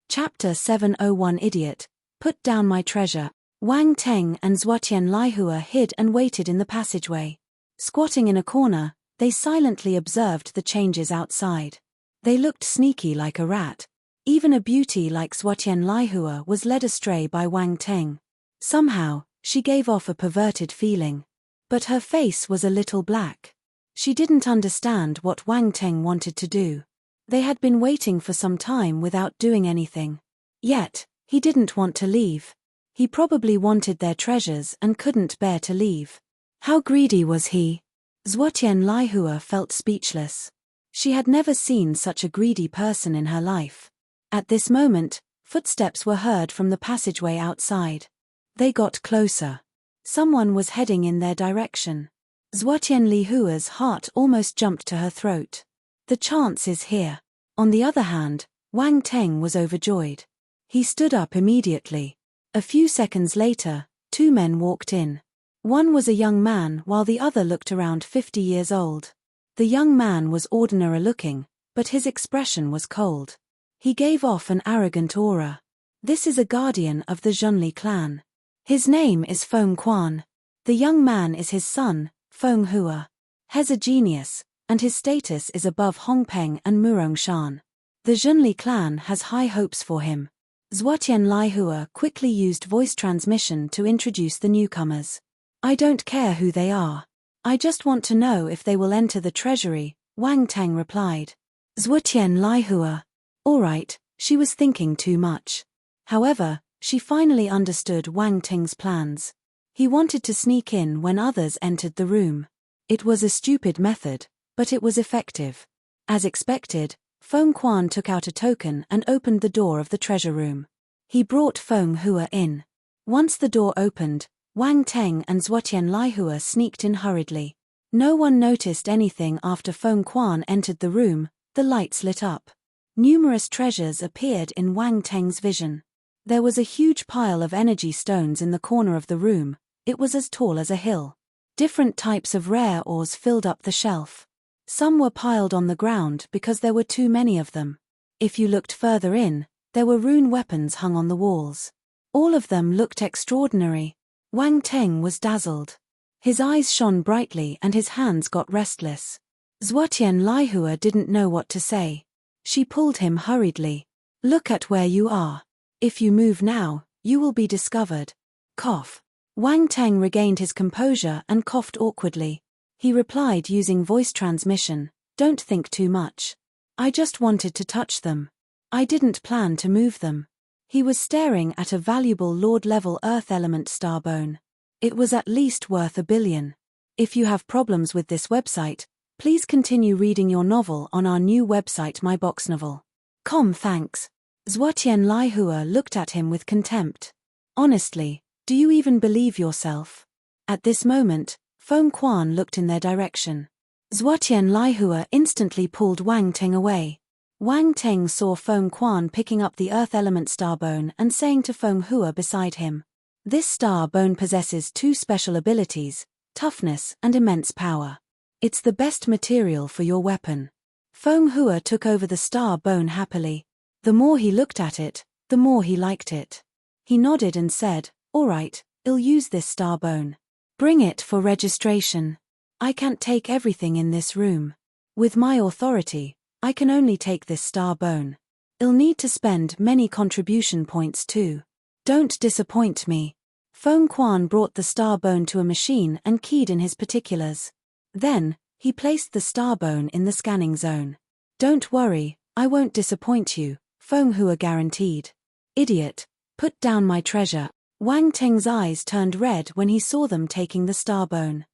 Chapter 701 Idiot, Put Down My Treasure. Wang Ting and Zhuotian Laihua hid and waited in the passageway. Squatting in a corner, they silently observed the changes outside. They looked sneaky like a rat. Even a beauty like Zhuotian Laihua was led astray by Wang Ting. Somehow, she gave off a perverted feeling. But her face was a little black. She didn't understand what Wang Ting wanted to do. They had been waiting for some time without doing anything. Yet, he didn't want to leave. He probably wanted their treasures and couldn't bear to leave. How greedy was he? Zhuotian Laihua felt speechless. She had never seen such a greedy person in her life. At this moment, footsteps were heard from the passageway outside. They got closer. Someone was heading in their direction. Zhuotian Laihua's heart almost jumped to her throat. The chance is here. On the other hand, Wang Ting was overjoyed. He stood up immediately. A few seconds later, 2 men walked in. One was a young man while the other looked around 50 years old. The young man was ordinary looking, but his expression was cold. He gave off an arrogant aura. This is a guardian of the Zhonli clan. His name is Feng Quan. The young man is his son, Feng Hua. He's a genius, and his status is above Hongpeng and Murong Shan. The Zhonli clan has high hopes for him. Zhuotian Laihua quickly used voice transmission to introduce the newcomers. "I don't care who they are. I just want to know if they will enter the treasury," Wang Ting replied. Zhuotian Laihua. All right, she was thinking too much. However, she finally understood Wang Ting's plans. He wanted to sneak in when others entered the room. It was a stupid method, but it was effective. As expected, Feng Quan took out a token and opened the door of the treasure room. He brought Feng Hua in. Once the door opened, Wang Ting and Zhuotian Laihua sneaked in hurriedly. No one noticed anything after Feng Quan entered the room. The lights lit up. Numerous treasures appeared in Wang Ting's vision. There was a huge pile of energy stones in the corner of the room. It was as tall as a hill. Different types of rare ores filled up the shelf. Some were piled on the ground because there were too many of them. If you looked further in, there were rune weapons hung on the walls. All of them looked extraordinary. Wang Ting was dazzled. His eyes shone brightly and his hands got restless. Zhuotian Laihua didn't know what to say. She pulled him hurriedly. "Look at where you are. If you move now, you will be discovered." Cough. Wang Ting regained his composure and coughed awkwardly. He replied using voice transmission, "Don't think too much. I just wanted to touch them. I didn't plan to move them." He was staring at a valuable Lord-level Earth element starbone. It was at least worth $1 billion. If you have problems with this website, please continue reading your novel on our new website myboxnovel.com. Thanks. Zhuotian Laihua looked at him with contempt. Honestly, Do you even believe yourself? At this moment, Feng Quan looked in their direction. Zhuotian Laihua instantly pulled Wang Ting away. Wang Ting saw Feng Quan picking up the earth element starbone and saying to Feng Hua beside him, "This starbone possesses two special abilities, toughness and immense power. It's the best material for your weapon." Feng Hua took over the starbone happily. The more he looked at it, the more he liked it. He nodded and said, "All right, I'll use this starbone. Bring it for registration. I can't take everything in this room. With my authority, I can only take this starbone. I'll need to spend many contribution points too. Don't disappoint me." Feng Quan brought the starbone to a machine and keyed in his particulars. Then, he placed the starbone in the scanning zone. "Don't worry, I won't disappoint you," Feng Hua guaranteed. "Idiot, put down my treasure." Wang Ting's eyes turned red when he saw them taking the starbone.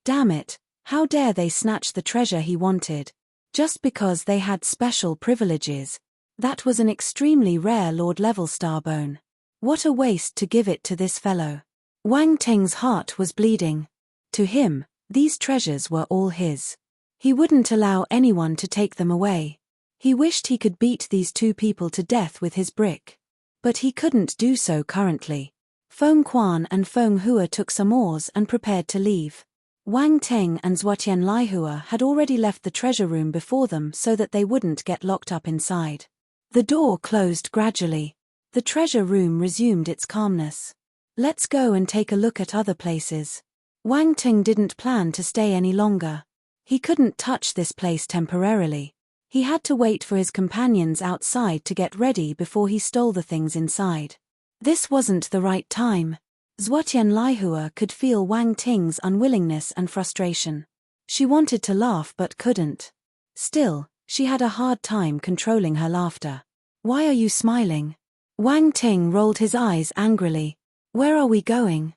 Damn it, how dare they snatch the treasure he wanted, just because they had special privileges. That was an extremely rare Lord-level starbone. What a waste to give it to this fellow. Wang Ting's heart was bleeding. To him, these treasures were all his. He wouldn't allow anyone to take them away. He wished he could beat these two people to death with his brick. But he couldn't do so currently. Feng Quan and Feng Hua took some oars and prepared to leave. Wang Ting and Zhuotian Laihua had already left the treasure room before them so that they wouldn't get locked up inside. The door closed gradually. The treasure room resumed its calmness. "Let's go and take a look at other places." Wang Ting didn't plan to stay any longer. He couldn't touch this place temporarily. He had to wait for his companions outside to get ready before he stole the things inside. This wasn't the right time. Zhuotian Laihua could feel Wang Ting's unwillingness and frustration. She wanted to laugh but couldn't. Still, she had a hard time controlling her laughter. "Why are you smiling?" Wang Ting rolled his eyes angrily. "Where are we going?"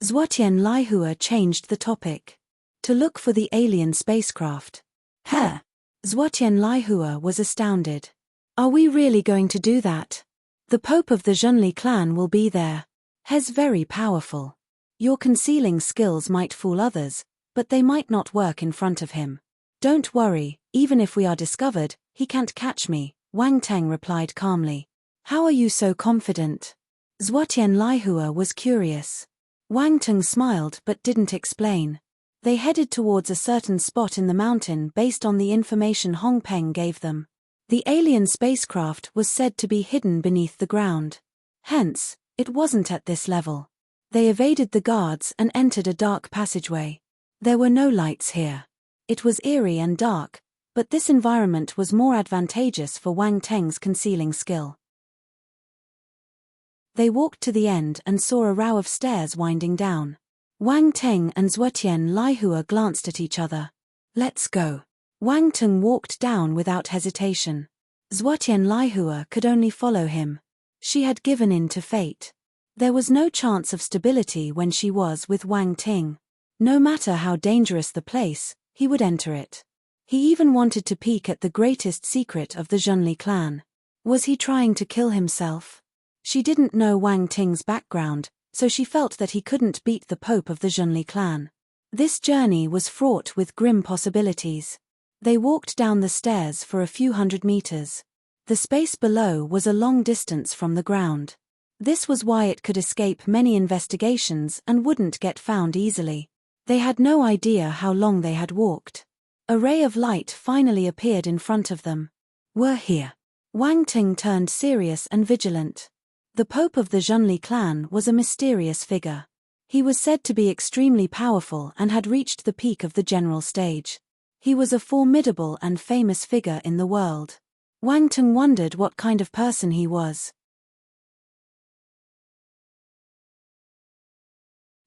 Zhuotian Laihua changed the topic. "To look for the alien spacecraft." "Huh?" Zhuotian Laihua was astounded. "Are we really going to do that? The Pope of the Zhenli clan will be there. He's very powerful. Your concealing skills might fool others, but they might not work in front of him. Don't worry, even if we are discovered, he can't catch me," Wang Ting replied calmly. "How are you so confident?" Zhuotian Laihua was curious. Wang Ting smiled but didn't explain. They headed towards a certain spot in the mountain based on the information Hong Peng gave them. The alien spacecraft was said to be hidden beneath the ground. Hence, it wasn't at this level. They evaded the guards and entered a dark passageway. There were no lights here. It was eerie and dark, but this environment was more advantageous for Wang Ting's concealing skill. They walked to the end and saw a row of stairs winding down. Wang Ting and Zhuotian Laihua glanced at each other. "Let's go." Wang Ting walked down without hesitation. Zhuotian Laihua could only follow him. She had given in to fate. There was no chance of stability when she was with Wang Ting. No matter how dangerous the place, he would enter it. He even wanted to peek at the greatest secret of the Zhenli clan. Was he trying to kill himself? She didn't know Wang Ting's background, so she felt that he couldn't beat the Pope of the Zhenli clan. This journey was fraught with grim possibilities. They walked down the stairs for a few hundred meters. The space below was a long distance from the ground. This was why it could escape many investigations and wouldn't get found easily. They had no idea how long they had walked. A ray of light finally appeared in front of them. "We're here." Wang Ting turned serious and vigilant. The Pope of the Zhenli clan was a mysterious figure. He was said to be extremely powerful and had reached the peak of the general stage. He was a formidable and famous figure in the world. Wang Ting wondered what kind of person he was.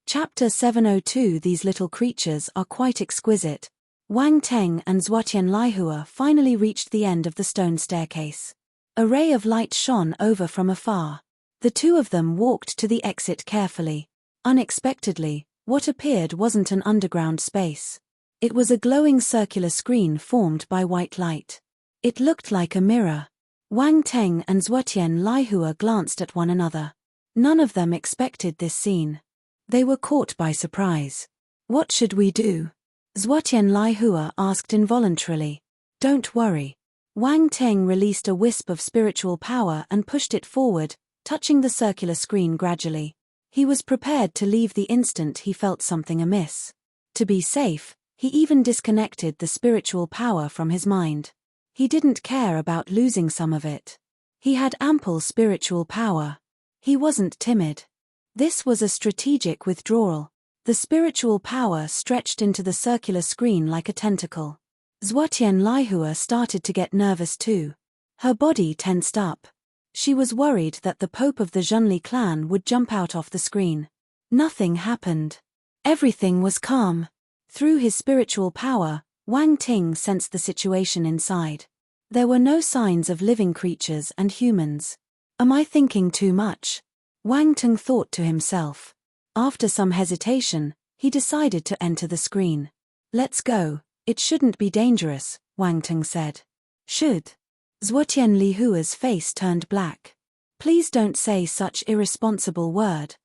Chapter 702. These little creatures are quite exquisite. Wang Ting and Zhuotian Laihua finally reached the end of the stone staircase. A ray of light shone over from afar. The two of them walked to the exit carefully. Unexpectedly, what appeared wasn't an underground space. It was a glowing circular screen formed by white light. It looked like a mirror. Wang Ting and Zhuotian Laihua glanced at one another. None of them expected this scene. They were caught by surprise. What should we do? Zhuotian Laihua asked involuntarily. Don't worry. Wang Ting released a wisp of spiritual power and pushed it forward, touching the circular screen gradually. He was prepared to leave the instant he felt something amiss. To be safe, he even disconnected the spiritual power from his mind. He didn't care about losing some of it. He had ample spiritual power. He wasn't timid. This was a strategic withdrawal. The spiritual power stretched into the circular screen like a tentacle. Zhuotian Laihua started to get nervous too. Her body tensed up. She was worried that the Pope of the Zhenli clan would jump out off the screen. Nothing happened. Everything was calm. Through his spiritual power, Wang Ting sensed the situation inside. There were no signs of living creatures and humans. Am I thinking too much? Wang Ting thought to himself. After some hesitation, he decided to enter the screen. Let's go, it shouldn't be dangerous, Wang Ting said. Should? Zhuotian Lihua's face turned black. Please don't say such irresponsible word.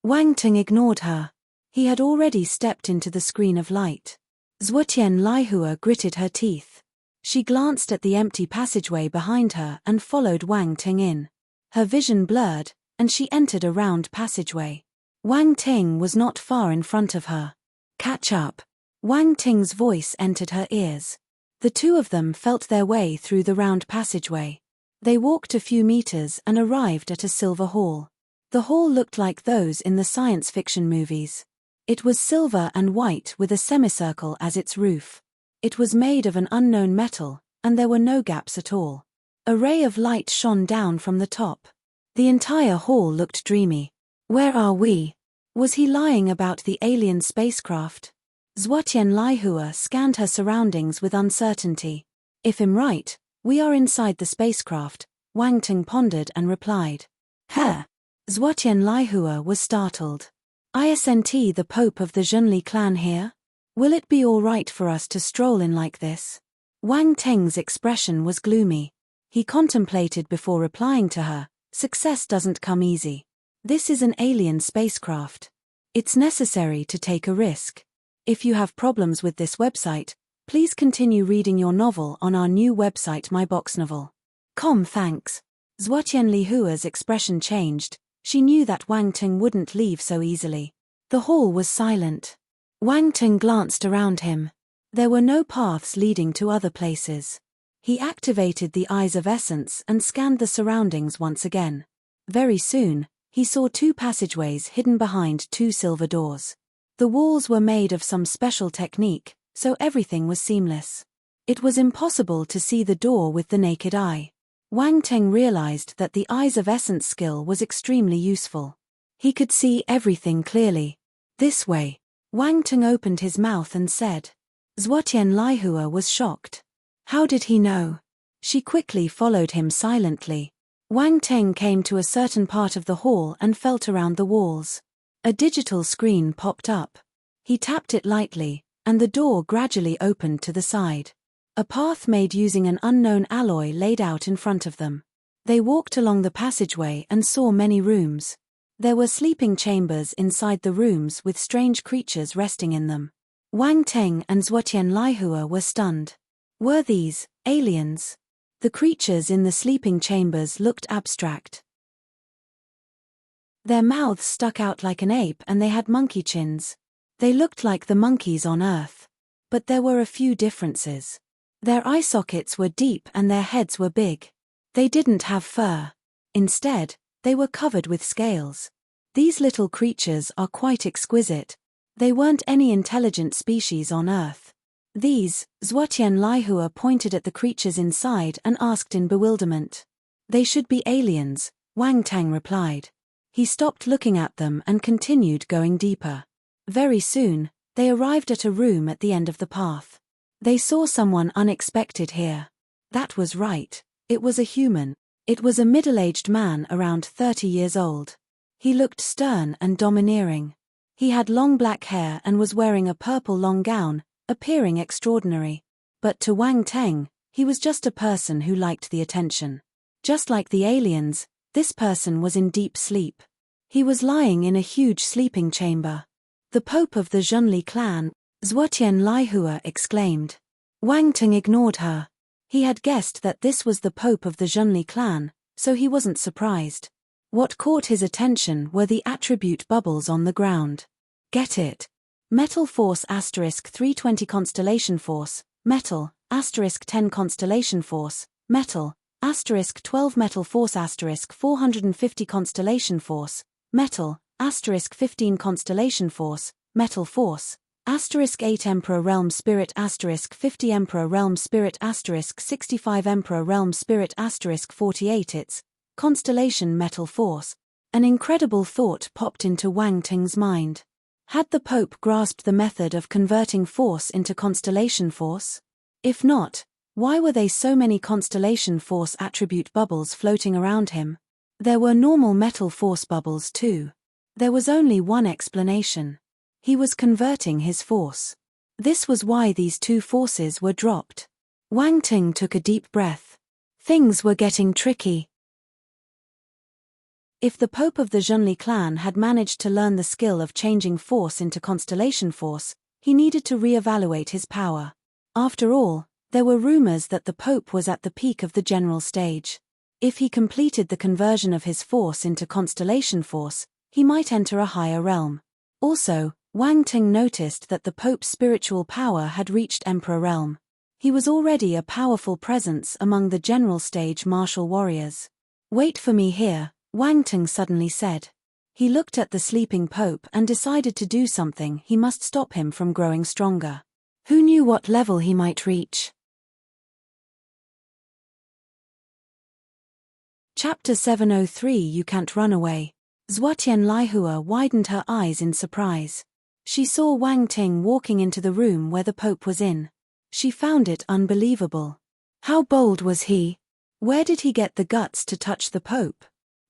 Wang Ting ignored her. He had already stepped into the screen of light. Zhuotian Laihua gritted her teeth. She glanced at the empty passageway behind her and followed Wang Ting in. Her vision blurred, and she entered a round passageway. Wang Ting was not far in front of her. Catch up. Wang Ting's voice entered her ears. The two of them felt their way through the round passageway. They walked a few meters and arrived at a silver hall. The hall looked like those in the science fiction movies. It was silver and white with a semicircle as its roof. It was made of an unknown metal, and there were no gaps at all. A ray of light shone down from the top. The entire hall looked dreamy. Where are we? Was he lying about the alien spacecraft? Zhuotian Laihua scanned her surroundings with uncertainty. If I'm right, we are inside the spacecraft, Wang Ting pondered and replied. Huh? Zhuotian Laihua was startled. Isn't the Pope of the Zhenli clan here? Will it be all right for us to stroll in like this? Wang Ting's expression was gloomy. He contemplated before replying to her. Success doesn't come easy. This is an alien spacecraft. It's necessary to take a risk. If you have problems with this website, please continue reading your novel on our new website myboxnovel.com. Thanks. Zhuotian Lihua's expression changed. She knew that Wang Ting wouldn't leave so easily. The hall was silent. Wang Ting glanced around him. There were no paths leading to other places. He activated the Eyes of Essence and scanned the surroundings once again. Very soon, he saw two passageways hidden behind two silver doors. The walls were made of some special technique, so everything was seamless. It was impossible to see the door with the naked eye. Wang Ting realized that the Eyes of Essence skill was extremely useful. He could see everything clearly. This way. Wang Ting opened his mouth and said. Zhuotian Laihua was shocked. How did he know? She quickly followed him silently. Wang Ting came to a certain part of the hall and felt around the walls. A digital screen popped up. He tapped it lightly, and the door gradually opened to the side. A path made using an unknown alloy laid out in front of them. They walked along the passageway and saw many rooms. There were sleeping chambers inside the rooms with strange creatures resting in them. Wang Ting and Zhuotian Laihua were stunned. Were these aliens? The creatures in the sleeping chambers looked abstract. Their mouths stuck out like an ape and they had monkey chins. They looked like the monkeys on Earth. But there were a few differences. Their eye sockets were deep and their heads were big. They didn't have fur. Instead, they were covered with scales. These little creatures are quite exquisite. They weren't any intelligent species on Earth. These, Zhuotian Laihua pointed at the creatures inside and asked in bewilderment. They should be aliens, Wang Ting replied. He stopped looking at them and continued going deeper. Very soon, they arrived at a room at the end of the path. They saw someone unexpected here. That was right. It was a human. It was a middle-aged man around 30 years old. He looked stern and domineering. He had long black hair and was wearing a purple long gown, appearing extraordinary. But to Wang Ting, he was just a person who liked the attention. Just like the aliens, this person was in deep sleep. He was lying in a huge sleeping chamber. The Pope of the Zhonli clan, Zhuotian Laihua exclaimed. Wang Ting ignored her. He had guessed that this was the Pope of the Zhonli clan, so he wasn't surprised. What caught his attention were the attribute bubbles on the ground. Get it? Metal Force * 320 Constellation Force, Metal, * 10 Constellation Force, Metal, * 12 Metal Force * 450 Constellation Force, Metal, * 15 Constellation Force, Metal Force, * 8 Emperor Realm Spirit * 50 Emperor Realm Spirit * 65 Emperor Realm Spirit * 48 It's Constellation Metal Force. An incredible thought popped into Wang Ting's mind. Had the Pope grasped the method of converting force into constellation force? If not, why were there so many constellation force attribute bubbles floating around him? There were normal metal force bubbles too. There was only one explanation. He was converting his force. This was why these two forces were dropped. Wang Ting took a deep breath. Things were getting tricky. If the Pope of the Zhonli clan had managed to learn the skill of changing force into constellation force, he needed to re-evaluate his power. After all, there were rumors that the Pope was at the peak of the general stage. If he completed the conversion of his force into constellation force, he might enter a higher realm. Also, Wang Ting noticed that the Pope's spiritual power had reached Emperor realm. He was already a powerful presence among the general stage martial warriors. Wait for me here, Wang Ting suddenly said. He looked at the sleeping Pope and decided to do something. He must stop him from growing stronger. Who knew what level he might reach? Chapter 703 You Can't Run Away. Zhuotian Laihua widened her eyes in surprise. She saw Wang Ting walking into the room where the Pope was in. She found it unbelievable. How bold was he? Where did he get the guts to touch the Pope?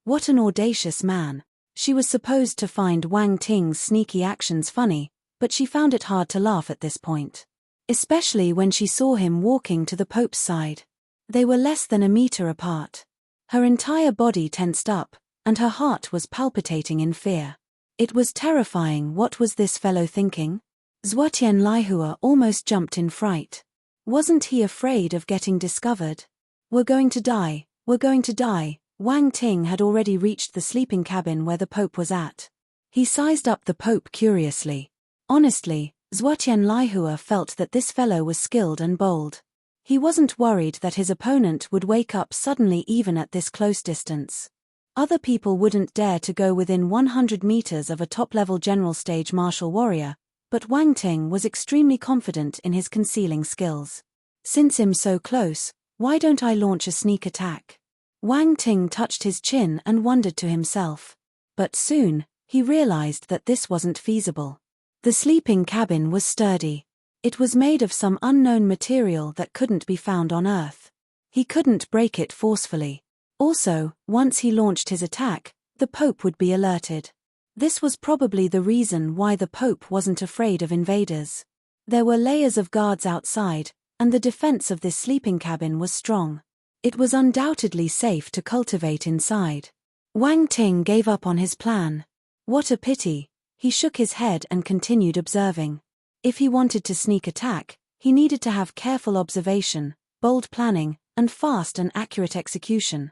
What an audacious man. She was supposed to find Wang Ting's sneaky actions funny, but she found it hard to laugh at this point. Especially when she saw him walking to the Pope's side. They were less than a meter apart. Her entire body tensed up, and her heart was palpitating in fear. It was terrifying. What was this fellow thinking? Zhuotian Laihua almost jumped in fright. Wasn't he afraid of getting discovered? We're going to die, we're going to die. Wang Ting had already reached the sleeping cabin where the Pope was at. He sized up the Pope curiously. Honestly, Zhuotian Laihua felt that this fellow was skilled and bold. He wasn't worried that his opponent would wake up suddenly even at this close distance. Other people wouldn't dare to go within 100 meters of a top-level general stage martial warrior, but Wang Ting was extremely confident in his concealing skills. Since I'm so close, why don't I launch a sneak attack? Wang Ting touched his chin and wondered to himself. But soon, he realized that this wasn't feasible. The sleeping cabin was sturdy. It was made of some unknown material that couldn't be found on Earth. He couldn't break it forcefully. Also, once he launched his attack, the Pope would be alerted. This was probably the reason why the Pope wasn't afraid of invaders. There were layers of guards outside, and the defense of this sleeping cabin was strong. It was undoubtedly safe to cultivate inside. Wang Ting gave up on his plan. What a pity. He shook his head and continued observing. If he wanted to sneak attack, he needed to have careful observation, bold planning, and fast and accurate execution.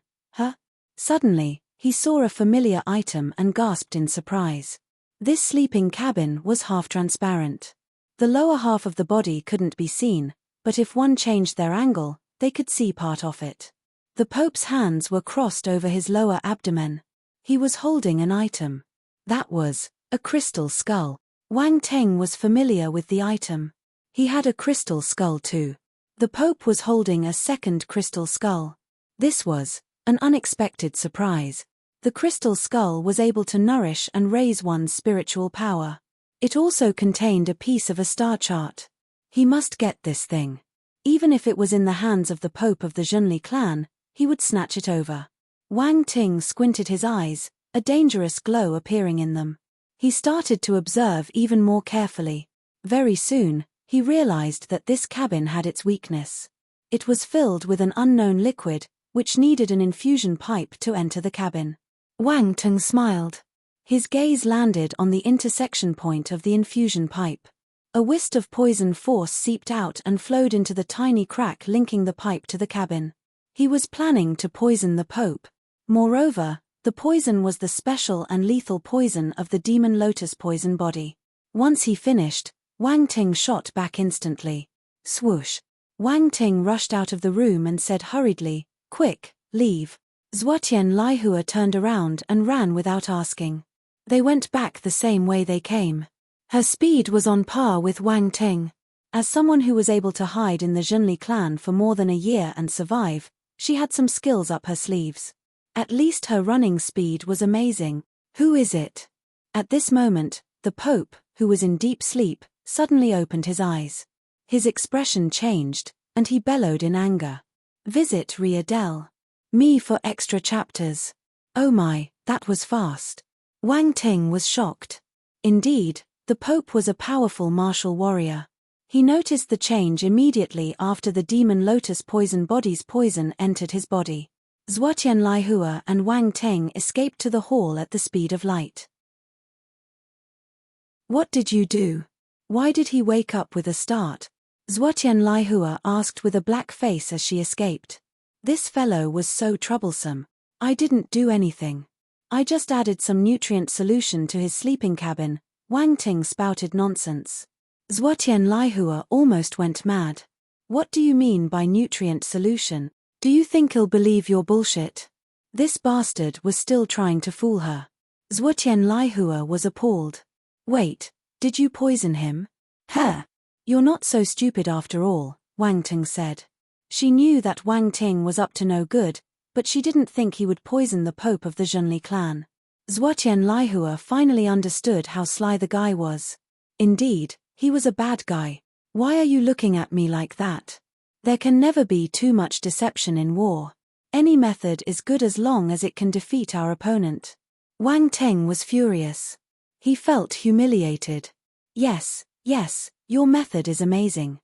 Suddenly, he saw a familiar item and gasped in surprise. This sleeping cabin was half transparent. The lower half of the body couldn't be seen, but if one changed their angle, they could see part of it. The Pope's hands were crossed over his lower abdomen. He was holding an item. That was a crystal skull. Wang Ting was familiar with the item. He had a crystal skull too. The Pope was holding a second crystal skull. This was an unexpected surprise. The crystal skull was able to nourish and raise one's spiritual power. It also contained a piece of a star chart. He must get this thing. Even if it was in the hands of the Pope of the Zhonli clan, he would snatch it over. Wang Ting squinted his eyes, a dangerous glow appearing in them. He started to observe even more carefully. Very soon, he realized that this cabin had its weakness. It was filled with an unknown liquid, which needed an infusion pipe to enter the cabin. Wang Ting smiled. His gaze landed on the intersection point of the infusion pipe. A wisp of poison force seeped out and flowed into the tiny crack linking the pipe to the cabin. He was planning to poison the Pope. Moreover, the poison was the special and lethal poison of the demon lotus poison body. Once he finished, Wang Ting shot back instantly. Swoosh! Wang Ting rushed out of the room and said hurriedly, "Quick, leave." Zhuotian Laihua turned around and ran without asking. They went back the same way they came. Her speed was on par with Wang Ting. As someone who was able to hide in the Zhenli clan for more than a year and survive, she had some skills up her sleeves. At least her running speed was amazing. Who is it? At this moment, the Pope, who was in deep sleep, suddenly opened his eyes. His expression changed, and he bellowed in anger. Visit Riadel. Me for extra chapters. Oh my, that was fast. Wang Ting was shocked. Indeed, the Pope was a powerful martial warrior. He noticed the change immediately after the demon lotus poison body's poison entered his body. Zhuotian Laihua and Wang Ting escaped to the hall at the speed of light. What did you do? Why did he wake up with a start? Zhuotian Laihua asked with a black face as she escaped. This fellow was so troublesome. I didn't do anything. I just added some nutrient solution to his sleeping cabin. Wang Ting spouted nonsense. Zhuotian Laihua almost went mad. What do you mean by nutrient solution? Do you think he'll believe your bullshit? This bastard was still trying to fool her. Zhuotian Laihua was appalled. Wait, did you poison him? Huh. You're not so stupid after all, Wang Ting said. She knew that Wang Ting was up to no good, but she didn't think he would poison the Pope of the Zhenli clan. Zhuotian Laihua finally understood how sly the guy was. Indeed, he was a bad guy. Why are you looking at me like that? There can never be too much deception in war. Any method is good as long as it can defeat our opponent. Wang Ting was furious. He felt humiliated. Yes, your method is amazing.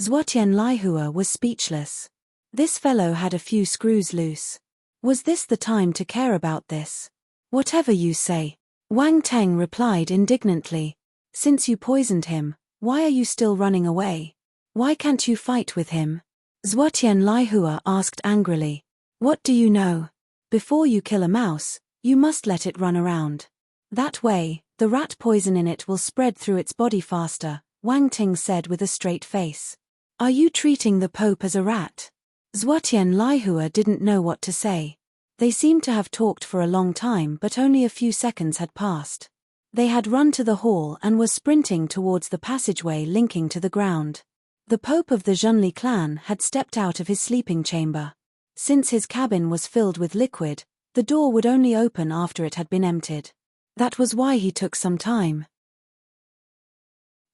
Zhuotian Laihua was speechless. This fellow had a few screws loose. Was this the time to care about this? Whatever you say. Wang Ting replied indignantly. Since you poisoned him, why are you still running away? Why can't you fight with him? Zhuotian Laihua asked angrily. What do you know? Before you kill a mouse, you must let it run around. That way, the rat poison in it will spread through its body faster, Wang Ting said with a straight face. Are you treating the Pope as a rat? Zhuotian Laihua didn't know what to say. They seemed to have talked for a long time, but only a few seconds had passed. They had run to the hall and were sprinting towards the passageway linking to the ground. The Pope of the Zhenli clan had stepped out of his sleeping chamber. Since his cabin was filled with liquid, the door would only open after it had been emptied. That was why he took some time.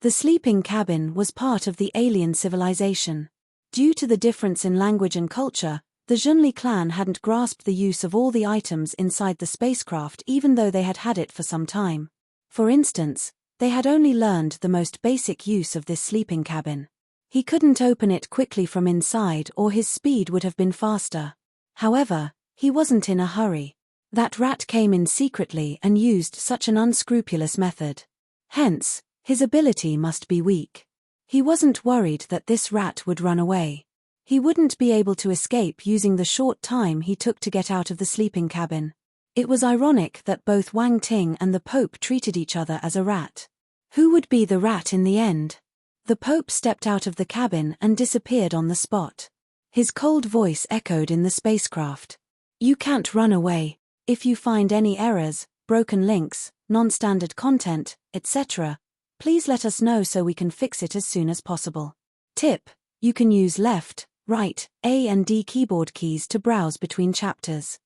The sleeping cabin was part of the alien civilization. Due to the difference in language and culture, the Zhenli clan hadn't grasped the use of all the items inside the spacecraft even though they had had it for some time. For instance, they had only learned the most basic use of this sleeping cabin. He couldn't open it quickly from inside or his speed would have been faster. However, he wasn't in a hurry. That rat came in secretly and used such an unscrupulous method. Hence, his ability must be weak. He wasn't worried that this rat would run away. He wouldn't be able to escape using the short time he took to get out of the sleeping cabin. It was ironic that both Wang Ting and the Pope treated each other as a rat. Who would be the rat in the end? The Pope stepped out of the cabin and disappeared on the spot. His cold voice echoed in the spacecraft. You can't run away. If you find any errors, broken links, non-standard content, etc., please let us know so we can fix it as soon as possible. Tip: you can use left, right, A and D keyboard keys to browse between chapters.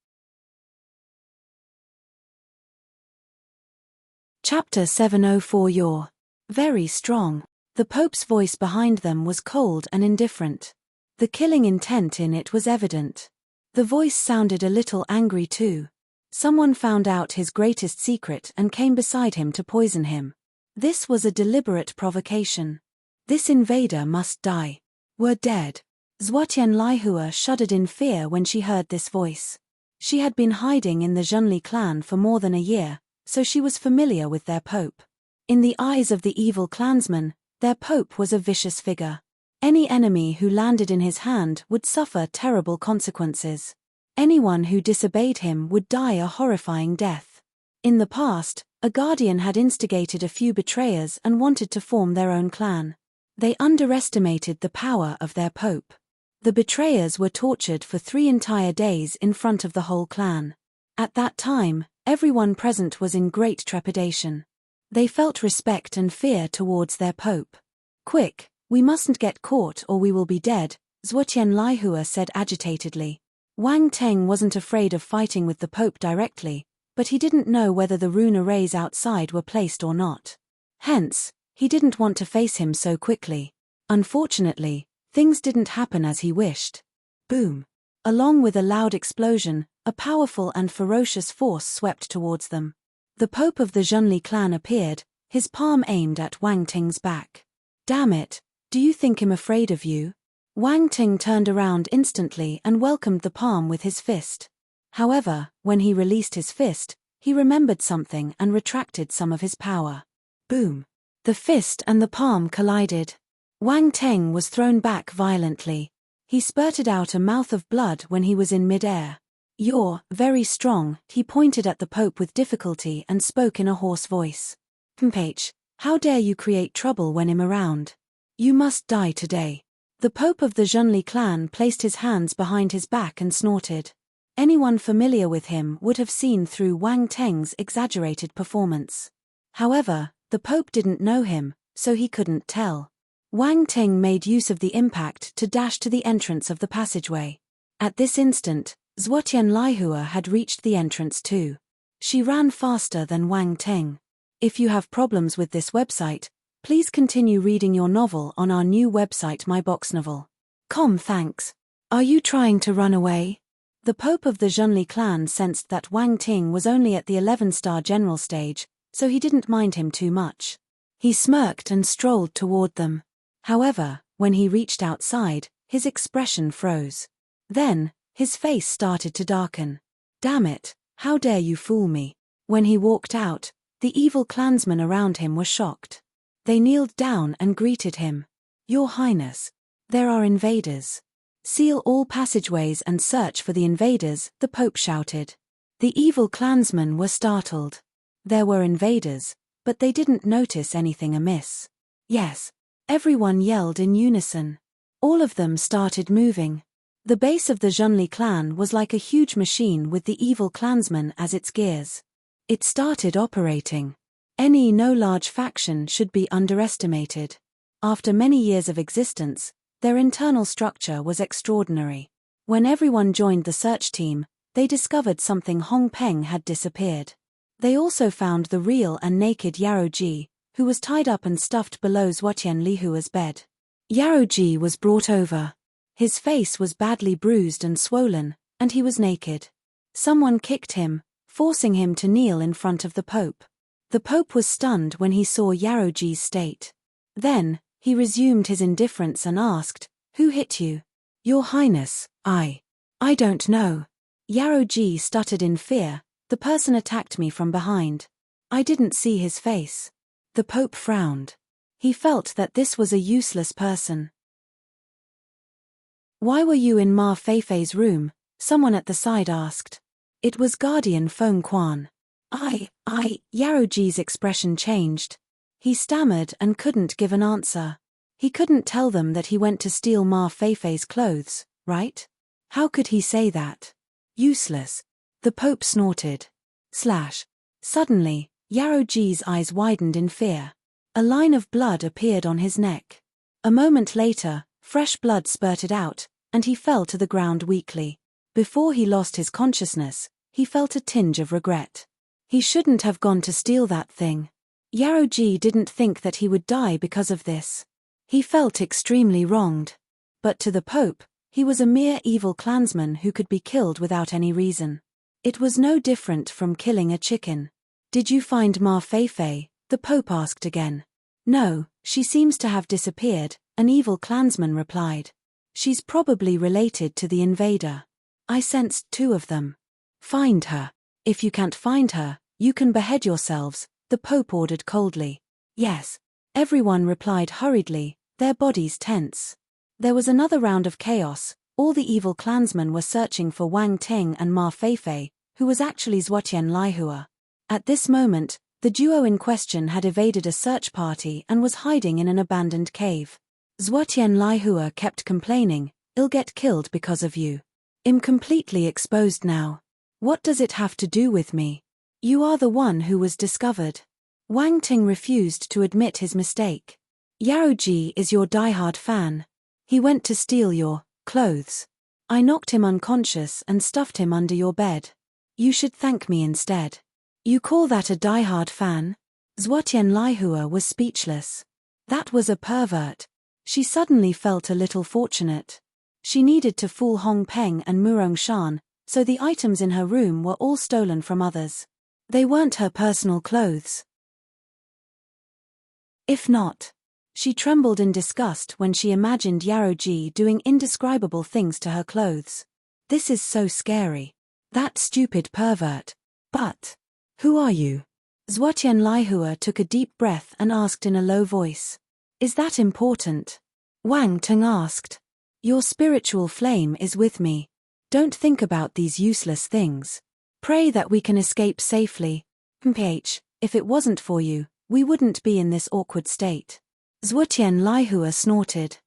Chapter 704. You're very strong. The Pope's voice behind them was cold and indifferent. The killing intent in it was evident. The voice sounded a little angry too. Someone found out his greatest secret and came beside him to poison him. This was a deliberate provocation. This invader must die. We're dead. Zhuotian Laihua shuddered in fear when she heard this voice. She had been hiding in the Zhenli clan for more than a year, so she was familiar with their pope. In the eyes of the evil clansman, their pope was a vicious figure. Any enemy who landed in his hand would suffer terrible consequences. Anyone who disobeyed him would die a horrifying death. In the past, a guardian had instigated a few betrayers and wanted to form their own clan. They underestimated the power of their pope. The betrayers were tortured for 3 entire days in front of the whole clan. At that time, everyone present was in great trepidation. They felt respect and fear towards their pope. "Quick, we mustn't get caught or we will be dead," Zhuotian Laihua said agitatedly. Wang Teng wasn't afraid of fighting with the pope directly, but he didn't know whether the rune arrays outside were placed or not. Hence, he didn't want to face him so quickly. Unfortunately, things didn't happen as he wished. Boom! Along with a loud explosion, a powerful and ferocious force swept towards them. The Pope of the Zhonli clan appeared, his palm aimed at Wang Ting's back. "Damn it, do you think I'm afraid of you?" Wang Ting turned around instantly and welcomed the palm with his fist. However, when he released his fist, he remembered something and retracted some of his power. Boom! The fist and the palm collided. Wang Teng was thrown back violently. He spurted out a mouth of blood when he was in mid-air. "You're very strong," he pointed at the Pope with difficulty and spoke in a hoarse voice. "Mph, how dare you create trouble when I'm around? You must die today." The Pope of the Zhonli clan placed his hands behind his back and snorted. Anyone familiar with him would have seen through Wang Teng's exaggerated performance. However, the Pope didn't know him, so he couldn't tell. Wang Teng made use of the impact to dash to the entrance of the passageway. At this instant, Zhuotian Laihua had reached the entrance too. She ran faster than Wang Teng. If you have problems with this website, please continue reading your novel on our new website myboxnovel.com. Thanks. Are you trying to run away? The Pope of the Zhonli clan sensed that Wang Ting was only at the 11-star general stage, so he didn't mind him too much. He smirked and strolled toward them. However, when he reached outside, his expression froze. Then, his face started to darken. "Damn it, how dare you fool me?" When he walked out, the evil clansmen around him were shocked. They kneeled down and greeted him. "Your Highness, there are invaders. Seal all passageways and search for the invaders," the Pope shouted. The evil clansmen were startled. There were invaders, but they didn't notice anything amiss. "Yes," everyone yelled in unison. All of them started moving. The base of the Zhonli clan was like a huge machine with the evil clansmen as its gears. It started operating. No large faction should be underestimated. After many years of existence, their internal structure was extraordinary. When everyone joined the search team, they discovered something. Hong Peng had disappeared. They also found the real and naked Yaroji, who was tied up and stuffed below Zhuotian Lihua's bed. Yaroji was brought over. His face was badly bruised and swollen, and he was naked. Someone kicked him, forcing him to kneel in front of the Pope. The Pope was stunned when he saw Yaroji's state. Then, he resumed his indifference and asked, "Who hit you?" "Your Highness, I don't know." Yaroji stuttered in fear. "The person attacked me from behind. I didn't see his face." The Pope frowned. He felt that this was a useless person. "Why were you in Ma Feifei's room?" someone at the side asked. It was Guardian Feng Quan. Yaroji's expression changed. He stammered and couldn't give an answer. He couldn't tell them that he went to steal Ma Feifei's clothes, right? How could he say that? Useless. The Pope snorted. Suddenly, Yaroji's eyes widened in fear. A line of blood appeared on his neck. A moment later, fresh blood spurted out, and he fell to the ground weakly. Before he lost his consciousness, he felt a tinge of regret. He shouldn't have gone to steal that thing. Yaroji didn't think that he would die because of this. He felt extremely wronged. But to the Pope, he was a mere evil clansman who could be killed without any reason. It was no different from killing a chicken. "Did you find Ma Feifei?" the Pope asked again. "No, she seems to have disappeared," an evil clansman replied. "She's probably related to the invader. I sensed 2 of them. Find her. If you can't find her, "You can behead yourselves," the Pope ordered coldly. "Yes." Everyone replied hurriedly, their bodies tense. There was another round of chaos. All the evil clansmen were searching for Wang Ting and Ma Feifei, who was actually Zhuotian Laihua. At this moment, the duo in question had evaded a search party and was hiding in an abandoned cave. Zhuotian Laihua kept complaining, "I'll get killed because of you. I'm completely exposed now. What does it have to do with me? You are the one who was discovered." Wang Ting refused to admit his mistake. "Yaoji is your diehard fan. He went to steal your clothes. I knocked him unconscious and stuffed him under your bed. You should thank me instead." "You call that a diehard fan?" Zhuotian Laihua was speechless. That was a pervert. She suddenly felt a little fortunate. She needed to fool Hong Peng and Murong Shan, so the items in her room were all stolen from others. They weren't her personal clothes. If not. She trembled in disgust when she imagined Yaoji doing indescribable things to her clothes. This is so scary. That stupid pervert. But who are you? Zhuotian Laihua took a deep breath and asked in a low voice. "Is that important?" Wang Ting asked. "Your spiritual flame is with me. Don't think about these useless things. Pray that we can escape safely. If it wasn't for you, we wouldn't be in this awkward state." Zhuotian Laihua snorted.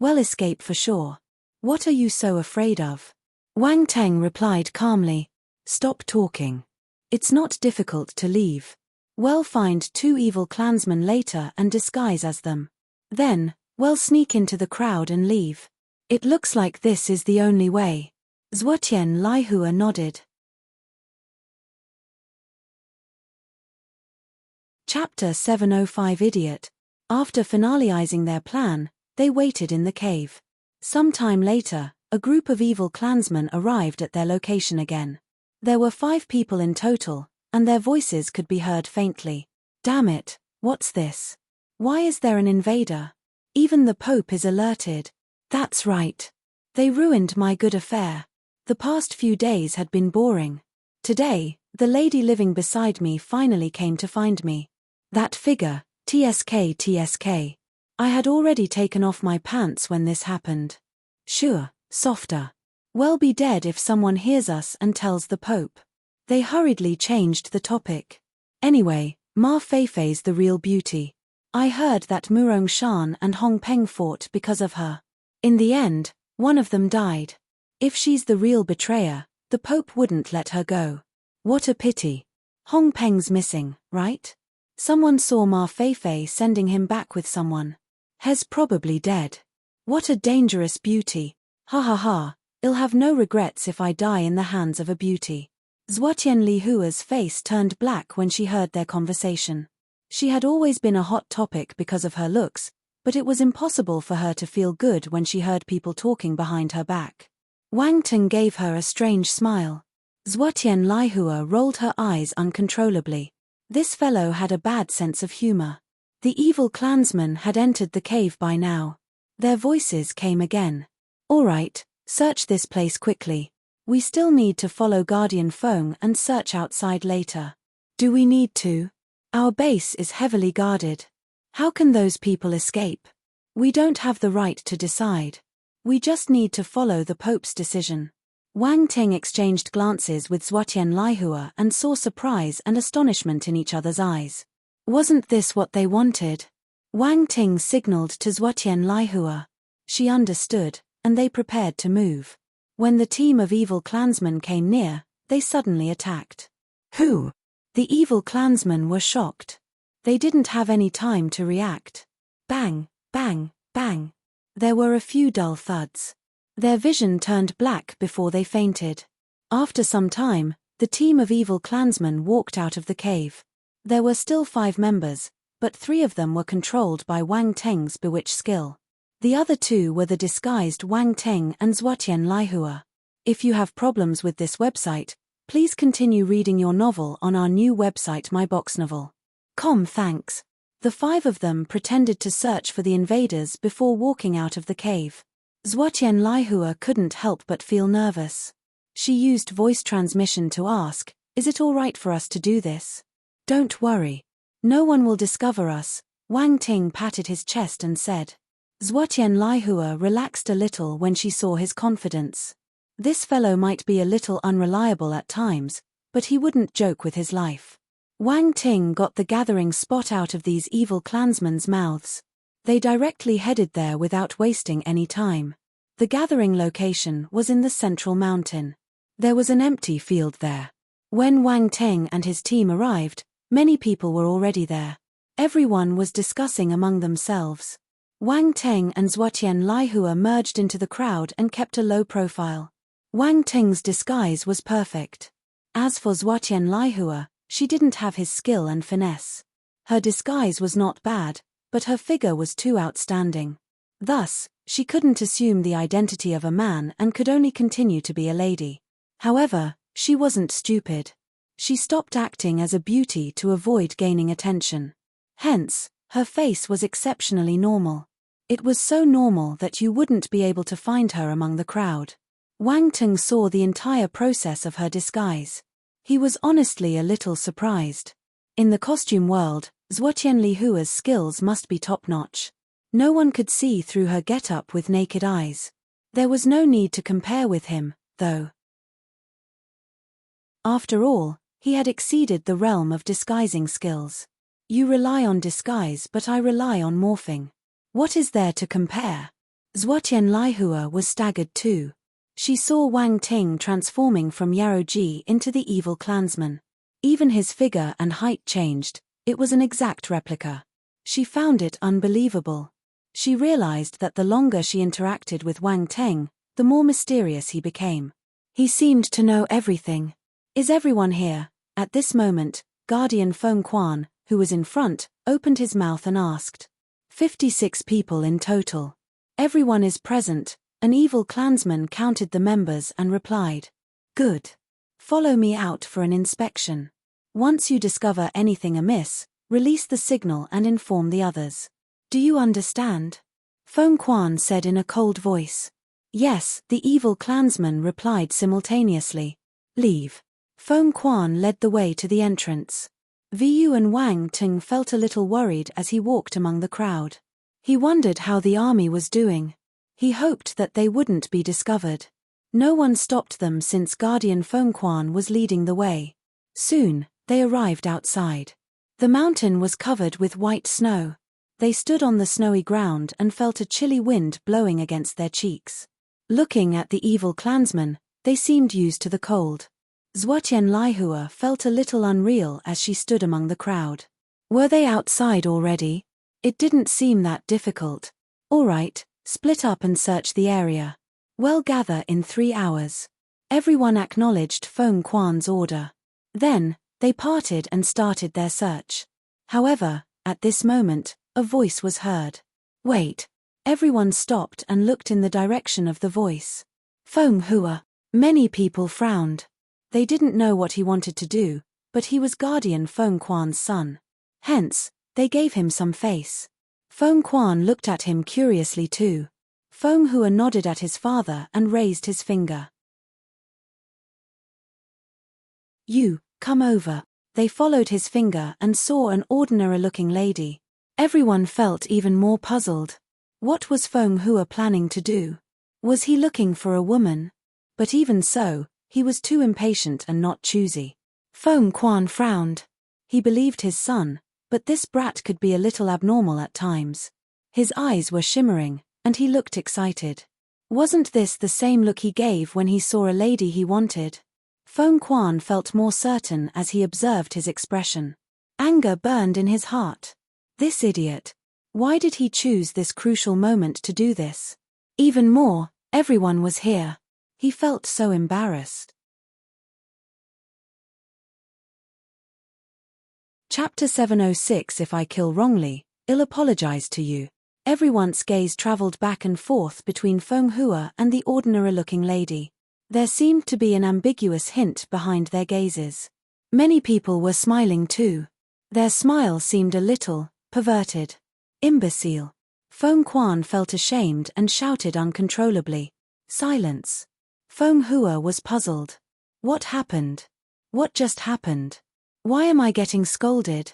Well, escape for sure. What are you so afraid of?" Wang Teng replied calmly. "Stop talking. It's not difficult to leave. We'll find 2 evil clansmen later and disguise as them. Then, we'll sneak into the crowd and leave. It looks like this is the only way." Zhuotian Laihua nodded. Chapter 705 Idiot. After finalizing their plan, they waited in the cave. Some time later, a group of evil clansmen arrived at their location again. There were 5 people in total, and their voices could be heard faintly. "Damn it, what's this? Why is there an invader? Even the Pope is alerted. That's right. They ruined my good affair. The past few days had been boring. Today, the lady living beside me finally came to find me. That figure, TSK. I had already taken off my pants when this happened. Sure, softer. We'll be dead if someone hears us and tells the Pope." They hurriedly changed the topic. "Anyway, Ma Feifei's the real beauty. I heard that Murong Shan and Hong Peng fought because of her. In the end, one of them died. If she's the real betrayer, the Pope wouldn't let her go. What a pity. Hong Peng's missing, right? Someone saw Ma Feifei sending him back with someone. He's probably dead. What a dangerous beauty. Ha ha ha, I'll have no regrets if I die in the hands of a beauty." Zhuotian Lihua's face turned black when she heard their conversation. She had always been a hot topic because of her looks, but it was impossible for her to feel good when she heard people talking behind her back. Wang Ting gave her a strange smile. Zhuotian Laihua rolled her eyes uncontrollably. This fellow had a bad sense of humor. The evil clansmen had entered the cave by now. Their voices came again. "All right, search this place quickly. We still need to follow Guardian Feng and search outside later." "Do we need to? Our base is heavily guarded. How can those people escape? We don't have the right to decide. We just need to follow the Pope's decision." Wang Ting exchanged glances with Zhuotian Laihua and saw surprise and astonishment in each other's eyes. Wasn't this what they wanted? Wang Ting signaled to Zhuotian Laihua. She understood, and they prepared to move. When the team of evil clansmen came near, they suddenly attacked. Who? The evil clansmen were shocked. They didn't have any time to react. Bang, bang, bang. There were a few dull thuds. Their vision turned black before they fainted. After some time, the team of evil clansmen walked out of the cave. There were still 5 members, but 3 of them were controlled by Wang Teng's bewitched skill. The other 2 were the disguised Wang Teng and Zhuotian Laihua. If you have problems with this website, please continue reading your novel on our new website myboxnovel.com. Thanks. The 5 of them pretended to search for the invaders before walking out of the cave. Zhuotian Laihua couldn't help but feel nervous. She used voice transmission to ask, Is it all right for us to do this? Don't worry. No one will discover us. Wang Ting patted his chest and said. Zhuotian Laihua relaxed a little when she saw his confidence. This fellow might be a little unreliable at times, but he wouldn't joke with his life. Wang Ting got the gathering spot out of these evil clansmen's mouths. They directly headed there without wasting any time. The gathering location was in the central mountain. There was an empty field there. When Wang Ting and his team arrived, many people were already there. Everyone was discussing among themselves. Wang Ting and Zhuotian Laihua merged into the crowd and kept a low profile. Wang Ting's disguise was perfect. As for Zhuotian Laihua, she didn't have his skill and finesse. Her disguise was not bad, but her figure was too outstanding. Thus, she couldn't assume the identity of a man and could only continue to be a lady. However, she wasn't stupid. She stopped acting as a beauty to avoid gaining attention. Hence, her face was exceptionally normal. It was so normal that you wouldn't be able to find her among the crowd. Wang Ting saw the entire process of her disguise. He was honestly a little surprised. In the costume world, Zhuotian Lihua's skills must be top-notch. No one could see through her get-up with naked eyes. There was no need to compare with him, though. After all, he had exceeded the realm of disguising skills. You rely on disguise, but I rely on morphing. What is there to compare? Zhuotian Laihua was staggered too. She saw Wang Ting transforming from Yaroji into the evil clansman. Even his figure and height changed. It was an exact replica. She found it unbelievable. She realized that the longer she interacted with Wang Ting, the more mysterious he became. He seemed to know everything. Is everyone here? At this moment, Guardian Feng Quan, who was in front, opened his mouth and asked. 56 people in total. Everyone is present. An evil clansman counted the members and replied. Good. Follow me out for an inspection. Once you discover anything amiss, release the signal and inform the others. Do you understand? Feng Quan said in a cold voice. Yes, the evil clansman replied simultaneously. Leave. Feng Quan led the way to the entrance. Vu and Wang Ting felt a little worried as he walked among the crowd. He wondered how the army was doing. He hoped that they wouldn't be discovered. No one stopped them since Guardian Feng Quan was leading the way. Soon, they arrived outside. The mountain was covered with white snow. They stood on the snowy ground and felt a chilly wind blowing against their cheeks. Looking at the evil clansmen, they seemed used to the cold. Zhuotian Laihua felt a little unreal as she stood among the crowd. Were they outside already? It didn't seem that difficult. All right. Split up and search the area. We'll gather in 3 hours. Everyone acknowledged Feng Quan's order. Then, they parted and started their search. However, at this moment, a voice was heard. Wait. Everyone stopped and looked in the direction of the voice. Feng Hua. Many people frowned. They didn't know what he wanted to do, but he was Guardian Feng Quan's son. Hence, they gave him some face. Feng Quan looked at him curiously too. Feng Hua nodded at his father and raised his finger. You, come over. They followed his finger and saw an ordinary-looking lady. Everyone felt even more puzzled. What was Feng Hua planning to do? Was he looking for a woman? But even so, he was too impatient and not choosy. Feng Quan frowned. He believed his son, but this brat could be a little abnormal at times. His eyes were shimmering, and he looked excited. Wasn't this the same look he gave when he saw a lady he wanted? Feng Quan felt more certain as he observed his expression. Anger burned in his heart. This idiot. Why did he choose this crucial moment to do this? Even more, everyone was here. He felt so embarrassed. Chapter 706 If I kill wrongly, I'll apologize to you. Everyone's gaze traveled back and forth between Feng Hua and the ordinary-looking lady. There seemed to be an ambiguous hint behind their gazes. Many people were smiling too. Their smile seemed a little perverted. Imbecile. Feng Quan felt ashamed and shouted uncontrollably. Silence. Feng Hua was puzzled. What happened? What just happened? Why am I getting scolded?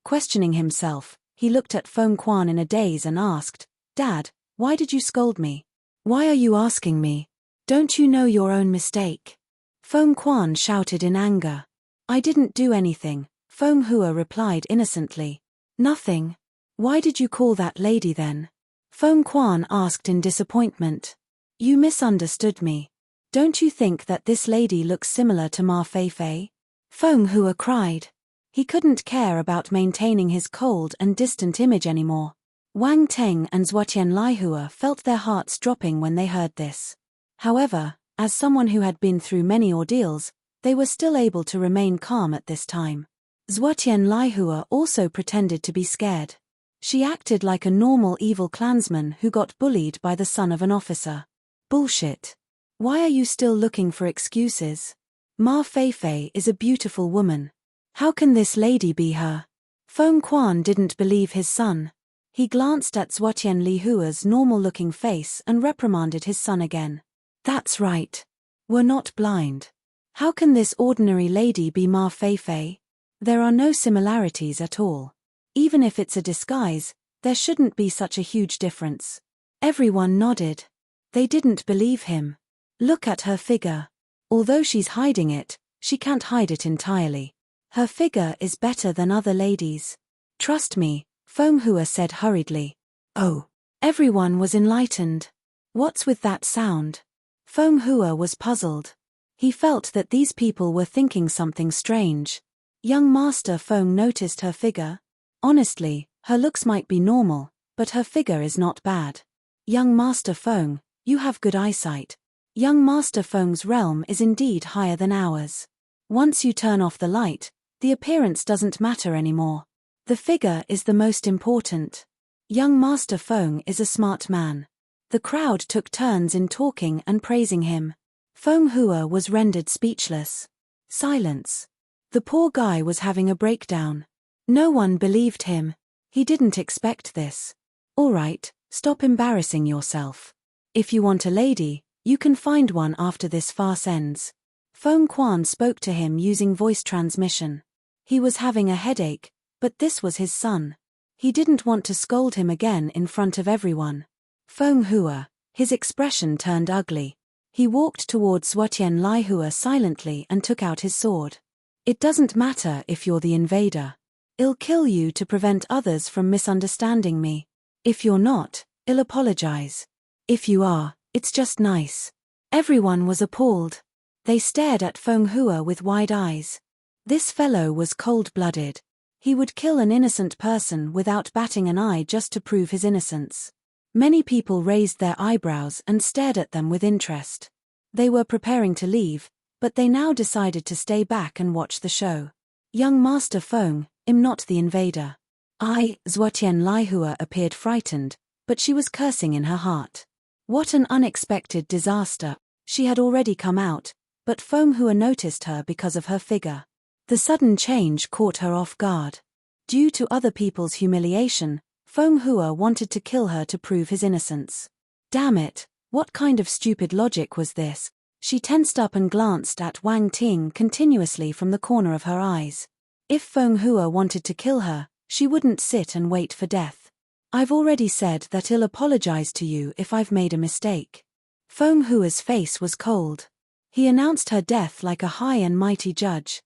Questioning himself, he looked at Feng Quan in a daze and asked, Dad, why did you scold me? Why are you asking me? Don't you know your own mistake? Feng Quan shouted in anger. I didn't do anything, Feng Hua replied innocently. Nothing. Why did you call that lady then? Feng Quan asked in disappointment. You misunderstood me. Don't you think that this lady looks similar to Ma Feifei? Feng Hua cried. He couldn't care about maintaining his cold and distant image anymore. Wang Teng and Zhuotian Laihua felt their hearts dropping when they heard this. However, as someone who had been through many ordeals, they were still able to remain calm at this time. Zhuotian Laihua also pretended to be scared. She acted like a normal evil clansman who got bullied by the son of an officer. Bullshit. Why are you still looking for excuses? Ma Feifei is a beautiful woman. How can this lady be her? Feng Quan didn't believe his son. He glanced at Zhuotian Lihua's normal-looking face and reprimanded his son again. That's right. We're not blind. How can this ordinary lady be Ma Feifei? There are no similarities at all. Even if it's a disguise, there shouldn't be such a huge difference. Everyone nodded. They didn't believe him. Look at her figure. Although she's hiding it, she can't hide it entirely. Her figure is better than other ladies. Trust me, Feng Hua said hurriedly. Oh. Everyone was enlightened. What's with that sound? Feng Hua was puzzled. He felt that these people were thinking something strange. Young Master Feng noticed her figure. Honestly, her looks might be normal, but her figure is not bad. Young Master Feng, you have good eyesight. Young Master Feng's realm is indeed higher than ours. Once you turn off the light, the appearance doesn't matter anymore. The figure is the most important. Young Master Feng is a smart man. The crowd took turns in talking and praising him. Feng Hua was rendered speechless. Silence. The poor guy was having a breakdown. No one believed him. He didn't expect this. All right, stop embarrassing yourself. If you want a lady, you can find one after this farce ends. Feng Quan spoke to him using voice transmission. He was having a headache, but this was his son. He didn't want to scold him again in front of everyone. Feng Hua, his expression turned ugly. He walked towards Zhuotian Laihua silently and took out his sword. It doesn't matter if you're the invader. I'll kill you to prevent others from misunderstanding me. If you're not, I'll apologize. If you are, it's just nice. Everyone was appalled. They stared at Feng Hua with wide eyes. This fellow was cold-blooded. He would kill an innocent person without batting an eye just to prove his innocence. Many people raised their eyebrows and stared at them with interest. They were preparing to leave, but they now decided to stay back and watch the show. Young Master Feng, I'm not the invader. Zhuotian Laihua appeared frightened, but she was cursing in her heart. What an unexpected disaster. She had already come out, but Feng Hua noticed her because of her figure. The sudden change caught her off guard. Due to other people's humiliation, Feng Hua wanted to kill her to prove his innocence. Damn it, what kind of stupid logic was this? She tensed up and glanced at Wang Ting continuously from the corner of her eyes. If Feng Hua wanted to kill her, she wouldn't sit and wait for death. I've already said that I'll apologize to you if I've made a mistake. Feng Hua's face was cold. He announced her death like a high and mighty judge.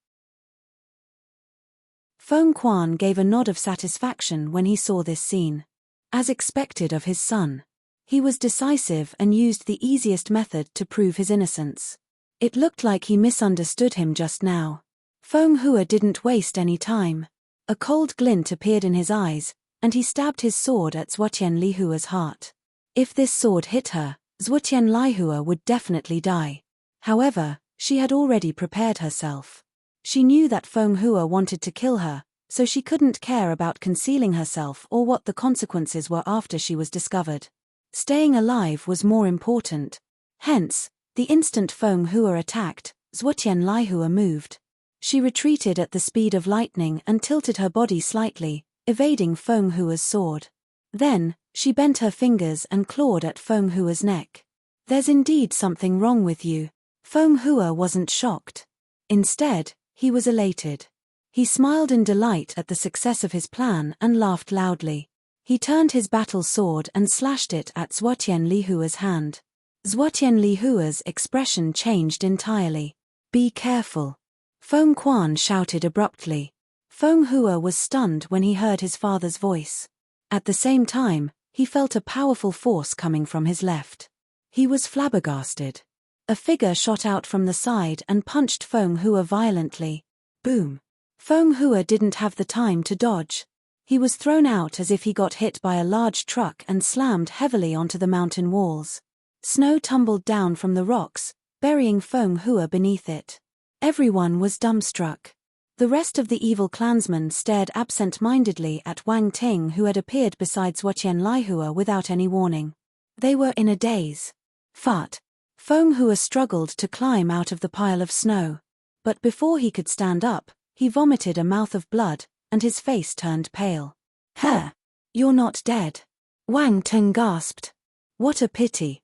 Feng Quan gave a nod of satisfaction when he saw this scene. As expected of his son, he was decisive and used the easiest method to prove his innocence. It looked like he misunderstood him just now. Feng Hua didn't waste any time. A cold glint appeared in his eyes, and he stabbed his sword at Zhuotian Lihua's heart. If this sword hit her, Zhuotian Laihua would definitely die. However, she had already prepared herself. She knew that Feng Hua wanted to kill her, so she couldn't care about concealing herself or what the consequences were after she was discovered. Staying alive was more important. Hence, the instant Feng Hua attacked, Zhuotian Laihua moved. She retreated at the speed of lightning and tilted her body slightly, evading Feng Hua's sword. Then, she bent her fingers and clawed at Feng Hua's neck. There's indeed something wrong with you. Feng Hua wasn't shocked. Instead, He was elated. He smiled in delight at the success of his plan and laughed loudly. He turned his battle sword and slashed it at Zhuotian Lihua's hand. Zhuotian Lihua's expression changed entirely. "Be careful," Feng Quan shouted abruptly. Feng Hua was stunned when he heard his father's voice. At the same time, he felt a powerful force coming from his left. He was flabbergasted. A figure shot out from the side and punched Feng Hua violently. Boom! Feng Hua didn't have the time to dodge. He was thrown out as if he got hit by a large truck and slammed heavily onto the mountain walls. Snow tumbled down from the rocks, burying Feng Hua beneath it. Everyone was dumbstruck. The rest of the evil clansmen stared absent-mindedly at Wang Ting, who had appeared beside Zhuotian Lihua without any warning. They were in a daze. Fart! Feng Hua struggled to climb out of the pile of snow. But before he could stand up, he vomited a mouth of blood, and his face turned pale. "Huh! You're not dead," Wang Ting gasped. "What a pity."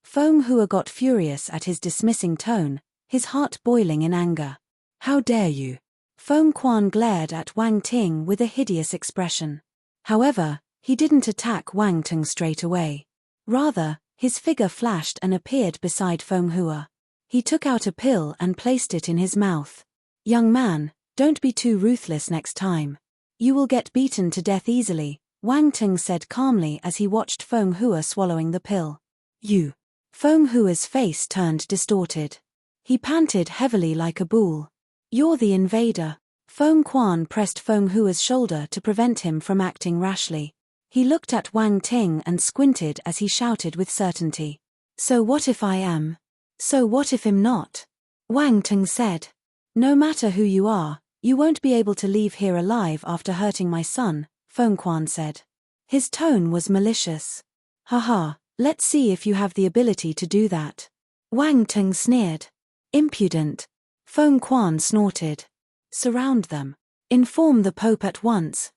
Feng Hua got furious at his dismissing tone, his heart boiling in anger. "How dare you?" Feng Quan glared at Wang Ting with a hideous expression. However, he didn't attack Wang Ting straight away. Rather, his figure flashed and appeared beside Feng Hua. He took out a pill and placed it in his mouth. "Young man, don't be too ruthless next time. You will get beaten to death easily," Wang Ting said calmly as he watched Feng Hua swallowing the pill. "You." Feng Hua's face turned distorted. He panted heavily like a bull. "You're the invader." Feng Quan pressed Feng Hua's shoulder to prevent him from acting rashly. He looked at Wang Ting and squinted as he shouted with certainty. "So what if I am? So what if I'm not?" Wang Ting said. "No matter who you are, you won't be able to leave here alive after hurting my son," Feng Quan said. His tone was malicious. "Haha, let's see if you have the ability to do that." Wang Ting sneered. "Impudent." Feng Quan snorted. "Surround them. Inform the Pope at once."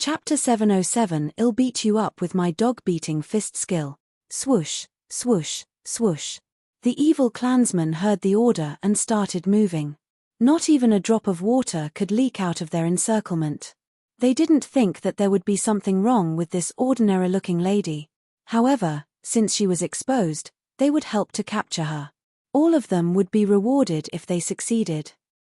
Chapter 707. I'll beat you up with my dog-beating fist skill. Swoosh, swoosh, swoosh. The evil clansmen heard the order and started moving. Not even a drop of water could leak out of their encirclement. They didn't think that there would be something wrong with this ordinary-looking lady. However, since she was exposed, they would help to capture her. All of them would be rewarded if they succeeded.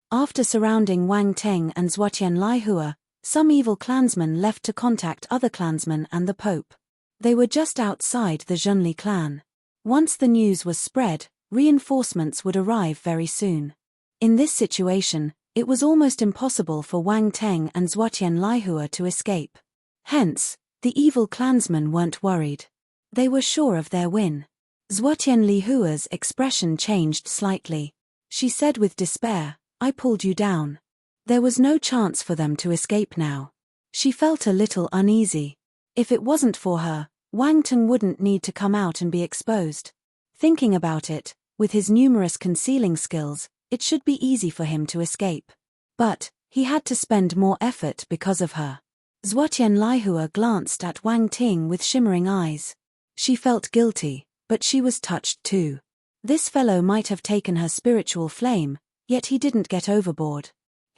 After surrounding Wang Ting and Zhuotian Lihua, some evil clansmen left to contact other clansmen and the Pope. They were just outside the Zhonli clan. Once the news was spread, reinforcements would arrive very soon. In this situation, it was almost impossible for Wang Ting and Zhuotian Lihua to escape. Hence, the evil clansmen weren't worried. They were sure of their win. Zhuotian Lihua's expression changed slightly. She said with despair, "I pulled you down." There was no chance for them to escape now. She felt a little uneasy. If it wasn't for her, Wang Ting wouldn't need to come out and be exposed. Thinking about it, with his numerous concealing skills, it should be easy for him to escape. But, he had to spend more effort because of her. Zhuotian Lihua glanced at Wang Ting with shimmering eyes. She felt guilty, but she was touched too. This fellow might have taken her spiritual flame, yet he didn't get overboard.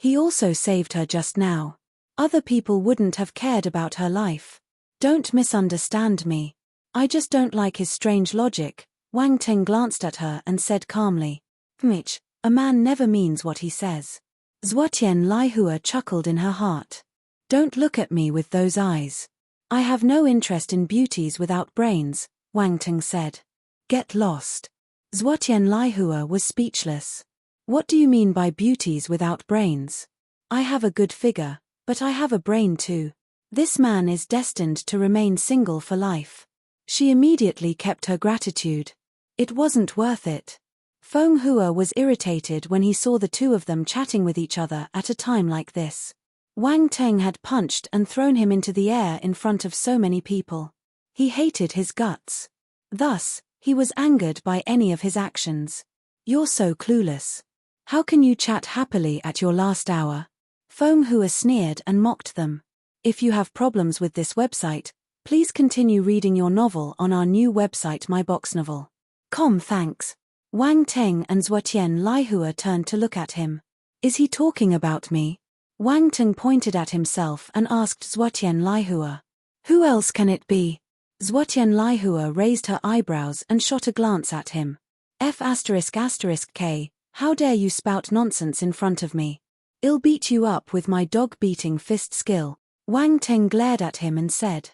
He also saved her just now. Other people wouldn't have cared about her life. "Don't misunderstand me. I just don't like his strange logic." Wang Ting glanced at her and said calmly. "Mitch, a man never means what he says." Zhuotian Lihua chuckled in her heart. "Don't look at me with those eyes. I have no interest in beauties without brains," Wang Ting said. "Get lost." Zhuotian Lihua was speechless. "What do you mean by beauties without brains? I have a good figure, but I have a brain too. This man is destined to remain single for life." She immediately kept her gratitude. It wasn't worth it. Feng Hua was irritated when he saw the two of them chatting with each other at a time like this. Wang Ting had punched and thrown him into the air in front of so many people. He hated his guts. Thus, he was angered by any of his actions. "You're so clueless. How can you chat happily at your last hour?" Feng Hua sneered and mocked them. If you have problems with this website, please continue reading your novel on our new website My Box Novel. Thanks. Wang Teng and Zhuotian Laihua turned to look at him. Is he talking about me? Wang Teng pointed at himself and asked Zhuotian Laihua. Who else can it be? Zhuotian Laihua raised her eyebrows and shot a glance at him. F***K, how dare you spout nonsense in front of me? I'll beat you up with my dog-beating fist skill. Wang Teng glared at him and said.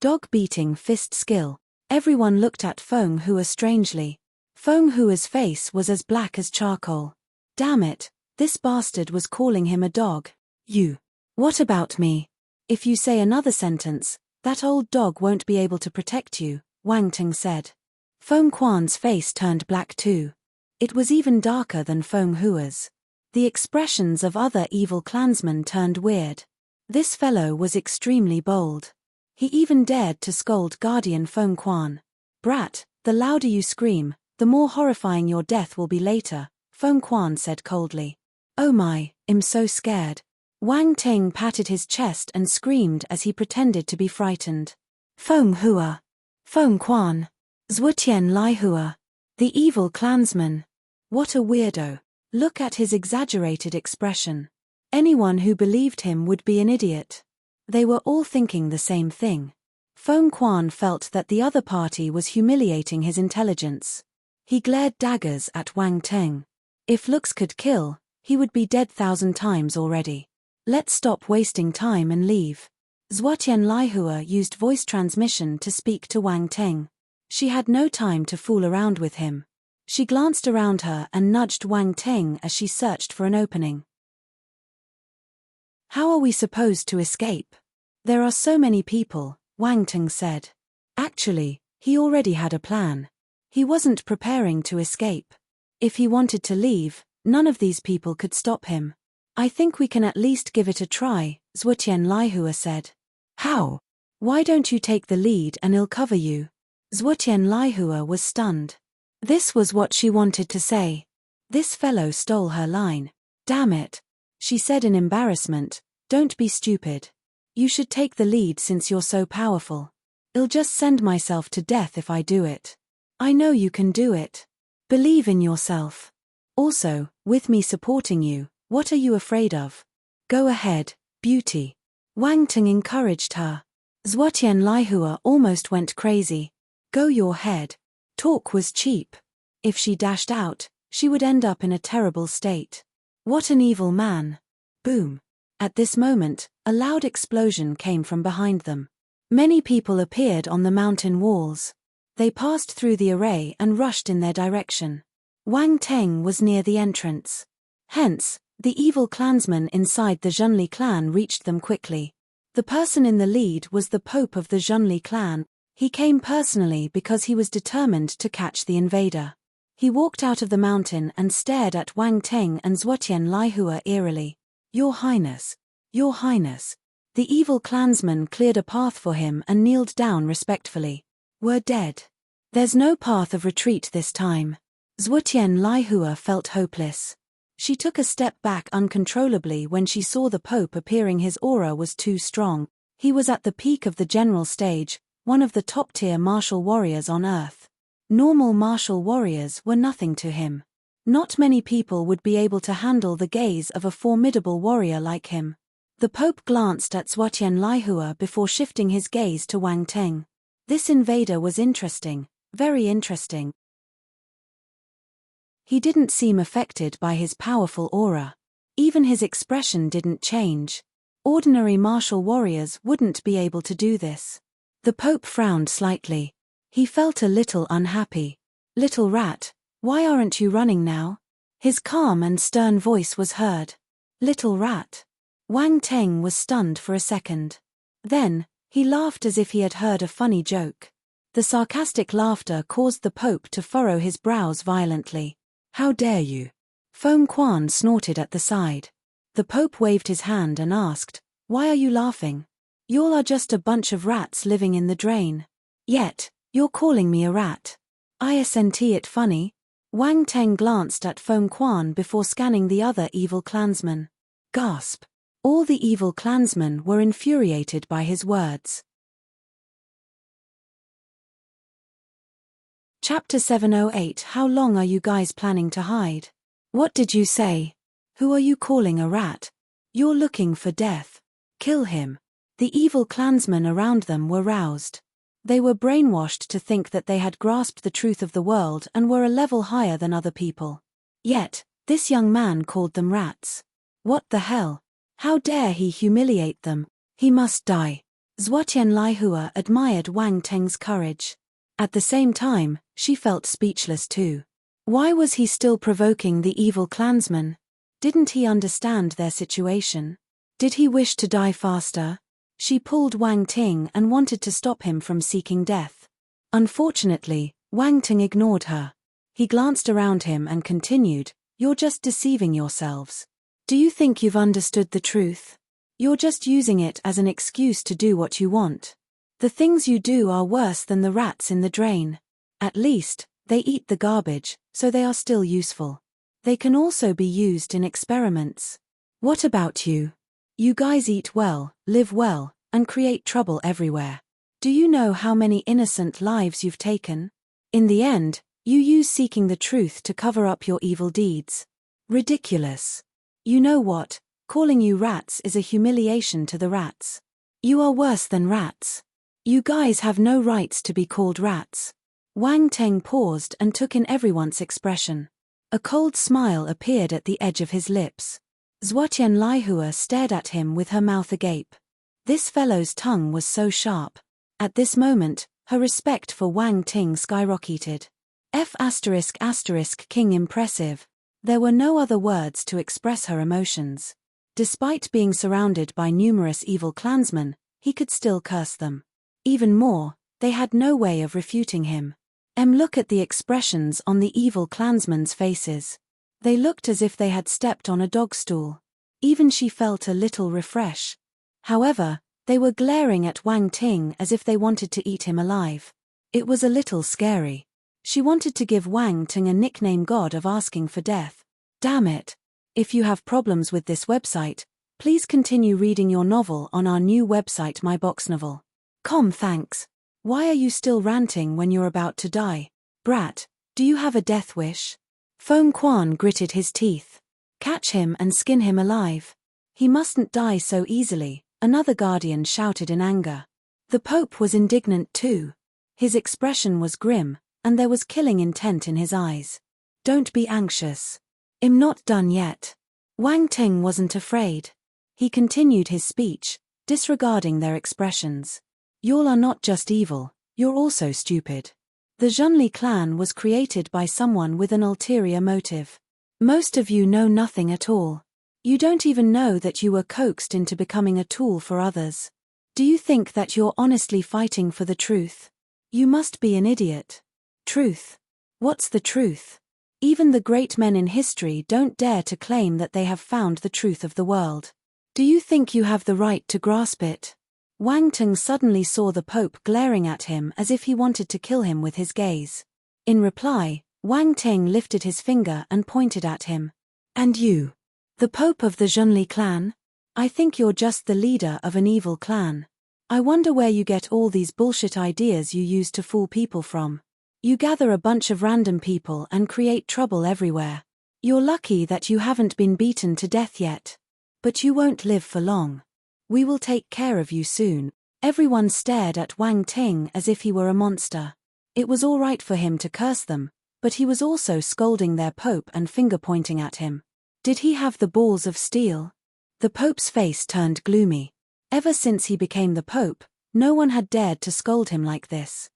Dog-beating fist skill. Everyone looked at Feng Hua strangely. Feng Hua's face was as black as charcoal. Damn it, this bastard was calling him a dog. You. What about me? If you say another sentence, that old dog won't be able to protect you, Wang Teng said. Feng Quan's face turned black too. It was even darker than Feng Hua's. The expressions of other evil clansmen turned weird. This fellow was extremely bold. He even dared to scold Guardian Feng Quan. Brat, the louder you scream, the more horrifying your death will be later, Feng Quan said coldly. Oh my, I'm so scared. Wang Teng patted his chest and screamed as he pretended to be frightened. Feng Hua. Feng Quan. Zhuotian Laihua. The evil clansman. What a weirdo. Look at his exaggerated expression. Anyone who believed him would be an idiot. They were all thinking the same thing. Feng Quan felt that the other party was humiliating his intelligence. He glared daggers at Wang Teng. If looks could kill, he would be dead 1,000 times already. Let's stop wasting time and leave. Zhuotian Laihua used voice transmission to speak to Wang Teng. She had no time to fool around with him. She glanced around her and nudged Wang Teng as she searched for an opening. How are we supposed to escape? There are so many people, Wang Teng said. Actually, he already had a plan. He wasn't preparing to escape. If he wanted to leave, none of these people could stop him. I think we can at least give it a try, Zhuotian Laihua said. How? Why don't you take the lead and I'll cover you? Zhuotian Laihua was stunned. This was what she wanted to say. This fellow stole her line. Damn it. She said in embarrassment, don't be stupid. You should take the lead since you're so powerful. I'll just send myself to death if I do it. I know you can do it. Believe in yourself. Also, with me supporting you, what are you afraid of? Go ahead, beauty. Wang Teng encouraged her. Zhuotian Laihua almost went crazy. Go your head. Talk was cheap. If she dashed out, she would end up in a terrible state. What an evil man. Boom. At this moment, a loud explosion came from behind them. Many people appeared on the mountain walls. They passed through the array and rushed in their direction. Wang Teng was near the entrance. Hence, the evil clansmen inside the Zhonli clan reached them quickly. The person in the lead was the Pope of the Zhonli clan. He came personally because he was determined to catch the invader. He walked out of the mountain and stared at Wang Teng and Zhuotian Laihua eerily. Your Highness. Your Highness. The evil clansman cleared a path for him and kneeled down respectfully. We're dead. There's no path of retreat this time. Zhuotian Laihua felt hopeless. She took a step back uncontrollably when she saw the Pope appearing. His aura was too strong. He was at the peak of the general stage, one of the top-tier martial warriors on Earth. Normal martial warriors were nothing to him. Not many people would be able to handle the gaze of a formidable warrior like him. The Pope glanced at Zhuotian Laihua before shifting his gaze to Wang Teng. This invader was interesting, very interesting. He didn't seem affected by his powerful aura. Even his expression didn't change. Ordinary martial warriors wouldn't be able to do this. The Pope frowned slightly. He felt a little unhappy. Little rat, why aren't you running now? His calm and stern voice was heard. Little rat. Wang Teng was stunned for a second. Then, he laughed as if he had heard a funny joke. The sarcastic laughter caused the Pope to furrow his brows violently. How dare you? Feng Quan snorted at the side. The Pope waved his hand and asked, why are you laughing? Y'all are just a bunch of rats living in the drain. Yet, you're calling me a rat. Isn't it funny? Wang Teng glanced at Feng Quan before scanning the other evil clansmen. Gasp. All the evil clansmen were infuriated by his words. Chapter 708. How long are you guys planning to hide? What did you say? Who are you calling a rat? You're looking for death. Kill him. The evil clansmen around them were roused. They were brainwashed to think that they had grasped the truth of the world and were a level higher than other people. Yet, this young man called them rats. What the hell? How dare he humiliate them? He must die. Zhuotian Laihua admired Wang Teng's courage. At the same time, she felt speechless too. Why was he still provoking the evil clansmen? Didn't he understand their situation? Did he wish to die faster? She pulled Wang Ting and wanted to stop him from seeking death. Unfortunately, Wang Ting ignored her. He glanced around him and continued, "You're just deceiving yourselves. Do you think you've understood the truth? You're just using it as an excuse to do what you want. The things you do are worse than the rats in the drain. At least, they eat the garbage, so they are still useful. They can also be used in experiments. What about you? You guys eat well, live well, and create trouble everywhere. Do you know how many innocent lives you've taken? In the end, you use seeking the truth to cover up your evil deeds. Ridiculous. You know what? Calling you rats is a humiliation to the rats. You are worse than rats. You guys have no rights to be called rats." Wang Teng paused and took in everyone's expression. A cold smile appeared at the edge of his lips. Zhuotian Laihua stared at him with her mouth agape. This fellow's tongue was so sharp. At this moment, her respect for Wang Ting skyrocketed. King impressive. There were no other words to express her emotions. Despite being surrounded by numerous evil clansmen, he could still curse them. Even more, they had no way of refuting him. Look at the expressions on the evil clansmen's faces. They looked as if they had stepped on a dog stool. Even she felt a little refresh. However, they were glaring at Wang Ting as if they wanted to eat him alive. It was a little scary. She wanted to give Wang Ting a nickname, God of asking for death. Damn it. If you have problems with this website, please continue reading your novel on our new website myboxnovel.com. Thanks. Why are you still ranting when you're about to die? Brat, do you have a death wish? Feng Quan gritted his teeth. Catch him and skin him alive. He mustn't die so easily, another guardian shouted in anger. The Pope was indignant too. His expression was grim, and there was killing intent in his eyes. Don't be anxious. I'm not done yet. Wang Ting wasn't afraid. He continued his speech, disregarding their expressions. Y'all are not just evil, you're also stupid. The Zhonli clan was created by someone with an ulterior motive. Most of you know nothing at all. You don't even know that you were coaxed into becoming a tool for others. Do you think that you're honestly fighting for the truth? You must be an idiot. Truth? What's the truth? Even the great men in history don't dare to claim that they have found the truth of the world. Do you think you have the right to grasp it? Wang Ting suddenly saw the Pope glaring at him as if he wanted to kill him with his gaze. In reply, Wang Ting lifted his finger and pointed at him. And you? The Pope of the Zhonli clan? I think you're just the leader of an evil clan. I wonder where you get all these bullshit ideas you use to fool people from. You gather a bunch of random people and create trouble everywhere. You're lucky that you haven't been beaten to death yet. But you won't live for long. We will take care of you soon. Everyone stared at Wang Ting as if he were a monster. It was all right for him to curse them, but he was also scolding their Pope and finger-pointing at him. Did he have the balls of steel? The Pope's face turned gloomy. Ever since he became the Pope, no one had dared to scold him like this.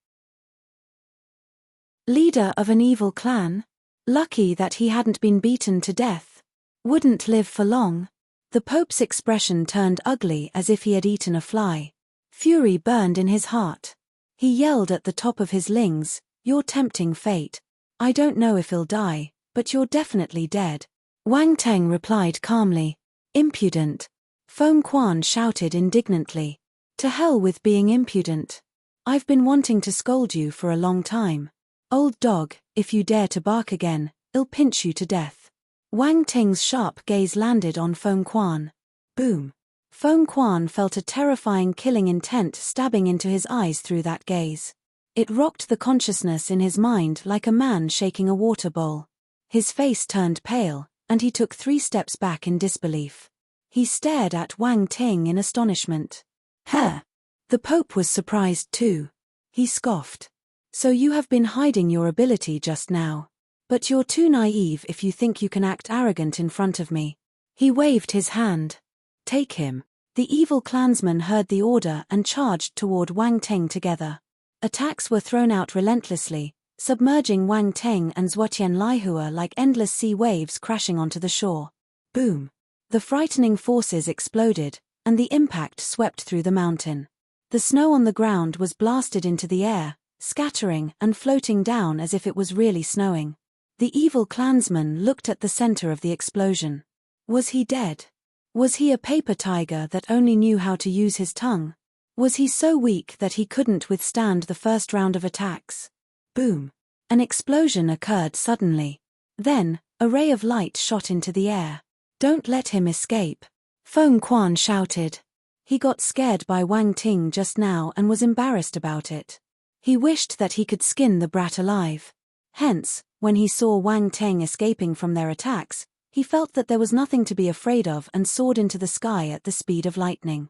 Leader of an evil clan? Lucky that he hadn't been beaten to death. Wouldn't live for long. The Pope's expression turned ugly as if he had eaten a fly. Fury burned in his heart. He yelled at the top of his lungs, "You're tempting fate. I don't know if he'll die, but you're definitely dead." Wang Teng replied calmly. Impudent. Feng Quan shouted indignantly. To hell with being impudent. I've been wanting to scold you for a long time. Old dog, if you dare to bark again, I'll pinch you to death. Wang Ting's sharp gaze landed on Feng Quan. Boom. Feng Quan felt a terrifying killing intent stabbing into his eyes through that gaze. It rocked the consciousness in his mind like a man shaking a water bowl. His face turned pale, and he took 3 steps back in disbelief. He stared at Wang Ting in astonishment. "Huh!" The Pope was surprised too. He scoffed. "So you have been hiding your ability just now. But you're too naive if you think you can act arrogant in front of me." He waved his hand. "Take him." The evil clansmen heard the order and charged toward Wang Ting together. Attacks were thrown out relentlessly, submerging Wang Ting and Zhuotian Laihua like endless sea waves crashing onto the shore. Boom! The frightening forces exploded, and the impact swept through the mountain. The snow on the ground was blasted into the air, scattering and floating down as if it was really snowing. The evil clansman looked at the center of the explosion. Was he dead? Was he a paper tiger that only knew how to use his tongue? Was he so weak that he couldn't withstand the first round of attacks? Boom! An explosion occurred suddenly. Then, a ray of light shot into the air. "Don't let him escape," Feng Quan shouted. He got scared by Wang Ting just now and was embarrassed about it. He wished that he could skin the brat alive. Hence, when he saw Wang Ting escaping from their attacks, he felt that there was nothing to be afraid of and soared into the sky at the speed of lightning.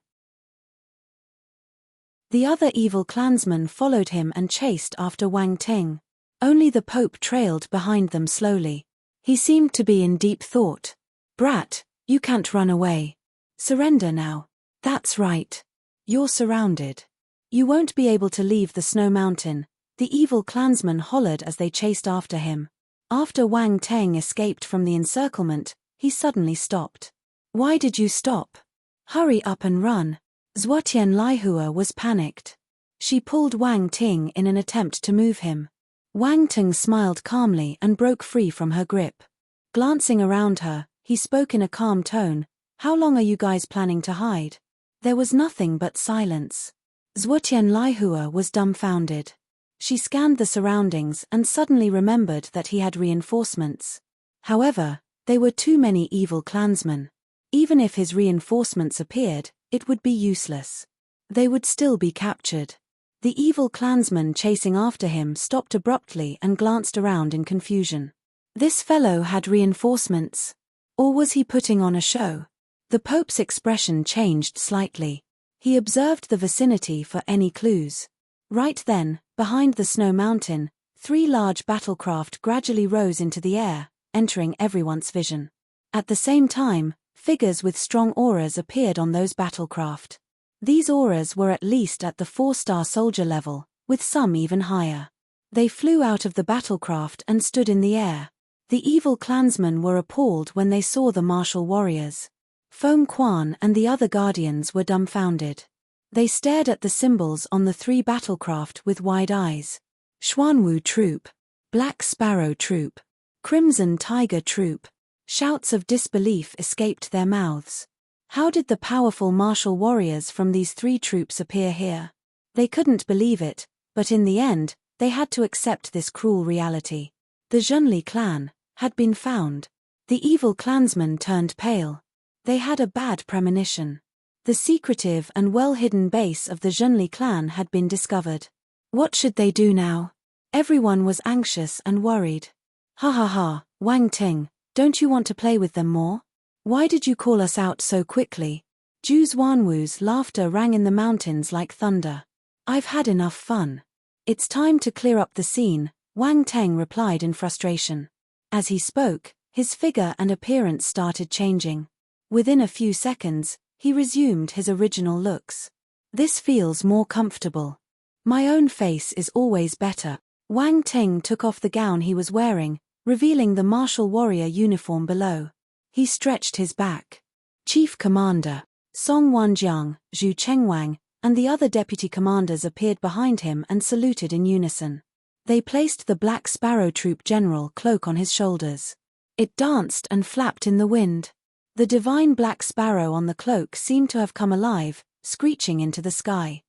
The other evil clansmen followed him and chased after Wang Ting. Only the Pope trailed behind them slowly. He seemed to be in deep thought. "Brat, you can't run away. Surrender now." "That's right. You're surrounded. You won't be able to leave the snow mountain," the evil clansmen hollered as they chased after him. After Wang Ting escaped from the encirclement, he suddenly stopped. "Why did you stop? Hurry up and run." Zhuotian Laihua was panicked. She pulled Wang Ting in an attempt to move him. Wang Ting smiled calmly and broke free from her grip. Glancing around her, he spoke in a calm tone. "How long are you guys planning to hide?" There was nothing but silence. Zhuotian Laihua was dumbfounded. She scanned the surroundings and suddenly remembered that he had reinforcements. However, there were too many evil clansmen. Even if his reinforcements appeared, it would be useless. They would still be captured. The evil clansman chasing after him stopped abruptly and glanced around in confusion. This fellow had reinforcements. Or was he putting on a show? The Pope's expression changed slightly. He observed the vicinity for any clues. Right then, behind the snow mountain, 3 large battlecraft gradually rose into the air, entering everyone's vision. At the same time, figures with strong auras appeared on those battlecraft. These auras were at least at the 4-star soldier level, with some even higher. They flew out of the battlecraft and stood in the air. The evil clansmen were appalled when they saw the martial warriors. Feng Quan and the other guardians were dumbfounded. They stared at the symbols on the 3 battlecraft with wide eyes. Xuanwu Troop, Black Sparrow Troop, Crimson Tiger Troop. Shouts of disbelief escaped their mouths. How did the powerful martial warriors from these 3 troops appear here? They couldn't believe it, but in the end, they had to accept this cruel reality. The Zhenli clan had been found. The evil clansmen turned pale. They had a bad premonition. The secretive and well-hidden base of the Zhenli clan had been discovered. What should they do now? Everyone was anxious and worried. "Ha ha ha, Wang Ting, don't you want to play with them more? Why did you call us out so quickly?" Zhu Xuanwu's laughter rang in the mountains like thunder. "I've had enough fun. It's time to clear up the scene," Wang Ting replied in frustration. As he spoke, his figure and appearance started changing. Within a few seconds, he resumed his original looks. "This feels more comfortable. My own face is always better." Wang Ting took off the gown he was wearing, revealing the martial warrior uniform below. He stretched his back. Chief Commander Song Wanjiang, Zhu Chengwang, and the other deputy commanders appeared behind him and saluted in unison. They placed the Black Sparrow Troop general cloak on his shoulders. It danced and flapped in the wind. The divine Black Sparrow on the cloak seemed to have come alive, screeching into the sky.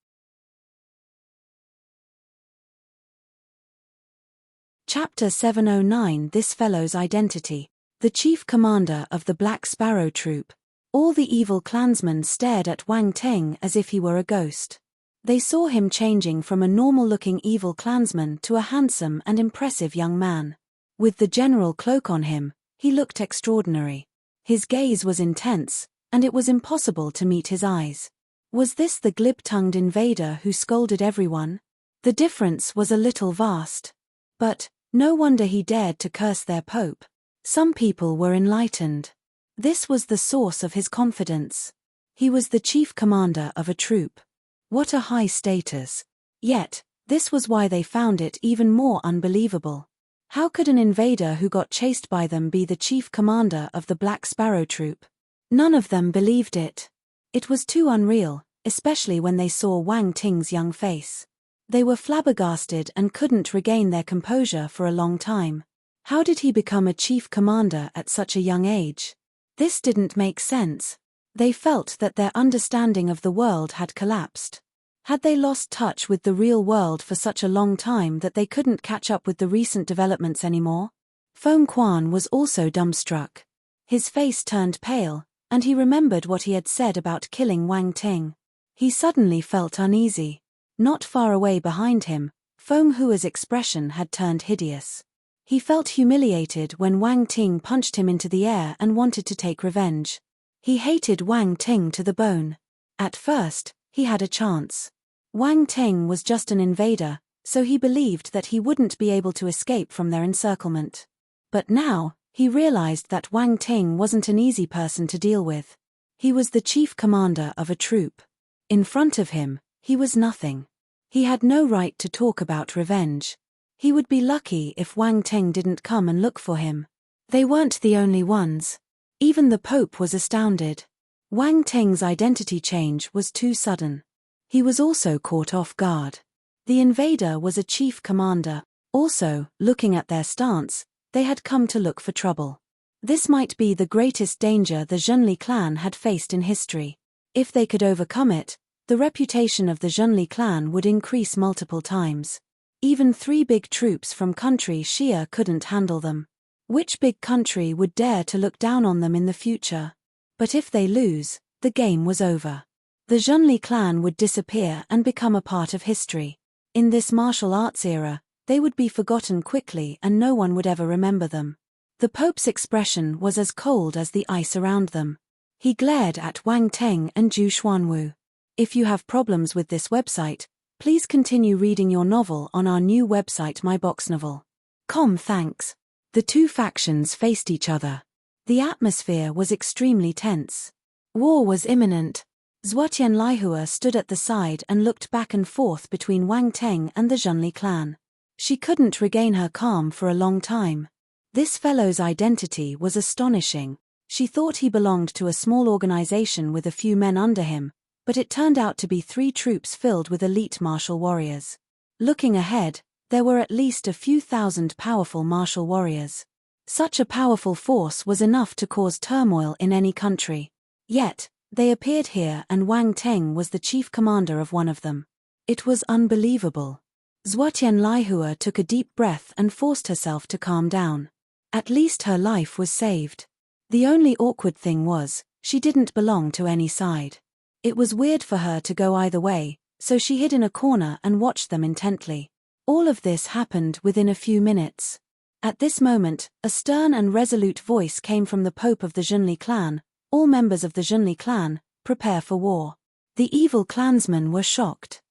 Chapter 709 This Fellow's Identity. The chief commander of the Black Sparrow Troop. All the evil clansmen stared at Wang Ting as if he were a ghost. They saw him changing from a normal-looking evil clansman to a handsome and impressive young man. With the general cloak on him, he looked extraordinary. His gaze was intense, and it was impossible to meet his eyes. Was this the glib-tongued invader who scolded everyone? The difference was a little vast. But no wonder he dared to curse their pope. Some people were enlightened. This was the source of his confidence. He was the chief commander of a troop. What a high status. Yet, this was why they found it even more unbelievable. How could an invader who got chased by them be the chief commander of the Black Sparrow troop? None of them believed it. It was too unreal, especially when they saw Wang Ting's young face. They were flabbergasted and couldn't regain their composure for a long time. How did he become a chief commander at such a young age? This didn't make sense. They felt that their understanding of the world had collapsed. Had they lost touch with the real world for such a long time that they couldn't catch up with the recent developments anymore? Feng Quan was also dumbstruck. His face turned pale, and he remembered what he had said about killing Wang Ting. He suddenly felt uneasy. Not far away behind him, Feng Hua's expression had turned hideous. He felt humiliated when Wang Ting punched him into the air and wanted to take revenge. He hated Wang Ting to the bone. At first, he had a chance. Wang Ting was just an invader, so he believed that he wouldn't be able to escape from their encirclement. But now, he realized that Wang Ting wasn't an easy person to deal with. He was the chief commander of a troop. In front of him, he was nothing. He had no right to talk about revenge. He would be lucky if Wang Ting didn't come and look for him. They weren't the only ones. Even the Pope was astounded. Wang Ting's identity change was too sudden. He was also caught off guard. The invader was a chief commander. Also, looking at their stance, they had come to look for trouble. This might be the greatest danger the Zhenli clan had faced in history. If they could overcome it, the reputation of the Zhenli clan would increase multiple times. Even 3 big troops from country Xia couldn't handle them. Which big country would dare to look down on them in the future? But if they lose, the game was over. The Zhenli clan would disappear and become a part of history. In this martial arts era, they would be forgotten quickly and no one would ever remember them. The Pope's expression was as cold as the ice around them. He glared at Wang Ting and Zhu Xuanwu. If you have problems with this website, please continue reading your novel on our new website myboxnovel.com. Thanks. The two factions faced each other. The atmosphere was extremely tense. War was imminent. Zhuotian Laihua stood at the side and looked back and forth between Wang Ting and the Zhenli clan. She couldn't regain her calm for a long time. This fellow's identity was astonishing. She thought he belonged to a small organization with a few men under him, but it turned out to be 3 troops filled with elite martial warriors. Looking ahead, there were at least a few thousand powerful martial warriors. Such a powerful force was enough to cause turmoil in any country. Yet, they appeared here and Wang Ting was the chief commander of one of them. It was unbelievable. Zhuotian Laihua took a deep breath and forced herself to calm down. At least her life was saved. The only awkward thing was, she didn't belong to any side. It was weird for her to go either way, so she hid in a corner and watched them intently. All of this happened within a few minutes. At this moment, a stern and resolute voice came from the Pope of the Zhenli clan. All members of the Zhenli clan, prepare for war. The evil clansmen were shocked.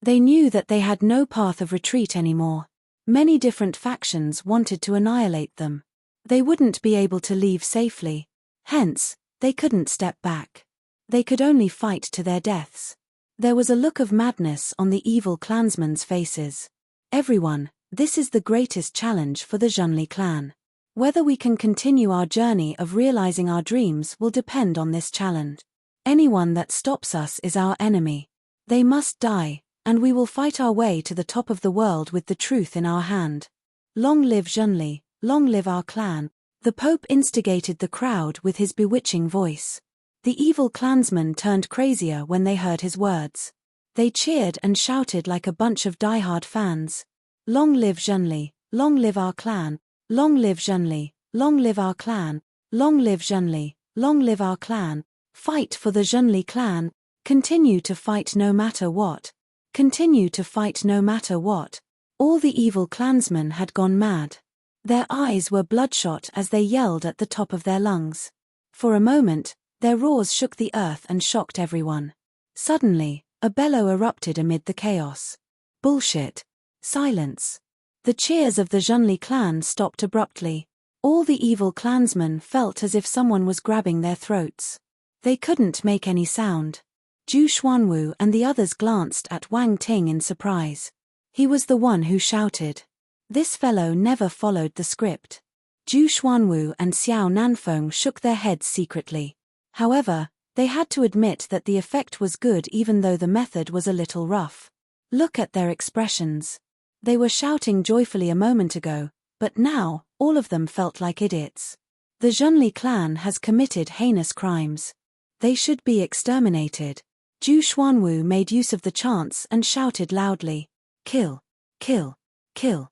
They knew that they had no path of retreat anymore. Many different factions wanted to annihilate them. They wouldn't be able to leave safely. Hence, they couldn't step back. They could only fight to their deaths. There was a look of madness on the evil clansmen's faces. Everyone, this is the greatest challenge for the Zhenli clan. Whether we can continue our journey of realizing our dreams will depend on this challenge. Anyone that stops us is our enemy. They must die, and we will fight our way to the top of the world with the truth in our hand. Long live Zhenli, long live our clan. The Pope instigated the crowd with his bewitching voice. The evil clansmen turned crazier when they heard his words. They cheered and shouted like a bunch of die-hard fans. Long live Zhenli, long live our clan, long live Zhenli, long live our clan, long live Zhenli, long live our clan. Fight for the Zhenli clan. Continue to fight no matter what. Continue to fight no matter what. All the evil clansmen had gone mad. Their eyes were bloodshot as they yelled at the top of their lungs. For a moment, their roars shook the earth and shocked everyone. Suddenly, a bellow erupted amid the chaos. Bullshit. Silence. The cheers of the Zhenli clan stopped abruptly. All the evil clansmen felt as if someone was grabbing their throats. They couldn't make any sound. Zhu Xuanwu and the others glanced at Wang Ting in surprise. He was the one who shouted. This fellow never followed the script. Zhu Xuanwu and Xiao Nanfeng shook their heads secretly. However, they had to admit that the effect was good even though the method was a little rough. Look at their expressions. They were shouting joyfully a moment ago, but now, all of them felt like idiots. The Zhenli clan has committed heinous crimes. They should be exterminated. Zhu Xuanwu made use of the chance and shouted loudly, "Kill! Kill! Kill!"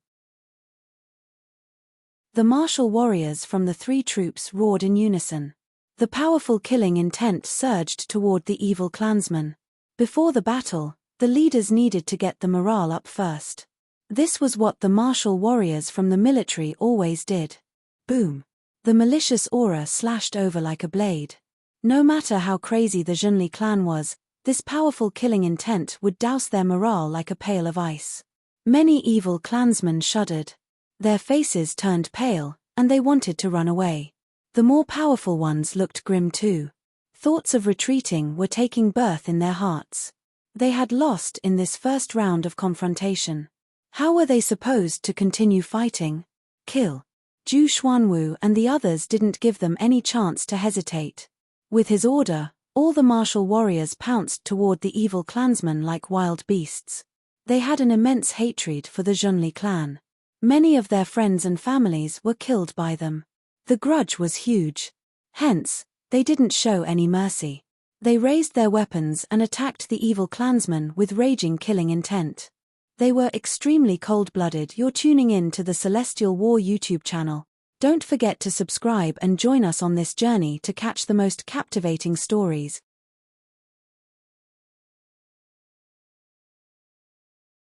The martial warriors from the three troops roared in unison. The powerful killing intent surged toward the evil clansmen. Before the battle, the leaders needed to get the morale up first. This was what the martial warriors from the military always did. Boom! The malicious aura slashed over like a blade. No matter how crazy the Zhenli clan was, this powerful killing intent would douse their morale like a pail of ice. Many evil clansmen shuddered. Their faces turned pale, and they wanted to run away. The more powerful ones looked grim too. Thoughts of retreating were taking birth in their hearts. They had lost in this first round of confrontation. How were they supposed to continue fighting? Kill! Zhu Xuanwu and the others didn't give them any chance to hesitate. With his order, all the martial warriors pounced toward the evil clansmen like wild beasts. They had an immense hatred for the Zhenli clan. Many of their friends and families were killed by them. The grudge was huge. Hence, they didn't show any mercy. They raised their weapons and attacked the evil clansmen with raging killing intent. They were extremely cold-blooded. You're tuning in to the Celestial War YouTube channel. Don't forget to subscribe and join us on this journey to catch the most captivating stories.